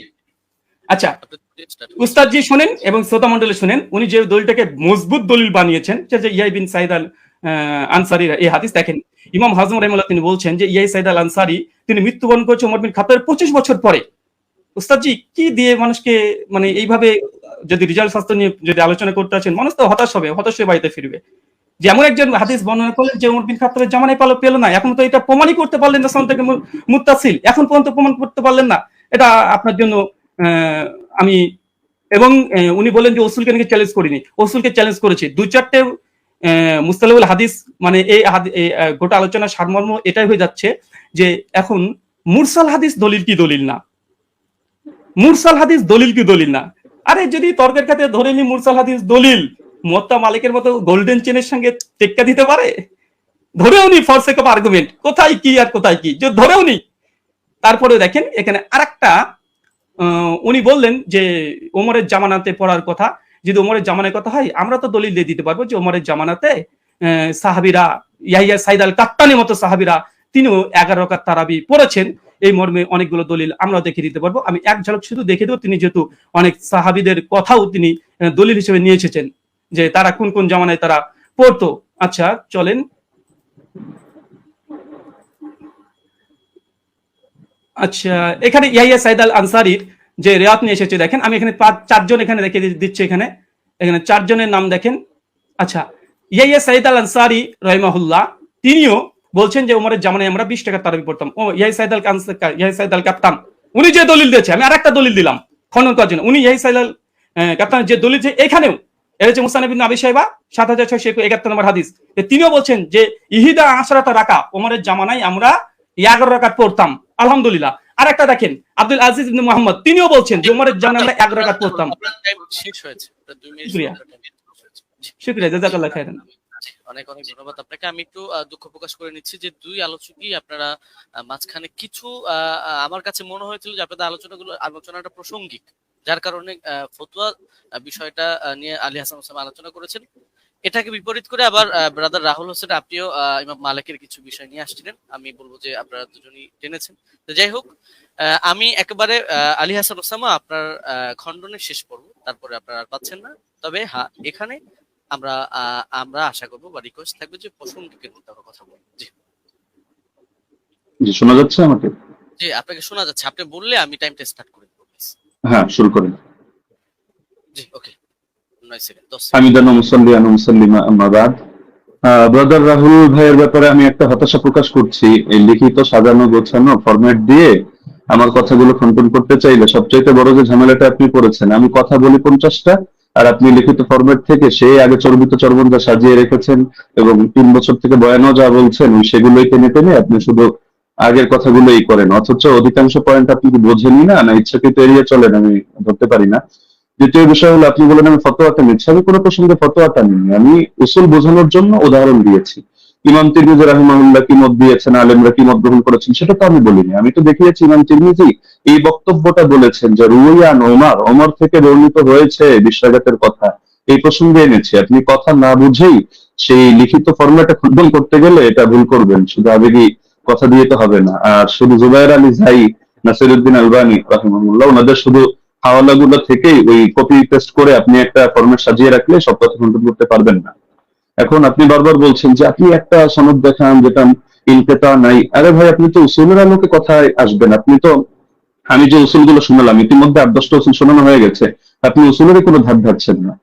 আচ্ছা, আপনি স্টার্ট উস্তাদ জি শোনেন এবং শ্রোতা মন্ডলী শোনেন, উনি যে দলিলটাকে মজবুত দলিল বানিয়েছেন যে ইয়াই বিন সাইদ আল আনসারীর এই হাদিস দেখেন, ইমাম হাজম রাহিমাহুল্লাহ তিনি বলছেন যে ইয়াই সাইদ আল আনসারী তিনি মৃত্যুবরণ করেছে ওমর বিন খাত্তাবের 25 বছর পরে। উস্তাদ জি কি দিয়ে মানুষকে মানে এইভাবে যদি রিজাল্ট শাস্ত্র নিয়ে যদি আলোচনা করতে আছেন, মানুষ তো হতাশ হয়ে বাড়িতে ফিরবে। যে এমন একজন হাদিস বর্ণনা করলেন যে ওমর বিন খাত্তাবের জামানায় পেল না, এখন তো এটা প্রমাণই করতে পারলেন না সন্তানকে মুত্তাসিল, এখন পর্যন্ত প্রমাণ করতে পারলেন না, এটা আপনার জন্য আমি এবং উনি বলেন যে ওসুলকে নাকি চ্যালেঞ্জ করিনি, ওসুলকে চ্যালেঞ্জ করেছি। 2-4টে মুস্তালাহুল হাদিস মানে এই গোটা আলোচনার সারমর্ম এটাই হয়ে যাচ্ছে যে এখন মুরসাল হাদিস দলিল কি দলিল না, মুরসাল হাদিস দলিল কি দলিল না। আরে যদি তর্কের খাতে ধরে নি মুরসাল হাদিস দলিল, মুয়াত্তা মালিকের মতো গোল্ডেন চেনের সঙ্গে টেক্কা দিতে পারে, ধরেও নি ফর সেক অফ আর্গুমেন্ট, কোথায় কি আর কোথায় কি যে ধরেও নি। তারপরে দেখেন এখানে আরেকটা উনি বললেন যে ওমরের জামানাতে পড়ার কথা, যদি ওমরের জামানার কথা হয় আমরা তো দলিল দিয়ে দিতে পারবো যে ওমরের জামানাতে সাহাবীরা ইয়াহিয়া সাইদ আল কাত্তানের মতো সাহাবীরা তিনিও 11 রাকাত তারাবি পড়েছেন, এই মর্মে অনেকগুলো দলিল আমরাও দেখে দিতে পারবো। আমি এক ঝলক শুধু দেখে দেবো, তিনি যেহেতু অনেক সাহাবীদের কথাও তিনি দলিল হিসেবে নিয়ে এসেছেন যে তারা কোন কোন জামানায় তারা পড়তো। আচ্ছা চলেন, আচ্ছা এখানে ইয়াহিয়া সাইদ আল আনসারীর যে রিওয়ায়াত নিয়ে এসেছে দেখেন, আমি এখানে 4জন এখানে রেখে দিচ্ছি, এখানে 4 জনের নাম দেখেন। আচ্ছা ইয়াহিয়া সাইদ আল আনসারী রাহিমাহুল্লাহ তিনিও বলছেন যে ওমরের জামানায় আমরা 20 টাকা তারাবি পড়তাম। ও ইয়াহিয়া সাইদ আল কাত্তান উনি যে দলিল দিয়েছে, আমি আরেকটা দলিল দিলাম খনন করার জন্য, উনি ইয়াহিয়া সাইদ আল কাত্তান যে দলিল যে এখানেও এর হচ্ছে মুসনাদ ইবনে আবি শাইবা 7671 নম্বর হাদিস, তিনিও বলছেন যে ইহিদা আশরাতা রাকা ওমরের জামানায় আমরা 11 রাকাত পড়তাম আলহামদুলিল্লাহ। আর একটা দেখেন আব্দুল আজিজ ইবনে মুহাম্মদ তিনিও বলছেন যে ওমরের জামানায় আমরা 11 রাকাত পড়তাম। শেষ হয়েছে 2 মিনিট। শুকরিয়া জাযাকাল্লাহ খাইরান। অনেক অনেক ধন্যবাদ আপনাকে। আমি একটু দুঃখ প্রকাশ করে নিচ্ছি যে 2 আলোচকই আপনারা মাঝখানে কিছু আমার কাছে মনে হয়েছিল যে আপনাদের আলোচনাটা প্রাসঙ্গিক, যার কারণে ফতোয়া বিষয়টা নিয়ে আলী হাসান ওসামা আলোচনা করেছেন। এটাকে বিপরীত করে আবার ব্রাদার রাহুল হোসেন আপনিও ইমাম মালিকের কিছু বিষয় নিয়ে আসছিলেন, আমি বলবো যে আপনারা দুজনই টেনেছেন। তো যাই হোক, আমি একেবারে আলী হাসান ওসামা আপনার খণ্ডনের শেষ পর্ব, তারপরে আপনারা আর পাচ্ছেন না। তবে হ্যাঁ, এখানে আমরা আশা করবো বা রিকোয়েস্ট থাকবে যে প্রাসঙ্গিকের মধ্যে আমরা কথা বলবো। জি জি, শোনা যাচ্ছে আমাকে? জি আপনাকে শোনা যাচ্ছে, আপনি বললে আমি টাইমটা স্টার্ট করে দেবো। হ্যাঁ, শুরু করেন। জি ওকে, 9 সেকেন্ড 10 হামিদান ওয়া মুসাল্লিয়ান ওয়া মুসাল্লিমা আম্মা বাদ। ব্রাদার রাহুল ভাইয়ের ব্যাপারে আমি একটা হতাশা প্রকাশ করছি। এই লিখিত সাজানো গোছানো ফরম্যাট দিয়ে আমার কথাগুলো খণ্ডন করতে চাইলে সবচাইতে বড় যে ঝামেলাটা আপনি করেছেন, আমি কথা বলি 50টা আর আপনি লিখিত ফরম্যাট থেকে সেই আগে চর্বিত চর্বণটা সাজিয়ে রেখেছেন এবং 3 বছর থেকে বয়ানও যা বলছেন সেগুলোই টেনে টেনে আপনি শুধু আগের কথাগুলোই করেন, অথচ অধিকাংশ পয়েন্ট আপনি কি বোঝেনই না না ইচ্ছাকৃত এড়িয়ে চলেন, আমি ধরতে পারি না। দ্বিতীয় বিষয় হলো আপনি বলেন আমি ফতোয়াটা নিচ্ছি, আমি কোনো প্রসঙ্গে ফতোয়াটা নিই, আমি উসুল বোঝানোর জন্য উদাহরণ দিয়েছি। ইমাম তিরমিজি রাহিমাহুল্লাহ কি মত দিয়েছেন, আলেমরা কি মত গ্রহণ করেছেন সেটা তো আমি বলিনি। আমি তো দেখিয়েছি ইমাম তিরমিজি এই বক্তব্যটা বলেছেন যে রুয়ান ওমর থেকে বর্ণিত হয়েছে 20 রাকাতের কথা, এই প্রসঙ্গে এনেছি। আপনি কথা না বুঝেই সেই লিখিত ফরম্যাটে খণ্ডন করতে গেলে এটা ভুল করবেন, শুধু আবেগী কথা দিয়ে তো হবে না। আর শুধু জুবায়ের আলী জাই, নাসিরউদ্দিন আলবানী রাহিমাহুল্লাহ ওনাদের শুধু হাওয়ালাগুলো থেকেই ওই কপি পেস্ট করে আপনি একটা ফরম্যাট সাজিয়ে রাখলে সব কথা খণ্ডন করতে পারবেন না। এখন আপনি বারবার বলছেন যে আপনি একটা সনদ দেখান যেটা ইনকেতা নাই। আরে ভাই, আপনি তো উসুলের আলোকে কথায় আসবেন। আপনি তো আমি যে উসুলগুলো শোনালাম ইতিমধ্যে 8-10টা উসুল শোনানো হয়ে গেছে, আপনি উসুলেরই কোনো ধার ধারছেন না।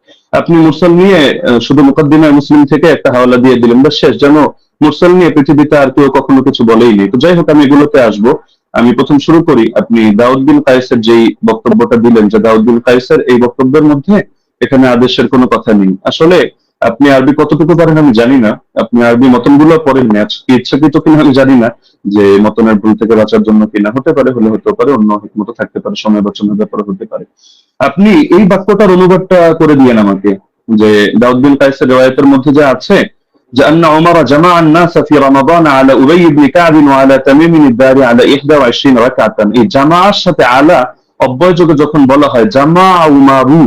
আপনি মুরসাল নিয়ে শুধু মুকাদ্দিমায়ে মুসলিম থেকে একটা হাওয়ালা দিয়ে দিলেন, বাস শেষ। যেন মুরসাল নিয়ে পৃথিবীতে আর কেউ কখনো কিছু বলেইনি। তো যাই হোক, আমি এগুলোতে আসবো। আমি প্রথম শুরু করি, আপনি দাউদ বিন কায়েসের যেই বক্তব্যটা দিলেন যে দাউদ বিন কায়েসের এই বক্তব্যের মধ্যে এখানে আদেশের কোনো কথা নেই। আসলে আপনি আরবি কতটুকু পারেন আমি জানি না, আপনি আরবি মতনগুলো পড়েন না, ইচ্ছাকৃত কিনা আমি জানি না, যে মতনের ভুল থেকে বাঁচার জন্য কিনা, হতে পারে, হলে হতে পারে, অন্য হিকমত থাকতে পারে, সময় বাঁচানোর ব্যাপারে হতে পারে। আপনি এই বাক্যটার অনুবাদটা করে দিয়েন আমাকে, যে দাউদ বিন কায়েসের রিওয়ায়াতের মধ্যে যা আছে যে আন্না উমর জামাআ আন-নাস ফি রমাদান আলা উবাই ইবনে কাব ওয়া আলা তামিম আদ-দারি আলা 21 রাকাতান। এই জামাআর সাথে আলা অব্যয়যোগে যখন বলা হয় জামা উমারু,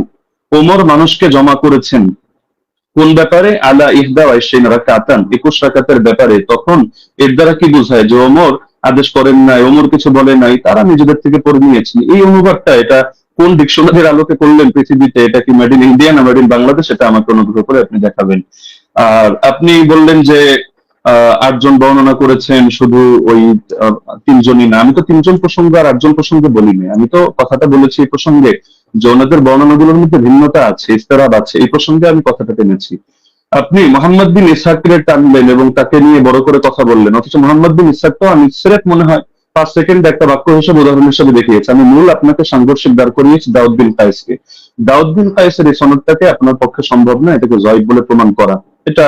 ওমর মানুষকে জমা করেছেন কোন ব্যাপারে? আলা ইহদা ওয়াইশিন রাকাতান, 21 রাকাতের ব্যাপারে। তখন এর দ্বারা কি বোঝায় যে ওমর আদেশ করেন নাই, ওমর কিছু বলে নাই, তারা নিজেদের থেকে পড়ে নিয়েছেন। এই অনুবাদটা এটা কোন ডিকশনারির আলোকে করলেন পৃথিবীতে? এটা কি মেড ইন ইন্ডিয়া না মেড ইন বাংলাদেশ? এটা আমাকে অনুগ্রহ করে আপনি দেখাবেন। আর আপনি বললেন যে 8 জন বর্ণনা করেছেন, শুধু ওই 3 জনই না। আমি তো 3 জন প্রসঙ্গ আর 8 জন প্রসঙ্গে বলিনি। আমি তো কথাটা বলেছি এই প্রসঙ্গে যে ওনাদের বর্ণনাগুলোর মধ্যে ভিন্নতা আছে, ইস্তেরাব আছে, এই প্রসঙ্গে আমি কথাটা টেনেছি। আপনি মোহাম্মদ বিন ইসহাকের টানলেন এবং তাকে নিয়ে বড় করে কথা বললেন, অথচ মোহাম্মদ বিন ইসহাক তো আমি সিরাত মনে হয় 5 সেকেন্ড একটা বাক্য হিসেবে উদাহরণ হিসেবে দেখিয়েছে। আমি মূল আপনাকে সাংঘর্ষিক দাঁড় করিয়েছি দাউদ বিন কায়েসকে। দাউদ বিন কায়েসের এই সনদটাকে আপনার পক্ষে সম্ভব না এটাকে জয়ীফ বলে প্রমাণ করা, এটা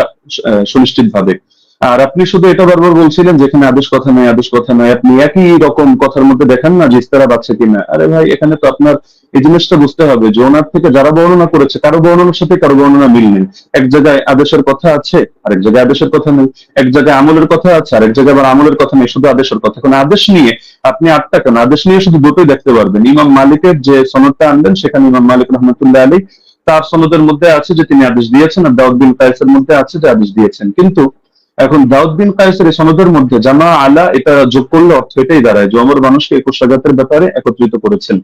সুনিশ্চিত ভাবে। আর আপনি শুধু এটা বারবার বলছিলেন যেখানে আদেশ কথা নাই, আদেশ কথা নাই। আপনি একই রকম কথার মধ্যে দেখেন না যে ইস্তেরাব আছে কিনা। আরে ভাই, এখানে তো আপনার এই জিনিসটা বুঝতে হবে যে ওনার থেকে যারা বর্ণনা করেছে কারো বর্ণনার সাথে কারো বর্ণনা মিল নেই। এক জায়গায় আদেশের কথা আছে, আরেক জায়গায় আদেশের কথা নেই। এক জায়গায় আমলের কথা আছে, আরেক জায়গায় আবার আমলের কথা নেই, শুধু আদেশের কথা। এখন আদেশ নিয়ে আপনি 8টা কেন, আদেশ নিয়ে শুধু দুটোই দেখতে পারবেন। ইমাম মালিকের যে সনদটা আনলেন সেখানে ইমাম মালিক রহমতুল্লাহ আলী তার সনদের মধ্যে আছে যে তিনি আদেশ দিয়েছেন, আর দাউদ বিন কায়েসের মধ্যে আছে যে আদেশ দিয়েছেন। কিন্তু এখন দাউদ বিন কায়েসের এই সনদের মধ্যে জামা আলা এটা যোগ করলে অর্থ এটাই দাঁড়ায় যে ওমর মানুষকে 21 রাকাতের ব্যাপারে একত্রিত করেছেন।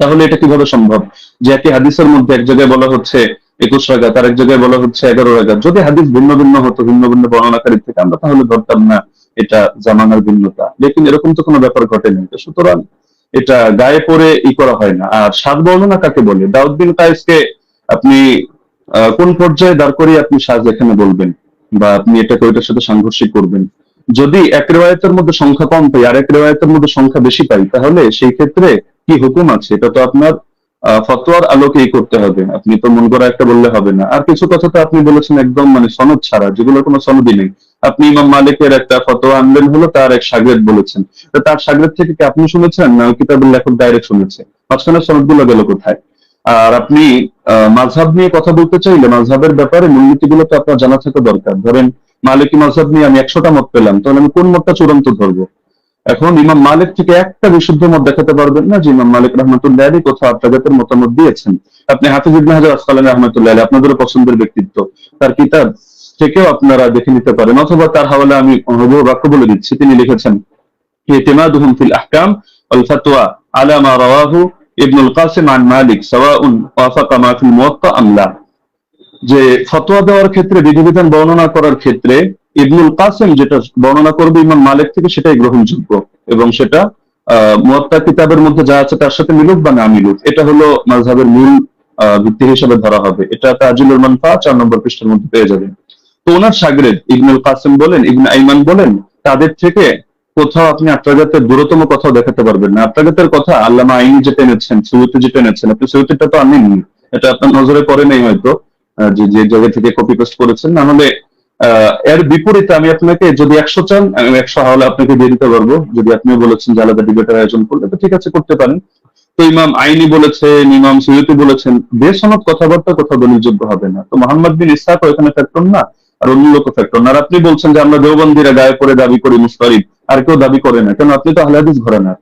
তাহলে এটা কিভাবে সম্ভব যে একই হাদিসের মধ্যে এক জায়গায় বলা হচ্ছে 21 রাকাত, আর এক জায়গায় বলা হচ্ছে 11 রাকাত? যদি হাদিস ভিন্ন ভিন্ন হতো, ভিন্ন ভিন্ন বর্ণনাকারী থেকে, আমরা তাহলে ধরতাম না এটা জামানার ভিন্নতা। লেকিন এরকম তো কোনো ব্যাপার ঘটেনি। সুতরাং এটা গায়ে পড়ে করা হয় না। আর সাত বর্ণনা কাকে বলে? দাউদ বিন কায়েসকে আপনি কোন পর্যায়ে দাঁড় করিয়ে আপনি সাজ এখানে বলবেন, বা আপনি এটাকে ওইটার সাথে সাংঘর্ষিক করবেন? যদি এক রেওয়ায়তের মধ্যে সংখ্যা কম পাই আর এক রেওয়ায়তের মধ্যে সংখ্যা বেশি পাই, তাহলে সেই ক্ষেত্রে কি হুকুম আছে? এটা তো আপনার ফতোয়ার আলোকেই করতে হবে। আপনি তো মন করা একটা বললে হবে না। আর কিছু কথা তো আপনি বলেছেন একদম মানে সনদ ছাড়া, যেগুলোর কোনো সনদই নেই। আপনি ইমাম মালিকের একটা ফতোয়া আনলেন, হলো তার এক শাগরেদ বলেছেন, তো তার শাগরেদ থেকে কি আপনি শুনেছেন না ওই কিতাবের লেখক ডাইরেক্ট শুনেছে? মাঝখানে সনদগুলো গেল কোথায়? আর আপনি মাযহাব নিয়ে কথা বলতে চাইলে মাযহাবের ব্যাপারে মূলনীতিগুলো তো আপনার জানা থাকা দরকার। ধরেন মালিকি মাযহাব নিয়ে আমি 100টা মত পেলাম, তাহলে আমি কোন মতটা চূড়ান্ত ধরবো? এখন ইমাম মালিক থেকে একটা বিশুদ্ধ মত দেখাতে পারবেন না যে ইমাম মালিক রহমতুল্লাহ আলী কোথাও আপনাদের মতামত দিয়েছেন। আপনি হাফিজ ইবনে হাজার আসকালানী রহমতুল্লাহ আলী, আপনাদেরও পছন্দের ব্যক্তিত্ব, তার কিতাব থেকেও আপনারা দেখে নিতে পারেন, অথবা তার হাওয়ালে আমি হুবহু বাক্য বলে দিচ্ছি। তিনি লিখেছেন ইতিমাদুহুম ফিল আহকাম ওয়াল ফাতওয়া আলা মা রাওয়াহু ইবনুল কাসিম আন মালিক সাওয়াউন ওয়াফাকা মা ফিল মুওয়াত্তা আম লা। যে ফতোয়া দেওয়ার ক্ষেত্রে, বিধিবিধান বর্ণনা করার ক্ষেত্রে ইবনুল কাসিম যেটা বর্ণনা করবে ইমাম মালিক থেকে সেটাই গ্রহণযোগ্য, এবং সেটা মুওয়াত্তা কিতাবের মধ্যে যা আছে তার সাথে মিলুক বা না মিলুক, এটা হলো মাযহাবের মূল ভিত্তি হিসেবে ধরা হবে। এটা তাজিলুল মানফা 4 নম্বর পৃষ্ঠার মধ্যে পেয়ে যাবেন। তো ওনার শাগরেদ ইবনুল কাসিম বলেন, ইবনে আইমান বলেন, তাদের থেকে কোথাও আপনি আত্রাগাতের দূরতম কথাও দেখাতে পারবেন না। আত্রাগাতের কথা আল্লামা আইনি যেটা এনেছেন, সুয়ুতি যেটা এনেছেন, আপনি সুয়ুতিটা তো আনেননি, এটা আপনার নজরে পড়ে নেই হয়তো, যে যে জায়গা থেকে কপি পেস্ট করেছেন। না হলে এর বিপরীতে আমি আপনাকে, যদি 100 চান আমি 100 হাওলা আপনাকে দিয়ে দিতে পারবো। যদি আপনিও বলেছেন যে আলাদা ডিবেটের আয়োজন করলে, তো ঠিক আছে, করতে পারেন। তো ইমাম আইনি বলেছেন, ইমাম সুয়ুতি বলেছেন, বেসনদ কথাবার্তা কোথাও দলিলযোগ্য হবে না। তো মোহাম্মদ বিন ইসহাক এখানে ফ্যাক্টর না, আর অন্য লোক ফ্যাক্টর না। আর আপনি বলছেন যে আমরা দেওবন্দিরা গায়ে পড়ে দাবি করি মুস্তারিদ, আর কেউ দাবি করে না কেন? আপনি তো আহলে হাদিস ঘরে না।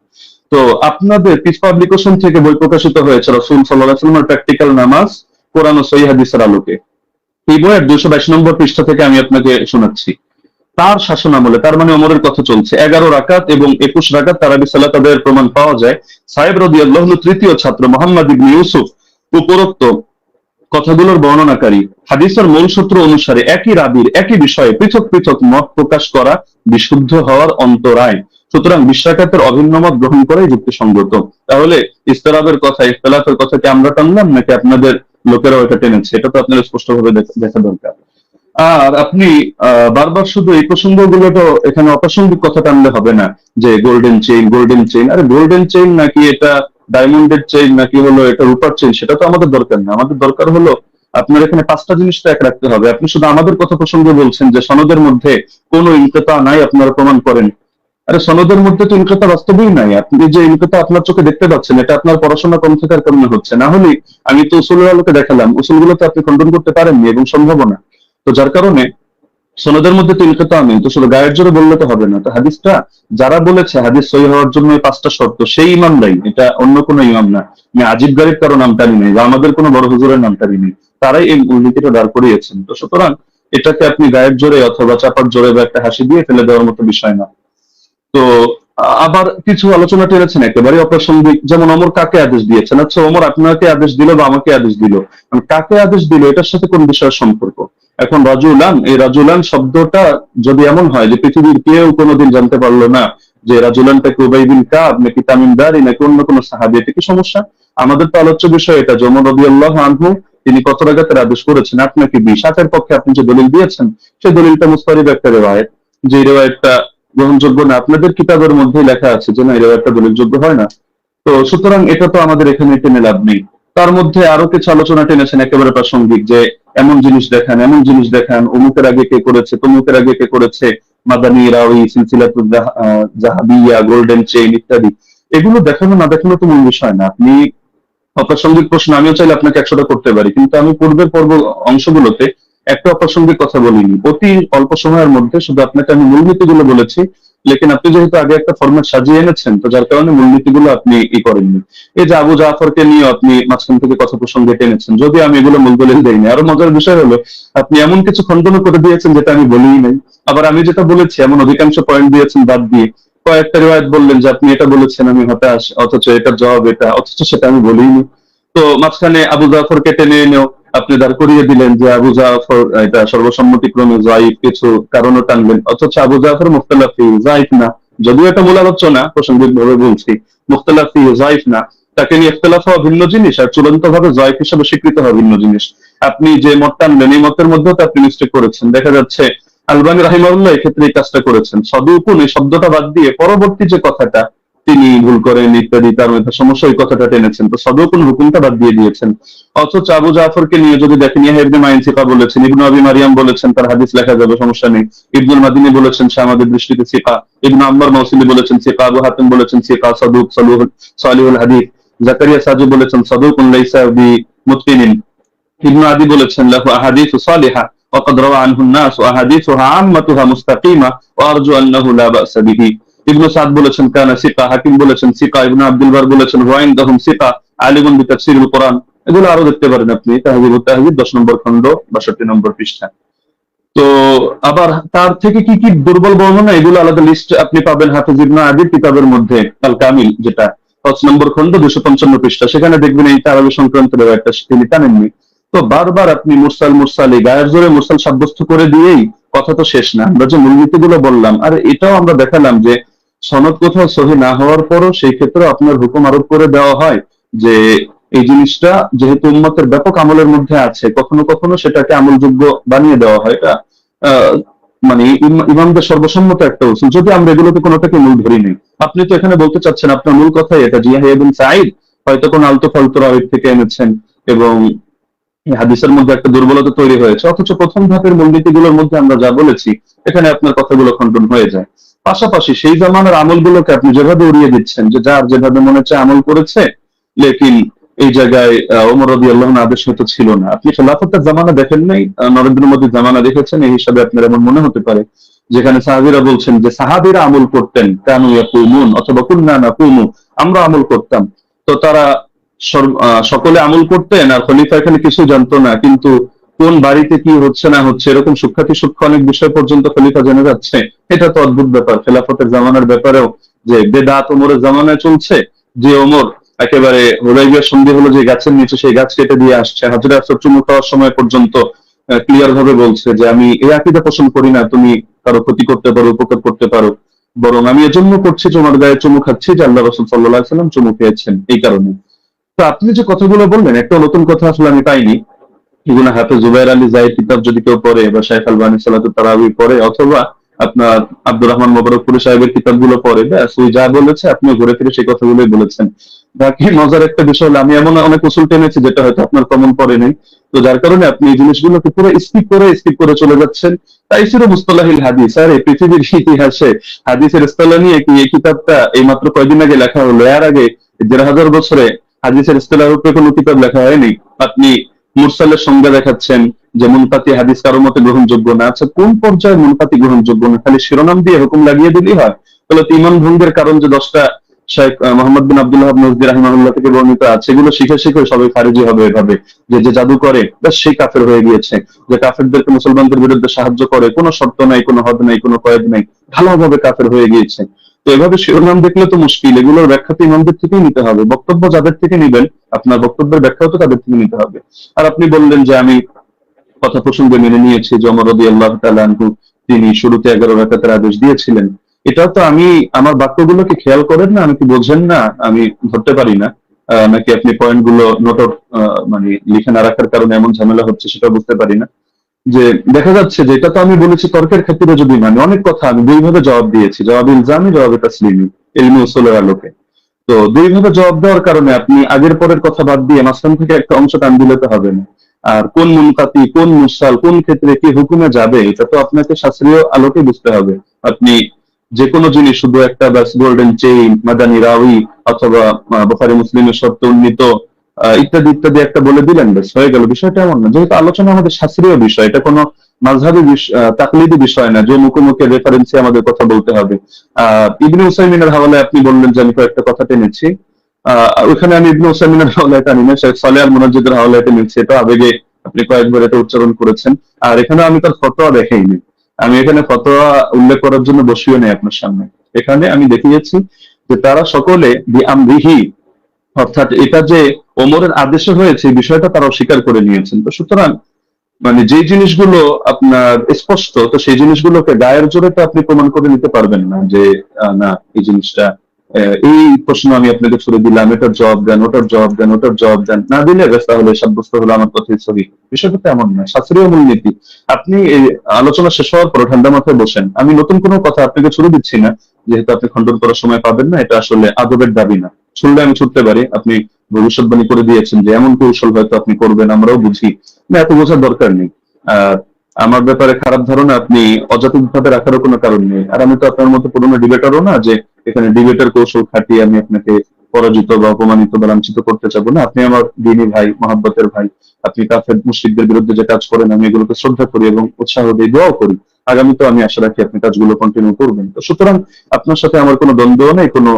তো আপনাদের পিস পাবলিকেশন থেকে বই প্রকাশিত হয়েছে রাসূল সাল্লাল্লাহু আলাইহি ওয়াসাল্লামের প্র্যাকটিক্যাল নামাজ কোরআন ও সহিহ হাদিসের আলোকে। এই বইয়ের 222 নম্বর পৃষ্ঠা থেকে আমি আপনাকে শোনাচ্ছি। তার শাসন আমলে, তার মানে ওমরের কথা চলছে, 11 রাকাত এবং 21 রাকাত তারাবি সালাত আদায়ের প্রমাণ পাওয়া যায়। সাহেব রাদিয়াল্লাহু আনহু তৃতীয় ছাত্র মুহাম্মদ ইবনে ইউসুফ উপরোক্ত কথাগুলোর বর্ণনাকারী। হাদিসের মূল সূত্র অনুসারে একই রাবীর একই বিষয়ে পৃথক পৃথক মত প্রকাশ করা বিশুদ্ধ হওয়ার অন্তরায়। সুতরাং 20 রাকাতের অভিন্ন মত গ্রহণ করাই যুক্তিসঙ্গত। তাহলে ইস্তেরাবের কথা, ইখতিলাফের কথা কি আমরা টানলাম নাকি আপনাদের লোকেরাও এটা টেনেছে? এটা তো আপনাদের স্পষ্টভাবে দেখা দরকার। আর আপনি বারবার শুধু এই প্রসঙ্গগুলো তো এখানে অপ্রাসঙ্গিক কথা টানলে হবে না, যে গোল্ডেন চেইন, গোল্ডেন চেইন। আরে গোল্ডেন চেইন নাকি এটা ডায়মন্ডের চেইন নাকি হলো এটা রূপার চেইন, সেটা তো আমাদের দরকার না। আমাদের দরকার হলো আপনার এখানে 5টা জিনিস তো এক রাখতে হবে। আপনি শুধু আমাদের কথা প্রসঙ্গে বলছেন যে সনদের মধ্যে কোনো ইনকিতা নাই, আপনারা প্রমাণ করেন। আরে সনদের মধ্যে তো ইনকিতা বাস্তবেই নাই। আপনি যে ইনকিতা আপনার চোখে দেখতে পাচ্ছেন, এটা আপনার পড়াশোনা কম থাকার কারণে হচ্ছে। না হলে আমি তো উসুলের আলোকে দেখালাম, উসুলগুলো তো আপনি খণ্ডন করতে পারেননি এবং সম্ভাবনা। তো যার কারণে সনদের মধ্যে তো ইনকিতা নেই, তো শুধু গায়ের জোরে বললে তো হবে না। তো হাদিসটা যারা বলেছে হাদিস সহিহ হওয়ার জন্য এই 5টা শর্ত, সেই ইমামরাই, এটা অন্য কোনো ইমাম না। আমি আজিব গারিব কারো নাম টানি নেই, বা আমাদের কোনো বড় হুজুরের নাম টানি নেই, তারাই এই মূলনীতিটা দাঁড় করিয়েছেন। তো সুতরাং এটাকে আপনি গায়ের জোরে অথবা চাপার জোরে বা একটা হাসি দিয়ে ফেলে দেওয়ার মতো বিষয় না। তো আবার কিছু আলোচনা টেনেছেন একেবারে অপ্রাসঙ্গিক, যেমন ওমর কাকে আদেশ দিয়েছেন। আচ্ছা, ওমর আপনাকে আদেশ দিল বা আমাকে আদেশ দিল, মানে কাকে আদেশ দিল এটার সাথে কোন বিষয়ের সম্পর্ক? এখন রাজুলান, এই রাজুলান শব্দটা যদি এমন হয় যে পৃথিবীর কেউ কোনোদিন জানতে পারলো না যে রাজুলানটাকে উবাই বিন কাব নাকি তামিম দারি নাকি অন্য কোনো সাহাবী, এটা কি সমস্যা? আমাদের তো আলোচ্য বিষয় এটা যে ওমর রাদিয়াল্লাহু আনহু তিনি কত রাকাতের আদেশ করেছেন, 8 নাকি 20। 8-এর পক্ষে আপনি যে দলিল দিয়েছেন সেই দলিলটা মুস্তারিদ একটা রিওয়ায়াত, যে রিওয়ায়াতটা গ্রহণযোগ্য না। আপনাদের কিতাবের মধ্যে লেখা আছে যে না, এটা একটা দলিলযোগ্য হয় না। তো সুতরাং এটা তো আমাদের এখানে টেনে লাভ নেই। তার মধ্যে আরো কিছু আলোচনা টেনেছেন একেবারে প্রাসঙ্গিক, যে এমন জিনিস দেখান, এমন জিনিস দেখান, অমুকের আগে কে করেছে, তমুকের আগে কে করেছে, মাদানী রাউই, সিলসিলাতুল জাহাবিয়া, গোল্ডেন চেইন ইত্যাদি। এগুলো দেখানো না দেখানো তো মূল বিষয় না। আপনি অপ্রাসঙ্গিক প্রশ্ন আমিও চাইলে আপনাকে 100টা করতে পারি, কিন্তু আমি পূর্বের অংশগুলোতে একটা অপ্রাসঙ্গিক কথা বলিনি। অতি অল্প সময়ের মধ্যে শুধু আপনাকে আমি মূলনীতিগুলো বলেছি, লেকিন আপনি যেহেতু আগে একটা ফরম্যাট সাজিয়ে এনেছেন, তো যার কারণে মূলনীতিগুলো আপনি করেননি। এই যে আবু জাফরকে নিয়ে আপনি মাঝখান থেকে কথা প্রসঙ্গে টেনেছেন, যদি আমি এগুলো মূল দলিল দেইনি। আরো মজার বিষয় হলো আপনি এমন কিছু খণ্ডন করে দিয়েছেন যেটা আমি বলিই নাই। আবার আমি যেটা বলেছি এমন অধিকাংশ পয়েন্ট দিয়েছেন বাদ দিয়ে কয়েকটা রিওয়ায়াত বললেন যে আপনি এটা বলেছেন, আমি হতাশ, অথচ এটার জবাব এটা, অথচ সেটা আমি বলিনি। তো মাঝখানে আবু জাফরকে টেনে এনেও আপনি দাঁড় করিয়ে দিলেন যে আবু জাফর এটা সর্বসম্মতিক্রমে যায়িফ, কিছু কারণও টানলেন, অথচ আবু জাফর মুখতালাফি যায়িফ না। যদিও এটা মূল আলোচনা, প্রাসঙ্গিক ভাবে বলছি, মুখতালাফি যায়িফ না। তাকে নিয়ে ইখতিলাফ হওয়া ভিন্ন জিনিস, আর চূড়ান্ত ভাবে যায়িফ হিসেবে স্বীকৃত হওয়া ভিন্ন জিনিস। আপনি যে মত টানলেন এই মতের মধ্যেও তো আপনি মিস্টেক করেছেন। দেখা যাচ্ছে আলবানী রাহিমাহুল্লাহ এক্ষেত্রে এই কাজটা করেছেন, সদুকুন এই শব্দটা বাদ দিয়ে পরবর্তী যে কথাটা তিনি ভুল করেন ইত্যাদি, তার মধ্যে সমস্যা, ওই কথাটা টেনেছেন, তো সদুকুন হুকুমটা বাদ দিয়ে দিয়েছেন। অথচ আবু জাফরকে নিয়ে যদি দেখেন, ইয়াহয়া ইবনে মাইন সিকা বলেছেন, ইবনু আবি মারিয়াম বলেছেন তার হাদিস লেখা যাবে, সমস্যা নেই। ইবনুল মাদিনী বলেছেন সে আমাদের দৃষ্টিতে সিকা, ইবনু আম্মার মাউসিলি বলেছেন সিকা, আবু হাতিম বলেছেন সিকা, সাদুক সালিহুল হাদিস, জাকারিয়া সাজু বলেছেন সাদুকুন লাইসা বি মুতকিনিন, ইবনু আদি বলেছেন লাহু আহাদিসু সালিহা ওয়াকাদ রাওয়া আনহু الناس واحاديثها عامتها مستقيمه وارجو انه لا باس به। ইবনু সাদ বলেছেন কানা সিকা, হাকিম বলেছেন সিকা, ইবনু আব্দুল বার বলেছেন ওয়া ইনদাহুম সিকা আলিমুন বিতাফসিরিল কোরআন। এগুলো আরো দেখতে পারেন আপনি তাহযিবুত তাহযিব 10 নম্বর খণ্ড 62 নম্বর পৃষ্ঠা। তো আবার তার থেকে কি কি দুর্বল বর্ণনা, এগুলো আলাদা লিস্ট আপনি পাবেন হাফিজ ইবনে আদির কিতাবের মধ্যে, আল কামিল, যেটা 5 নম্বর খণ্ড 255 পৃষ্ঠা। সেখানে দেখবেন এই তারাবি সংক্রান্ত একটা তিনি টানেননি। তো বারবার আপনি মুরসাল মুরসালি গায়ের জোরে মুরসাল সাব্যস্ত করে দিয়েই কথা তো শেষ না। আমরা যে মূলনীতিগুলো বললাম, আর এটাও আমরা দেখালাম যে সনদ কোথাও সহি না হওয়ার পরও সেই ক্ষেত্রে আপনার হুকুম আরোপ করে দেওয়া হয় যে এই জিনিসটা যেহেতু উম্মতের ব্যাপক আমলের মধ্যে আছে, কখনো কখনো সেটাকে আমলযোগ্য বানিয়ে দেওয়া হয়। এটা আহ, মানে ইমামদের সর্বসম্মত একটা উসুল, যদি আমরা এগুলোকে কোনোটাকে মূল ধরি নেই। আপনি তো এখানে বলতে চাচ্ছেন আপনার মূল কথাই এটা, ইয়াহইয়া ইবনে সাঈদ হয়তো কোন আলতো ফালতু রাওয়ী থেকে এনেছেন এবং এই হাদিসের মধ্যে একটা দুর্বলতা তৈরি হয়েছে, অথচ প্রথম ধাপের মূলনীতিগুলোর মধ্যে আমরা যা বলেছি এখানে আপনার কথাগুলো খণ্ডন হয়ে যায়। পাশাপাশি সেই জামানার আমলগুলোকে আপনি যেভাবে উড়িয়ে দিচ্ছেন, যে যার যেভাবে মনে হচ্ছে আমল করেছে, লেকিন এই জায়গায় ওমর রাদিয়াল্লাহু আনহু আদেশ হয়তো ছিল না। আপনি খেলাফতের জামানা দেখেন নাই, নরেন্দ্র মোদীর জামানা দেখেছেন, এই হিসাবে আপনার এমন মনে হতে পারে যেখানে সাহাবীরা বলছেন যে সাহাবীরা আমল করতেন, কানু ইয়াকুমুন অথবা কুননা নাকুমু, আমরা আমল করতাম। তো তারা সকলে আমল করতেন আর খলিফা এখানে কিছু জানতো না, কিন্তু কোন বাড়িতে কি হচ্ছে না হচ্ছে এরকম সূক্ষ্মাতি সূক্ষ্ম অনেক বিষয় পর্যন্ত খলিফা জেনে যাচ্ছে। এটা তো অদ্ভুত ব্যাপার। খেলাফতের জামানার ব্যাপারেও যে বেদাত ওমরের জামানায় চলছে, যে ওমর একেবারে হুদাইবিয়ার সন্ধি হলো যে গাছের নিচে সেই গাছ কেটে দিয়ে আসছে, হাজরে আসর চুমু খাওয়ার সময় পর্যন্ত ক্লিয়ার ভাবে বলছে যে আমি এই আকীদা পোষণ করি না তুমি কারো ক্ষতি করতে পারো, উপকার করতে পারো, বরং আমি এজন্য করছি তোমার গায়ে চুমু খাচ্ছি যে আল্লাহ রাসূল সাল্লাল্লাহু আলাইহি ওয়াসাল্লাম চুমু খেয়েছেন এই কারণে। তো আপনি যে কথাগুলো বললেন একটা নতুন কথা আসলে আমি পাইনি। এগুলো হাফেজ জুবাইর আলী জাহিদ কিতাব যদি কেউ পড়ে, বা শাইখ আলবানী সালাতুত তারাবি পড়ে, অথবা আপনার আব্দুর রহমান মোবারকপুরি সাহেবের কিতাবগুলো পড়ে, ব্যাস ওই যা বলেছে আপনি ঘুরে ফিরে সেই কথাগুলোই বলেছেন। বাকি মজার একটা বিষয় হলো আমি এমন অনেক উসুল টেনেছি যেটা হয়তো আপনার কমন পড়ে নেই, তো যার কারণে আপনি এই জিনিসগুলোকে পুরো স্কিপ করে চলে যাচ্ছেন। তাই ছিল মুস্তালাহিল হাদিস। আর এই পৃথিবীর ইতিহাসে হাদিসের ইসতিলাহ নিয়ে কি এই কিতাবটা এই মাত্র কয়দিন আগে লেখা হলো, এর আগে 1500 বছরে হাদিসের ইসতিলাহের উপরে কোনো কিতাব লেখা হয়নি। আপনি মুরসালের সংজ্ঞা দেখাচ্ছেন যে মুনকাতি হাদিস কারো মতে গ্রহণযোগ্য না। আচ্ছা, কোন পর্যায়ে মুনকাতি গ্রহণযোগ্য না? খালি শিরোনাম দিয়ে হুকুম লাগিয়ে দিলেই হয়? তাহলে তো ইমান ভঙ্গের কারণ যে 10টা শেখ মোহাম্মদ বিন আব্দুল্লাহ নজদি রাহিমাহুল্লাহ থেকে বর্ণিত আছে, এগুলো শিখে শিখে সবাই খারিজি হবে এভাবে, যে যে জাদু করে ব্যাস সেই কাফের হয়ে গিয়েছে, যে কাফেরদেরকে মুসলমানদের বিরুদ্ধে সাহায্য করে, কোনো শর্ত নাই, কোনো হদ নাই, কোনো কয়েদ নাই, ভালোভাবে কাফের হয়ে গিয়েছে। তো এভাবে শিরোনাম দেখলে তো মুশকিল, এগুলোর ব্যাখ্যা তো ইমামদের থেকেই নিতে হবে, বক্তব্য যাদের থেকে নিবেন আপনার বক্তব্যের ব্যাখ্যাও তো তাদের থেকে নিতে হবে। আর আপনি বললেন যে আমি কথা প্রসঙ্গে মেনে নিয়েছি যে ওমর রাদিয়াল্লাহু তাআলা আনহু তিনি শুরুতে 11 রাকাতের আদেশ দিয়েছিলেন। এটাও তো আমি আমার বাক্যগুলোকে খেয়াল করেন না, আমি কি বোঝেন না, আমি ধরতে পারি না, নাকি আপনি পয়েন্টগুলো নোট মানে লিখে না রাখার কারণে এমন ঝামেলা হচ্ছে সেটা বুঝতে পারি না। যে দেখা যাচ্ছে যে এটা তো আমি বলেছি তর্কের ক্ষেত্রে, যদি মানে অনেক কথা আমি দুইভাবে জবাব দিয়েছি, জবাব ইলজামি, জবাব তাসলিমি, ইলমি উসুলের আলোকে। তো দুইভাবে জবাব দেওয়ার কারণে আপনি আগের পরের কথা বাদ দিয়ে মাঝখান থেকে একটা অংশ টান দিলে তো হবে না। আর কোন মুনকাতি, কোন মুরসাল, কোন ক্ষেত্রে কি হুকুমে যাবে, এটা তো আপনাকে শাস্ত্রীয় আলোকে বুঝতে হবে। আপনি যে কোনো জিনিস শুধু একটা ব্যাস গোল্ডেন চেইন, মাদানী রাউি, অথবা বুখারী মুসলিমের শর্ত উন্নীত ইত্যাদি ইত্যাদি একটা বলে দিলেন, ব্যাস হয়ে গেল। বিষয়টা এমন না, যেহেতু আলোচনা আমাদের শাস্ত্রীয় বিষয়, এটা কোনো মাযহাবী তাকলিদি বিষয় না যে মুখোমুখি রেফারেন্সে আমাদের কথা বলতে হবে। ইবনে উসাইমিনের হাওয়ালায় আপনি বললেন যে আমি কয়েকটা কথা টেনেছি, ওখানে আমি ইবনে উসাইমিনের হাওয়ালায় টানি না, শেখ সালেহ আল মুনাজ্জিদের হাওয়ালায় টেনেছি, এটা আবেগে আপনি কয়েকবার এটা উচ্চারণ করেছেন। আর এখানে আমি তার ফতোয়া দেখাইনি, আমি এখানে ফতোয়া উল্লেখ করার জন্য বসিও নেই আপনার সামনে। এখানে আমি দেখিয়েছি যে তারা সকলে বিআমরিহি, অর্থাৎ এটা যে ওমরের আদেশে হয়েছে এই বিষয়টা তারা অস্বীকার করে নিয়েছেন। তো সুতরাং মানে যে জিনিসগুলো আপনার স্পষ্ট, তো সেই জিনিসগুলোকে গায়ের জোরে তো আপনি প্রমাণ করে নিতে পারবেন না যে না এই জিনিসটা এই প্রশ্ন আমি আপনাকে ছুড়ে দিলাম, এটার জবাব দেন, ওটার জবাব দেন, ওটার জবাব দেন, না দিলে ব্যাস তাহলে সাব্যস্ত হলো আমার কথাই সহি। বিষয়টা তো এমন নয়, শাস্ত্রীয় মূলনীতি। আপনি এই আলোচনা শেষ হওয়ার পর ঠান্ডা মাথায় বসেন, আমি নতুন কোনো কথা আপনাকে ছুড়ে দিচ্ছি না, যেহেতু আপনি খণ্ডন করার সময় পাবেন না, এটা আসলে আদবের দাবি না। ছুড়লে আমি ছুটতে পারি, আপনি ভবিষ্যৎবাণী করে দিয়েছেন যে এমন কৌশল হয়তো আপনি করবেন, আমরাও বুঝি না, এত বোঝার দরকার নেই। আহ আমার ব্যাপারে খারাপ ধারণা আপনি অযৌক্তিক ভাবে রাখারও কোনো কারণ নেই। আর আমি তো আপনার মতো পুরোনো ডিবেটারও না যে এখানে ডিবেটের কৌশল খাটিয়ে আমি আপনাকে পরাজিত বা অপমানিত বা লাঞ্ছিত করতে চাবো না। আপনি আমার দিনী ভাই, মহাব্বতের ভাই, আপনি কাফের মুশরিকদের বিরুদ্ধে যে কাজ করেন আমি এগুলোকে শ্রদ্ধা করি এবং উৎসাহ দিই, দোয়াও করি। আগামীতেও আমি আশা রাখি আপনি কাজগুলো কন্টিনিউ করবেন। তো সুতরাং আপনার সাথে আমার কোনো দ্বন্দ্ব নেই, কোনো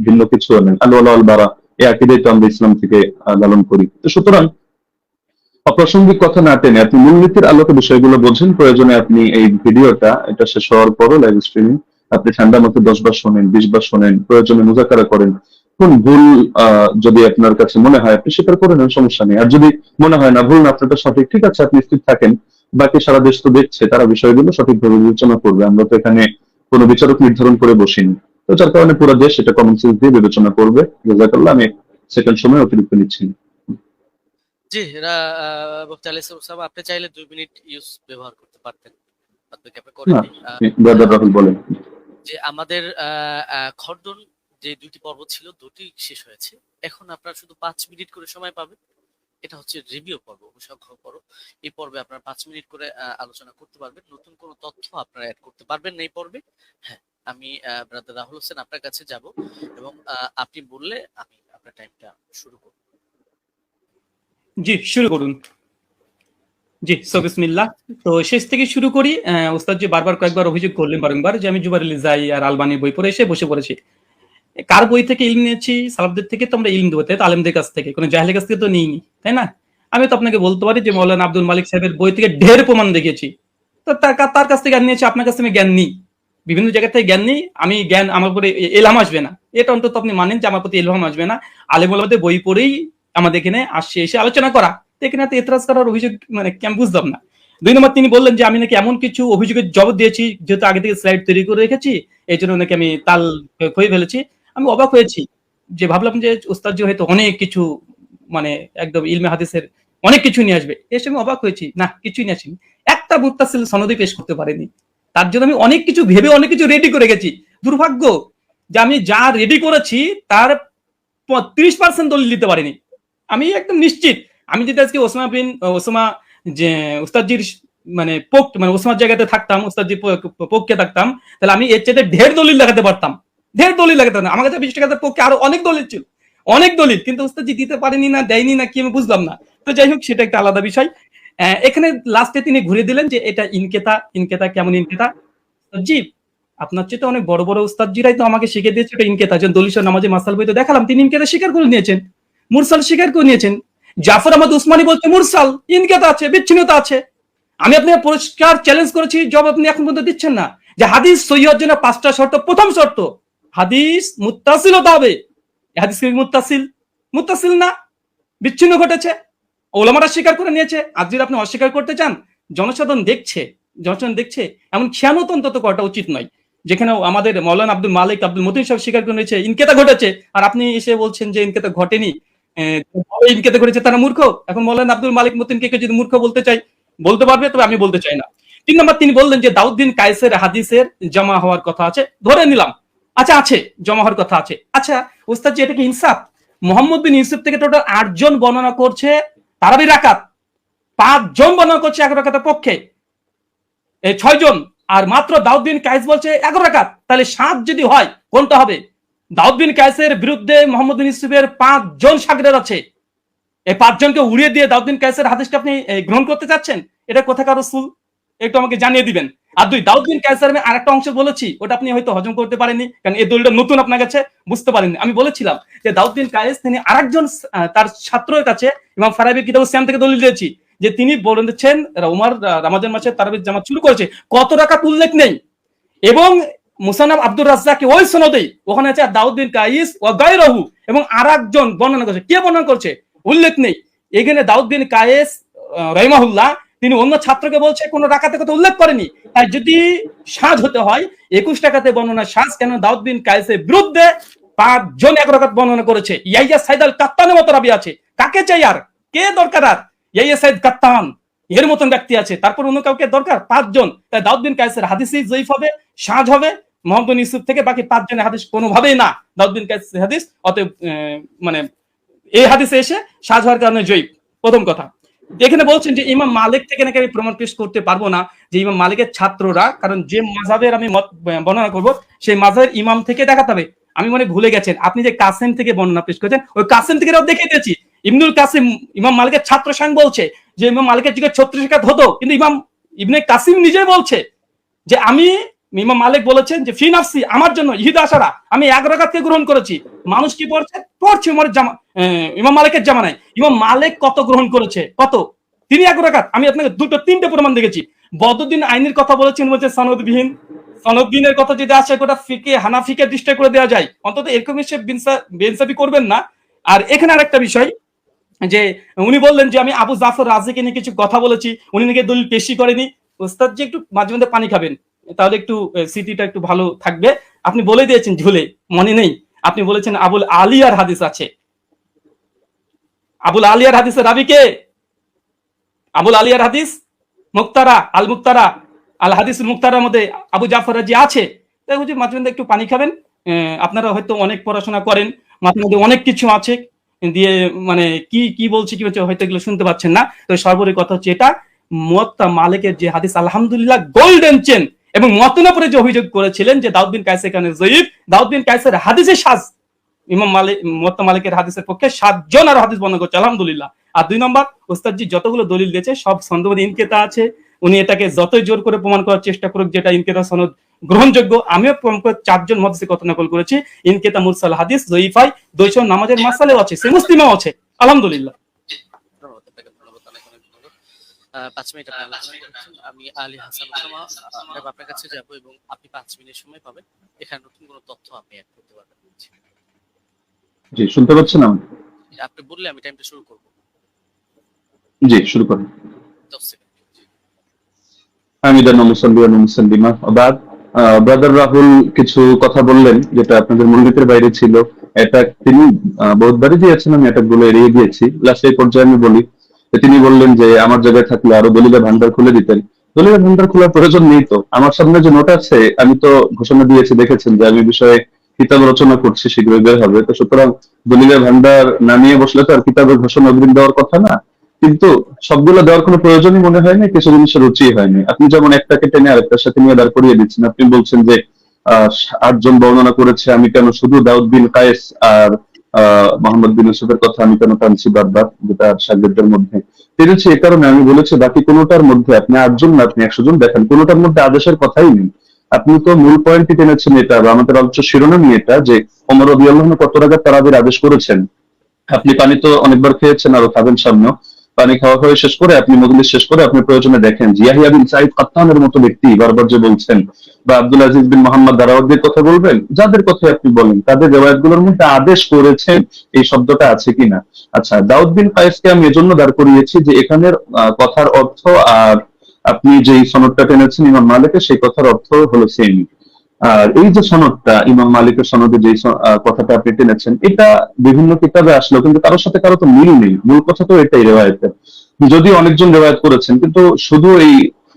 ভিন্ন কিছুও নেই। আল ওয়ালা আল বারা, এই আকীদাই তো আমরা ইসলাম থেকে লালন করি। তো সুতরাং অপ্রাসঙ্গিক কথা না টেনে আপনি মূলনীতির আলোকে বিষয়গুলো বোঝেন। প্রয়োজনে আপনি এই ভিডিওটা এটা শেষ হওয়ার পরও লাইভ স্ট্রিমিং আপনি ঠান্ডা মতো 10 বার শোনেন, 20 বার শোনেন, প্রয়োজনে মুযাকারা করেন। কোন ভুল যদি আপনার কাছে মনে হয় আপনি স্বীকার করে নেন, সমস্যা নেই। আর যদি মনে হয় না ভুল না, আপনারটা সঠিক, ঠিক আছে, আপনি স্থির থাকেন। বাকি সারা দেশ তো দেখছে, তারা বিষয়গুলো সঠিকভাবে বিবেচনা করবে। আমরা তো এখানে কোনো বিচারক নির্ধারণ করে বসিনি। তো যার কারণে পুরো দেশ এটা কমন সেন্স দিয়ে বিবেচনা করবে। জাযাকাল্লাহ, আমি সেকেন্ড সময় অতিরিক্ত নিচ্ছি না। জি, মুফতি আলী সাহেব, আপনি চাইলে 2 মিনিট ইউজ ব্যবহার করতে পারতেন, বাদবাকি আপনি না, করেননি। ব্রাদার রাহুল বলেন। যে আমাদের খণ্ডন যে 2টি পর্ব ছিল, 2টি শেষ হয়েছে। এখন আপনারা শুধু 5 মিনিট করে সময় পাবেন। এটা হচ্ছে রিভিউ পর্ব, অনুসংখ্য পর্ব। এই পর্বে আপনারা 5 মিনিট করে আলোচনা করতে পারবেন, নতুন কোনো তথ্য আপনারা অ্যাড করতে পারবেন না এই পর্বে। হ্যাঁ, আমি ব্রাদার রাহুল হোসেন আপনার কাছে যাব এবং আপনি বললে আমি আপনার টাইমটা শুরু করব। জি, শুরু করুন। জি, বিসমিল্লাহ। তো শেষ থেকে শুরু করি। ওস্তাদ জি বারবার কয়েকবার অভিযোগ করলেন বারংবার যে আমি জুবাইর যাই আর আলবানির বই পড়ে এসে বসে পড়েছি। কার বই থেকে ইলম নিয়েছি? সালাফদের থেকে তো আমরা ইলম দেবো, তাই তো? আলেমদের কাছ থেকে, কোনো জাহেলের কাছ থেকে তো নিইনি, তাই না? আমি তো আপনাকে বলতে পারি যে মৌলানা আব্দুল মালিক সাহেবের বই থেকে ঢের প্রমাণ দেখিয়েছি। তো তার কাছ থেকে জ্ঞান নিয়েছি, আপনার কাছ থেকে আমি জ্ঞান নিই। বিভিন্ন জায়গা থেকে জ্ঞান নিই আমি, জ্ঞান আমার উপরে এলহাম আসবে না, এটা অন্তত আপনি মানেন যে আমার প্রতি এলহাম আসবে না। আলেম ওলামাদের বই পড়েই আমাদের এখানে আসছে, এসে আলোচনা করা। তো এখানে এত এতরাজ করার অভিযোগ মানে আমি বুঝলাম না। 2 নম্বর, তিনি বললেন যে আমি নাকি এমন কিছু অভিযোগের জবাব দিয়েছি, যেহেতু আগে থেকে স্লাইড তৈরি করে রেখেছি, এই জন্য নাকি আমি তাল হয়ে ফেলেছি। আমি অবাক হয়েছি, যে ভাবলাম যে ওস্তাদ জি হয়তো অনেক কিছু মানে একদম ইলমে হাদিসের অনেক কিছু নিয়ে আসবে। এসে আমি অবাক হয়েছি, না, কিছুই নিয়ে আসেনি। একটা মুত্তাসিল সনদই পেশ করতে পারেনি। তার জন্য আমি অনেক কিছু ভেবে অনেক কিছু রেডি করে গেছি। দুর্ভাগ্য যে আমি যা রেডি করেছি তার 30% দলিল দিতে পারিনি। আমি একদম নিশ্চিত, আমি যদি আজকে ওসামা যে উস্তাদজির মানে ওসামার জায়গাতে থাকতাম, উস্তাদজির পক্ষে থাকতাম, তাহলে আমি এর চাইতে ঢের দলিল লাগাতে পারতাম। ঢের দলিল লাগাতে পারতাম। আমার কাছে 20 টাকার পক্ষে আরো অনেক দলিল ছিল, অনেক দলিল, কিন্তু উস্তাদজি দিতে পারেনি, না দেয়নি, না কি আমি বুঝলাম না। তো যাই হোক, সেটা একটা আলাদা বিষয়। এখানে লাস্টে তিনি ঘুরে দিলেন যে এটা ইনকেতা। ইনকেতা কেমন ইনকেতা? জি, আপনার চেয়ে তো অনেক বড় বড় উস্তাদজিরাই তো আমাকে শিখে দিয়েছে এটা ইনকেতা। যেমন দলিল নামাজে মাসাল বইতে দেখালাম, তিনি ইনকেতা স্বীকার করে নিয়েছেন, মুরসাল স্বীকার করে নিয়েছেন। জাফর আহমদ উসমানী বলতে মুরসাল, ইনকেতা আছে, বিচ্ছিন্নতা আছে। আমি আপনাকে পরিষ্কার চ্যালেঞ্জ করেছি, জবাব আপনি এখন পর্যন্ত দিচ্ছেন না। যে হাদিস সহিহ হওয়ার জন্য 5টা শর্ত। প্রথম শর্ত, হাদিস মুত্তাসিল হতে হবে। হাদিস কি মুত্তাসিল? মুত্তাসিল না, বিচ্ছিন্ন ঘটেছে, ওলামারা স্বীকার করে নিয়েছে। আজ যদি আপনি অস্বীকার করতে চান, জনসাধারণ দেখছে, এমন খেয়ানত অন্তত করাটা উচিত নয়। যেখানে আমাদের মৌলানা আব্দুল মালিক আব্দুল মতিন সাহেব স্বীকার করে নিয়েছে ইনকেতা ঘটেছে, আর আপনি এসে বলছেন যে ইনকেতা ঘটেনি, ইনকেতা ঘটেছে, তারা মূর্খ। এখন মৌলানা আব্দুল মালিক মতিনকে কেউ যদি মূর্খ বলতে চাই, বলতে পারবে, তবে আমি বলতে চাই না। 3 নম্বর, তিনি বললেন যে দাউদ বিন কায়েসের হাদিসের জমা হওয়ার কথা আছে, ধরে নিলাম, আচ্ছা আছে, জমা হওয়ার কথা আছে। আচ্ছা ওস্তাদ জি, এটা কি ইনসাফ? মোহাম্মদ বিন ইউসুফ থেকে টোটাল 8 জন বর্ণনা করছে তারাবি রাকাত, 5 জন বর্ণনা করছে 11 রাকাতের পক্ষে, এই 6 জন, আর মাত্র দাউদ বিন কায়েস বলছে 11 রাকাত। তাহলে 7 যদি হয়, কোনটা হবে? দাউদ বিন কায়েসের বিরুদ্ধে মোহাম্মদ বিন ইউসুফের 5 জন শাগিরদ আছে। এই 5 জনকে উড়িয়ে দিয়ে দাউদ বিন কায়েসের হাদিসটা আপনি গ্রহণ করতে চাচ্ছেন? এটা কোথাকার রাসূল, একটু আমাকে জানিয়ে দিবেন। আর 2, দাউদ বিন কায়েসের আমি আরেকটা অংশ বলেছি, ওটা আপনি হয়তো হজম করতে পারেননি, কারণ এই দলিলটা নতুন আপনার কাছে, বুঝতে পারেননি। আমি বলেছিলাম যে দাউদ বিন কায়েস তিনি আরেকজন তার ছাত্রের কাছে ইমাম ফারাবির কিতাবুস সিয়াম থেকে দলিল দিয়েছি, যে তিনি বলেছেন ওমর রমজান মাসে তারাবির জামাত শুরু করেছে, কত রাকাত উল্লেখ নেই। এবং মুসান্নাফ আব্দুর রাজ্জাক ওই সনদেই ওখানে আছে দাউদ বিন কায়েস ওয়া গায়রহু, এবং আরেকজন বর্ণনা করেছে, কে বর্ণনা করছে উল্লেখ নেই। এখানে দাউদ বিন কায়েস রাহিমাহুল্লাহ তিনি অন্য ছাত্রকে বলছে কোন রাকাতের কথা উল্লেখ করেনি। আর যদি সাজ হতে হয় 21 রাকাতে বর্ণনা সাজ, কেন দাউদ বিন কায়েসের বিরুদ্ধে 5 জন 1 রাকাত বর্ণনা করেছে। ইয়াইয়া সাইদ আল কাত্তানের মতো রাবি আছে, কাকে চাই আর, কে দরকার আর? ইয়াইয়া সাইদ কাত্তান এর মতন ব্যক্তি আছে, তারপর অন্য কাউকে দরকার? 5 জন। তাই দাউদ বিন কায়েসের হাদিসই জয়ীফ হবে, সাজ হবে মোহাম্মদ বিন ইউসুফ থেকে, বাকি 5 জনের হাদিস কোনোভাবেই না দাউদ বিন কায়েসের হাদিস। অতএব মানে এই হাদিসে এসে সাজ হওয়ার কারণে জয়ীফ। প্রথম কথা। এখানে বলছেন যে ইমাম মালিক থেকে নাকি আমি প্রমাণ পেশ করতে পারবো না, যে ইমাম মালিকের ছাত্ররা, কারণ যে মাযহাবের আমি মত বর্ণনা করব সেই মাযহাবের ইমাম থেকে দেখাতে হবে। আমি মনে ভুলে গেছেন, আপনি যে কাসেম থেকে বর্ণনা পেশ করেছেন, ওই কাসেম থেকে দেখিয়ে দিয়েছি। ইবনুল কাসিম ইমাম মালিকের ছাত্র স্বয়ং বলছে যে ইমাম মালিকের যুগে 36 রাকাত হতো, কিন্তু ইমাম ইবনে কাসিম নিজে বলছে যে আমি, ইমাম মালিক বলেছেন যে ফি নাফসি, আমার জন্য ইহিদা আশারা, আমি 11 রাকাতকে গ্রহণ করেছি। মানুষ কি পড়ছে উমরের ইমাম মালিকের জামানায়। ইমাম মালিক কত গ্রহণ করেছে? কত? তিনি 11 রাকাত। আমি আপনাকে 2-3টে প্রমাণ দেখেছি। বদরুদ্দিন আইনের কথা বলেছেন, বলছে সনদবিহীন। সনদবিহীনের কথা যদি আসে, গোটা ফিকে হানাফিকে ডিস্ট্রাক্ট করে দেওয়া যায়, অন্তত এরকম হিসেব বেইনসাফি করবেন না। আর এখানে আরেকটা বিষয়, যে উনি বললেন যে আমি আবু জাফর রাজিকে নিয়ে কিছু কথা বলেছি, উনি নাকি দলিল পেশি করেনি। ওস্তাদ জি একটু মাঝে মধ্যে পানি খাবেন, তাহলে একটু স্মৃতিটা একটু ভালো থাকবে। আপনি বলে দিয়েছেন ঝুলে, মনে নেই, আপনি বলেছেন আবুল আলিয়ার হাদিস আছে। আবুল আলিয়ার হাদিসের রাবি কে? আবুল আলিয়ার হাদিস মুক্তারা আল হাদিস মুক্তারার মধ্যে আবু জাফর রাজি আছে। তাই বুঝি মাঝে মধ্যে একটু পানি খাবেন। আপনারা হয়তো অনেক পড়াশোনা করেন, মাথার মধ্যে অনেক কিছু আছে, দিয়ে মানে কি বলছি কি হচ্ছে হয়তো এগুলো শুনতে পাচ্ছেন না। তো সর্বোপরি কথা হচ্ছে এটা, মুয়াত্তা মালিকের যে হাদিস আলহামদুলিল্লাহ গোল্ডেন চেন, এবং মুয়াত্তার পরে যে অভিযোগ করেছিলেন যে দাউদ বিন কায়েস এখানে জয়ীফ, দাউদ বিন কায়েসের হাদিসে সাজ, ইমাম মালিক মুয়াত্তা মালিকের হাদিসের পক্ষে 7 জন আর হাদিস বর্ণনা করছে আলহামদুলিল্লাহ। আর 2 নম্বর, ওস্তাদ জি যতগুলো দলিল দিয়েছে সব সনদ ইনকেতা আছে। উনি এটাকে যতই জোর করে প্রমাণ করার চেষ্টা করুক যেটা ইনকেতা সনদ গ্রহণযোগ্য, আমিও 4 জন মুহাদ্দিসের কথা নকল করেছি। ইনকেতা মুরসাল হাদিস জয়ীফাই, 200 নামাজের মাসালেও আছে, সে মুসলিমও আছে আলহামদুলিল্লাহ। 5 মিনিট আমি আলী হাসান ওসামা আপনার কাছে যাব, এবং আপনি 5 মিনিট সময় পাবেন, এখানে নতুন কোনো তথ্য আপনি অ্যাড করতে পারবেন। জি, শুনতে পাচ্ছেন? আপনি বললে আমি টাইমটা শুরু করব। জি, শুরু করুন। 10 সেকেন্ড। হামিদান মুসাল্লিয়ান মুসাল্লিমা বাদ। ব্রাদার রাহুল কিছু কথা বললেন যেটা আপনাদের মনোনীতের বাইরে ছিল। এটা তিনি বহুতবারই দিয়েছেন, আমি এটাগুলো এড়িয়ে দিয়েছি। লাস্ট এই পর্যায়ে আমি বলি, তিনি বললেন যে আমার জায়গায় থাকলে আরো দলিলের ভান্ডার খুলে দিতেন। দলিলের ভান্ডার খোলার প্রয়োজন নেই তো। আমার সামনে যে নোট আছে, আমি তো ঘোষণা দিয়েছি, দেখেছেন যে আমি বিষয়ে কিতাব রচনা করছি, শীঘ্রই বের হবে। তো সুতরাং দলিলের ভান্ডার না নিয়ে বসলে তো আর কিতাবের ঘোষণা অগ্রিম দেওয়ার কথা না। কিন্তু সবগুলো দেওয়ার কোনো প্রয়োজনই মনে হয়নি, কিছু জিনিসের রুচি হয়নি। আপনি যেমন একটাকে টেনে আরেকটার সাথে নিয়ে দাঁড় করিয়ে দিচ্ছেন। আপনি বলছেন যে 8 জন বর্ণনা করেছে, আমি কেন শুধু দাউদ বিন কায়েস আর মোহাম্মদ বিন ইউসুফের কথা আমি কেন টানছি বারবার, যেটা সাগরেদদের মধ্যে টেনেছি এ কারণে আমি বলেছি বাকি কোনোটার মধ্যে আপনি 8 জন না আপনি 100 জন দেখেন, কোনোটার মধ্যে আদেশের কথাই নেই। আপনি তো মূল পয়েন্টটি টেনেছেন এটা, বা আমাদের আলোচ্য শিরোনামই এটা যে ওমর রাদিয়াল্লাহু আনহু কত রাকাত তারাবির আদেশ করেছেন। আপনি পানি তো অনেকবার খেয়েছেন, আরো খাবেন সামনেও। পানি খাওয়া হয়ে শেষ করে আপনি মজলিস শেষ করে আপনি প্রয়োজনে দেখেন যে ইয়াহিয়া বিন সাঈদ কাত্তানের মতো ব্যক্তি বারবার যে বলছেন, বা আব্দুল আজিজ বিন মোহাম্মদ দারাওয়ারদির কথা বলবেন, যাদের কথা আপনি বলেন তাদের রিওয়ায়াতগুলোর মধ্যে আদেশ করেছেন এই শব্দটা আছে কিনা। আচ্ছা, দাউদ বিন কায়েসকে আমি এজন্য দাঁড় করিয়েছি যে এখানের কথার অর্থ আর আপনি যেই সনদটা টেনেছেন ইমাম মালিকের, সেই কথার অর্থ হলো সেমই। আর এই যে সনদটা ইমাম মালিকের সনদে যে কথাটা আপনি টেনেছেন, এটা বিভিন্ন কিতাবে আসলো কিন্তু কারোর সাথে কারো তো মিল নেই। মূল কথা তো এটাই রেওয়ায়েতে, যদিও অনেকজন রেওয়ায়েত করেছেন, কিন্তু শুধু এই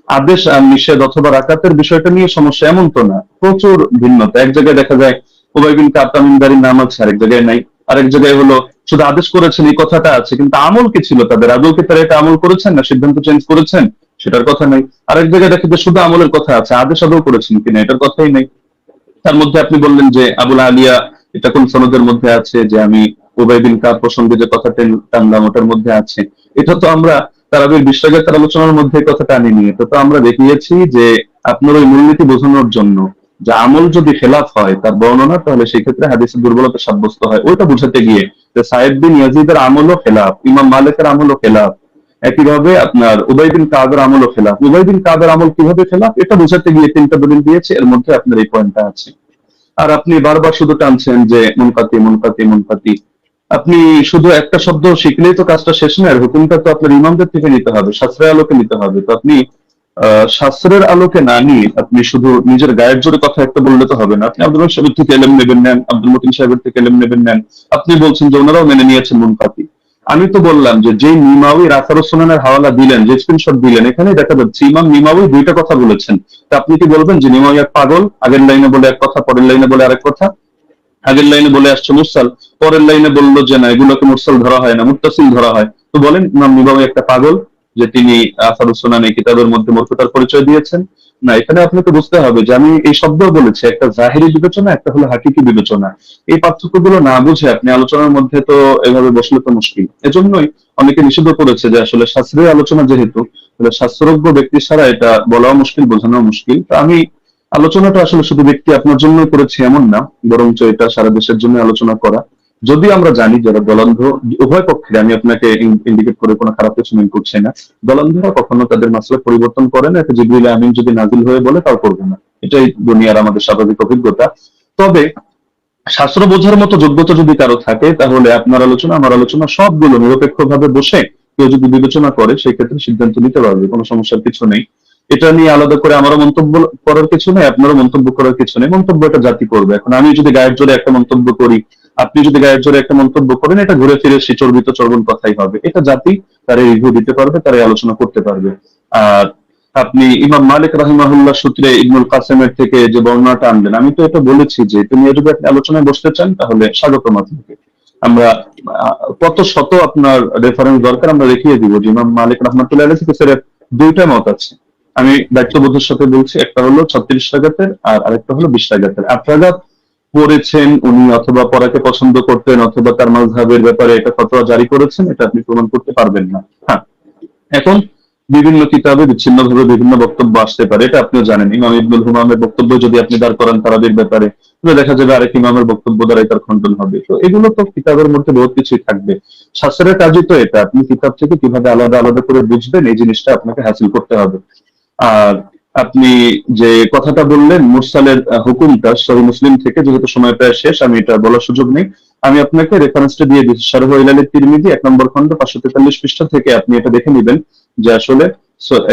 আদেশ আর নিষেধ অথবা রাকাতের বিষয়টা নিয়ে সমস্যা এমন তো না, প্রচুর ভিন্নতা। এক জায়গায় দেখা যায় উবাই বিন কাব তামিমদারির নাম আছে, আরেক জায়গায় নাই। আরেক জায়গায় হলো শুধু আদেশ করেছেন এই কথাটা আছে, কিন্তু আমল কি ছিল তাদের, আদৌ কি তারা এটা আমল করেছেন না সিদ্ধান্ত চেঞ্জ করেছেন সেটার কথা নাই। আরেক জায়গায় দেখা যায় শুধু আমলের কথা আছে, আদেশ আদৌ করেছেন কিনা এটার কথাই নেই। তার মধ্যে আপনি বললেন যে আবুল আলিয়া এটা কোন সনদের মধ্যে আছে, যে আমি উবাই বিন কাব প্রসঙ্গে যে কথা টানলাম ওটার মধ্যে আছে। এটা তো আমরা তারাবির বিশ্বাগের আলোচনার মধ্যে এই কথাটা আনিনি। এটা তো আমরা দেখিয়েছি যে আপনার ওই মূলনীতি বোঝানোর জন্য যে আমল যদি খেলাফ হয় তার বর্ণনা, তাহলে সেই ক্ষেত্রে হাদিসের দুর্বলতা সাব্যস্ত হয়, ওইটা বুঝাতে গিয়ে যে সাইদ বিন ইয়াজিদের আমলও খেলাফ, ইমাম মালিকের আমলও খেলাফ, একইভাবে আপনার উবাই বিন কাবের আমলও খেলাফ। উবাই বিন কাবের আমল কিভাবে খেলাফ এটা বোঝাতে গিয়ে 3টা দলিল দিয়েছে, এর মধ্যে আপনার এই পয়েন্টটা আছে। আর আপনি বারবার শুধু টানছেন যে মুনকাতি মুনকাতি মুনকাতি। আপনি শুধু একটা শব্দ শিখলেই তো কাজটা শেষ না, আর হুকুমটা তো আপনার ইমামদের থেকে নিতে হবে, শাস্ত্রের আলোকে নিতে হবে। তো আপনি শাস্ত্রের আলোকে না নিয়ে আপনি শুধু নিজের গায়ের জোরে কথা একটা বললে তো হবে না। আপনি আব্দুল রহমান সাহেবের থেকে এলেম নেবেন নেন, আব্দুল মতিন সাহেবের থেকে এলেম নেবেন নেন। আপনি বলছেন যে ওনারাও মেনে নিয়েছেন মুনকাতি। আমি তো বললাম যে যে নিমাউই রাসার সুনানের হাওয়ালা দিলেন, যে স্ক্রিনশট দিলেন, এখানে দেখা যাচ্ছে ইমাম নিমাউই 2টা কথা বলেছেন। তা আপনি কি বলবেন যে নিমাউই এক পাগল, আগের লাইনে বলে এক কথা পরের লাইনে বলে আরেক কথা? আগের লাইনে বলে আসছে মুরসাল, পরের লাইনে বললো যে না এগুলোকে মুরসাল ধরা হয় না, মুত্তাসিল ধরা হয়। তো বলেন ইমাম নিবাবী একটা পাগল যে তিনি আসারুস সুনান এই কিতাবের মধ্যে মূর্খতার পরিচয় দিয়েছেন? না, এখানে আপনাকে বুঝতে হবে যে আমি এই শব্দ বলেছি, একটা জাহিরি বিবেচনা, একটা হলো হাকিকি বিবেচনা। এই পার্থক্যগুলো না বুঝে আপনি আলোচনার মধ্যে তো এভাবে বসলে তো মুশকিল। এজন্যই অনেকে নিষিদ্ধ করেছে যে আসলে শাস্ত্রীয় আলোচনা যেহেতু, তাহলে শাস্ত্রজ্ঞ ব্যক্তি ছাড়া এটা বলাও মুশকিল, বোঝানো মুশকিল। তো আমি আলোচনাটা আসলে শুধু ব্যক্তি আপনার জন্য করেছি এমন না, বরঞ্চ এটা সারা দেশের জন্য আলোচনা করা। যদি আমরা জানি যারা দলান্ধ, উভয় পক্ষে, আমি আপনাকে ইন্ডিকেট করে কোনো খারাপ কিছু মিন করছি না, দলান্ধরা কখনো তাদের মাসলা পরিবর্তন করে না। এটা জিবরিল আমিন যদি নাজিল হয়ে বলে তাও করবে না, এটাই দুনিয়ার আমাদের স্বাভাবিক অভিজ্ঞতা। তবে শাস্ত্র বোঝার মতো যোগ্যতা যদি কারো থাকে, তাহলে আপনার আলোচনা আমার আলোচনা সবগুলো নিরপেক্ষভাবে বসে কেউ যদি বিবেচনা করে সেই ক্ষেত্রে সিদ্ধান্ত নিতে পারবে, কোনো সমস্যার কিছু নেই। এটা নিয়ে আলাদা করে আমারও মন্তব্য করার কিছু নেই, আপনারও মন্তব্য করার কিছু নেই। মন্তব্য এটা জাতি করবে। এখন আমি যদি গায়ের জোরে একটা মন্তব্য করি, আপনি যদি গায়ের জোরে একটা মন্তব্য করেন, এটা ঘুরে ফিরে সে চর্বিত চর্বণ কথাই হবে। এটা জাতি তারা রিভিউ দিতে পারবে, তারা আলোচনা করতে পারবে। আর আপনি ইমাম মালিক রাহিমাহুল্লাহ সূত্রে ইবনুল কাসেমের থেকে যে বর্ণনাটা আনলেন, আমি তো এটা বলেছি যে তুমি যদি আপনি আলোচনায় বসতে চান তাহলে স্বাগতম আপনাকে। আমরা কত শত আপনার রেফারেন্স দরকার আমরা দেখিয়ে দিব যে ইমাম মালিক রহমাতুল্লাহ আলাইহি থেকে 2টা মত আছে। আমি দায়িত্ববোধের সাথে বলছি, একটা হলো 36 রাকাতের আর আরেকটা হলো 20 রাকাতের। 8 রাকাত পড়েছেন উনি, অথবা পড়াকে পছন্দ করতেন, অথবা তার মাযহাবের ব্যাপারে এটা ফতোয়া জারি করেছেন, এটা আপনি প্রমাণ করতে পারবেন না। হ্যাঁ, এখন বিভিন্ন কিতাবে বিচ্ছিন্নভাবে বিভিন্ন বক্তব্য আসতে পারে, এটা আপনিও জানেন। ইমাম ইবনুল হুমামের বক্তব্য যদি আপনি দাঁড় করান তারাবির ব্যাপারে, তাহলে দেখা যাবে আরেক ইমামের বক্তব্য দ্বারাই তার খণ্ডন হবে। তো এগুলো তো কিতাবের মধ্যে বহুত কিছুই থাকবে। শাস্ত্রের কাজই তো এটা, আপনি কিতাব থেকে কিভাবে আলাদা আলাদা করে বুঝবেন এই জিনিসটা আপনাকে হাসিল করতে হবে। আর আপনি যে কথাটা বললেন মুরসালের হুকুমটা সহিহ মুসলিম থেকে, যেহেতু সময় প্রায় শেষ আমি এটা বলার সুযোগ নেই, আমি আপনাকে রেফারেন্সটা দিয়ে দিচ্ছি। শারহ ইলাল তিরমিজি 1 নম্বর খণ্ড 543 পৃষ্ঠা থেকে আপনি এটা দেখে নেবেন যে আসলে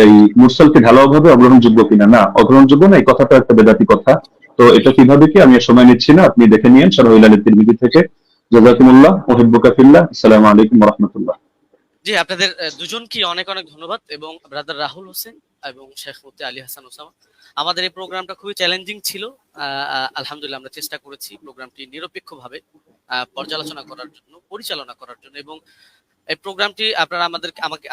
এই মুরসালকে ঢালাওভাবে অগ্রহণযোগ্য কিনা। না, অগ্রহণযোগ্য না, এই কথাটা একটা বেদাতি কথা। তো এটা কিভাবে কি আমি আর সময় নিচ্ছি না, আপনি দেখে নিয়েন শারহ ইলাল তিরমিজি থেকে। জাযাকুমুল্লাহ, উহিব্বুকা ফিল্লাহ। আসসালামু আলাইকুম ওয়া রাহমাতুল্লাহ। জি, আপনাদের দুজনকে অনেক অনেক ধন্যবাদ, এবং ব্রাদার রাহুল হোসেন এবং শেখ মুফতি আলী হাসান ওসামা। আমাদের এই প্রোগ্রামটা খুবই চ্যালেঞ্জিং ছিল। আলহামদুলিল্লাহ আমরা চেষ্টা করেছি প্রোগ্রামটি নিরপেক্ষভাবে পর্যালোচনা করার জন্য, পরিচালনা করার জন্য, এবং এই প্রোগ্রামটি আপনারা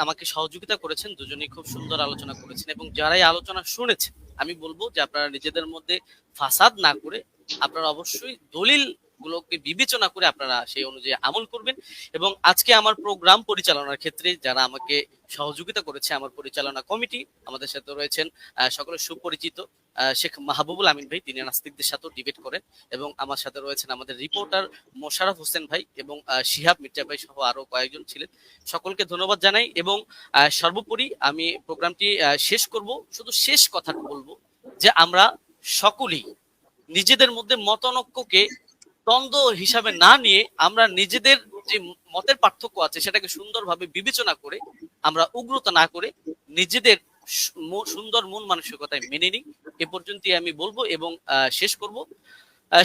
আমাকে সহযোগিতা করেছেন। দুজনেই খুব সুন্দর আলোচনা করেছেন, এবং যারাই আলোচনা শুনেছেন আমি বলবো যে আপনারা নিজেদের মধ্যে ফাসাদ না করে আপনারা অবশ্যই দলিল গুলোকে বিবেচনা করে আপনারা সেই অনুযায়ী আমল করবেন। এবং আজকে আমার প্রোগ্রাম পরিচালনার ক্ষেত্রে যারা আমাকে সহযোগিতা করেছে, আমার পরিচালনা কমিটি, আমাদের সাথে রয়েছেন সকলের সুপরিচিত শেখ মাহবুবুল আমিন ভাই, তিনি নাস্তিকদের সাথেও ডিবেট করেন, এবং আমার সাথে রয়েছেন আমাদের রিপোর্টার মোশাররফ হোসেন ভাই এবং শিহাব মির্জা ভাই সহ আরো কয়েকজন ছিলেন। সকলকে ধন্যবাদ জানাই। এবং সর্বোপরি আমি প্রোগ্রামটি শেষ করব, শুধু শেষ কথাটা বলবো যে আমরা সকলেই নিজেদের মধ্যে মতানৈক্যকে দ্বন্দ্ব হিসাবে না নিয়ে আমরা নিজেদের যে মতের পার্থক্য আছে সেটাকে সুন্দরভাবে বিবেচনা করে আমরা উগ্রতা না করে নিজেদের সুন্দর মন মানসিকতায় মেনে নিই। এ পর্যন্তই আমি বলবো এবং শেষ করব।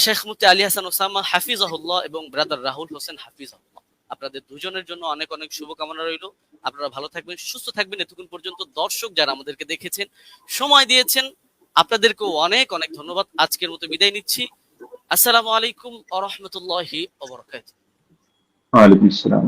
শেখ মুফতি আলী হাসান ওসামা হাফিজাহুল্লাহ এবং ব্রাদার রাহুল হোসেন হাফিজাহুল্লাহ, আপনাদের দুজনের জন্য অনেক অনেক শুভকামনা রইল। আপনারা ভালো থাকবেন, সুস্থ থাকবেন। এতক্ষণ পর্যন্ত দর্শক যারা আমাদেরকে দেখেছেন, সময় দিয়েছেন, আপনাদেরকেও অনেক অনেক ধন্যবাদ। আজকের মতো বিদায় নিচ্ছি। আসসালামু আলাইকুম ওয়া রাহমাতুল্লাহি ওয়া বারাকাতুহু। ওয়ালাইকুম আসসালাম।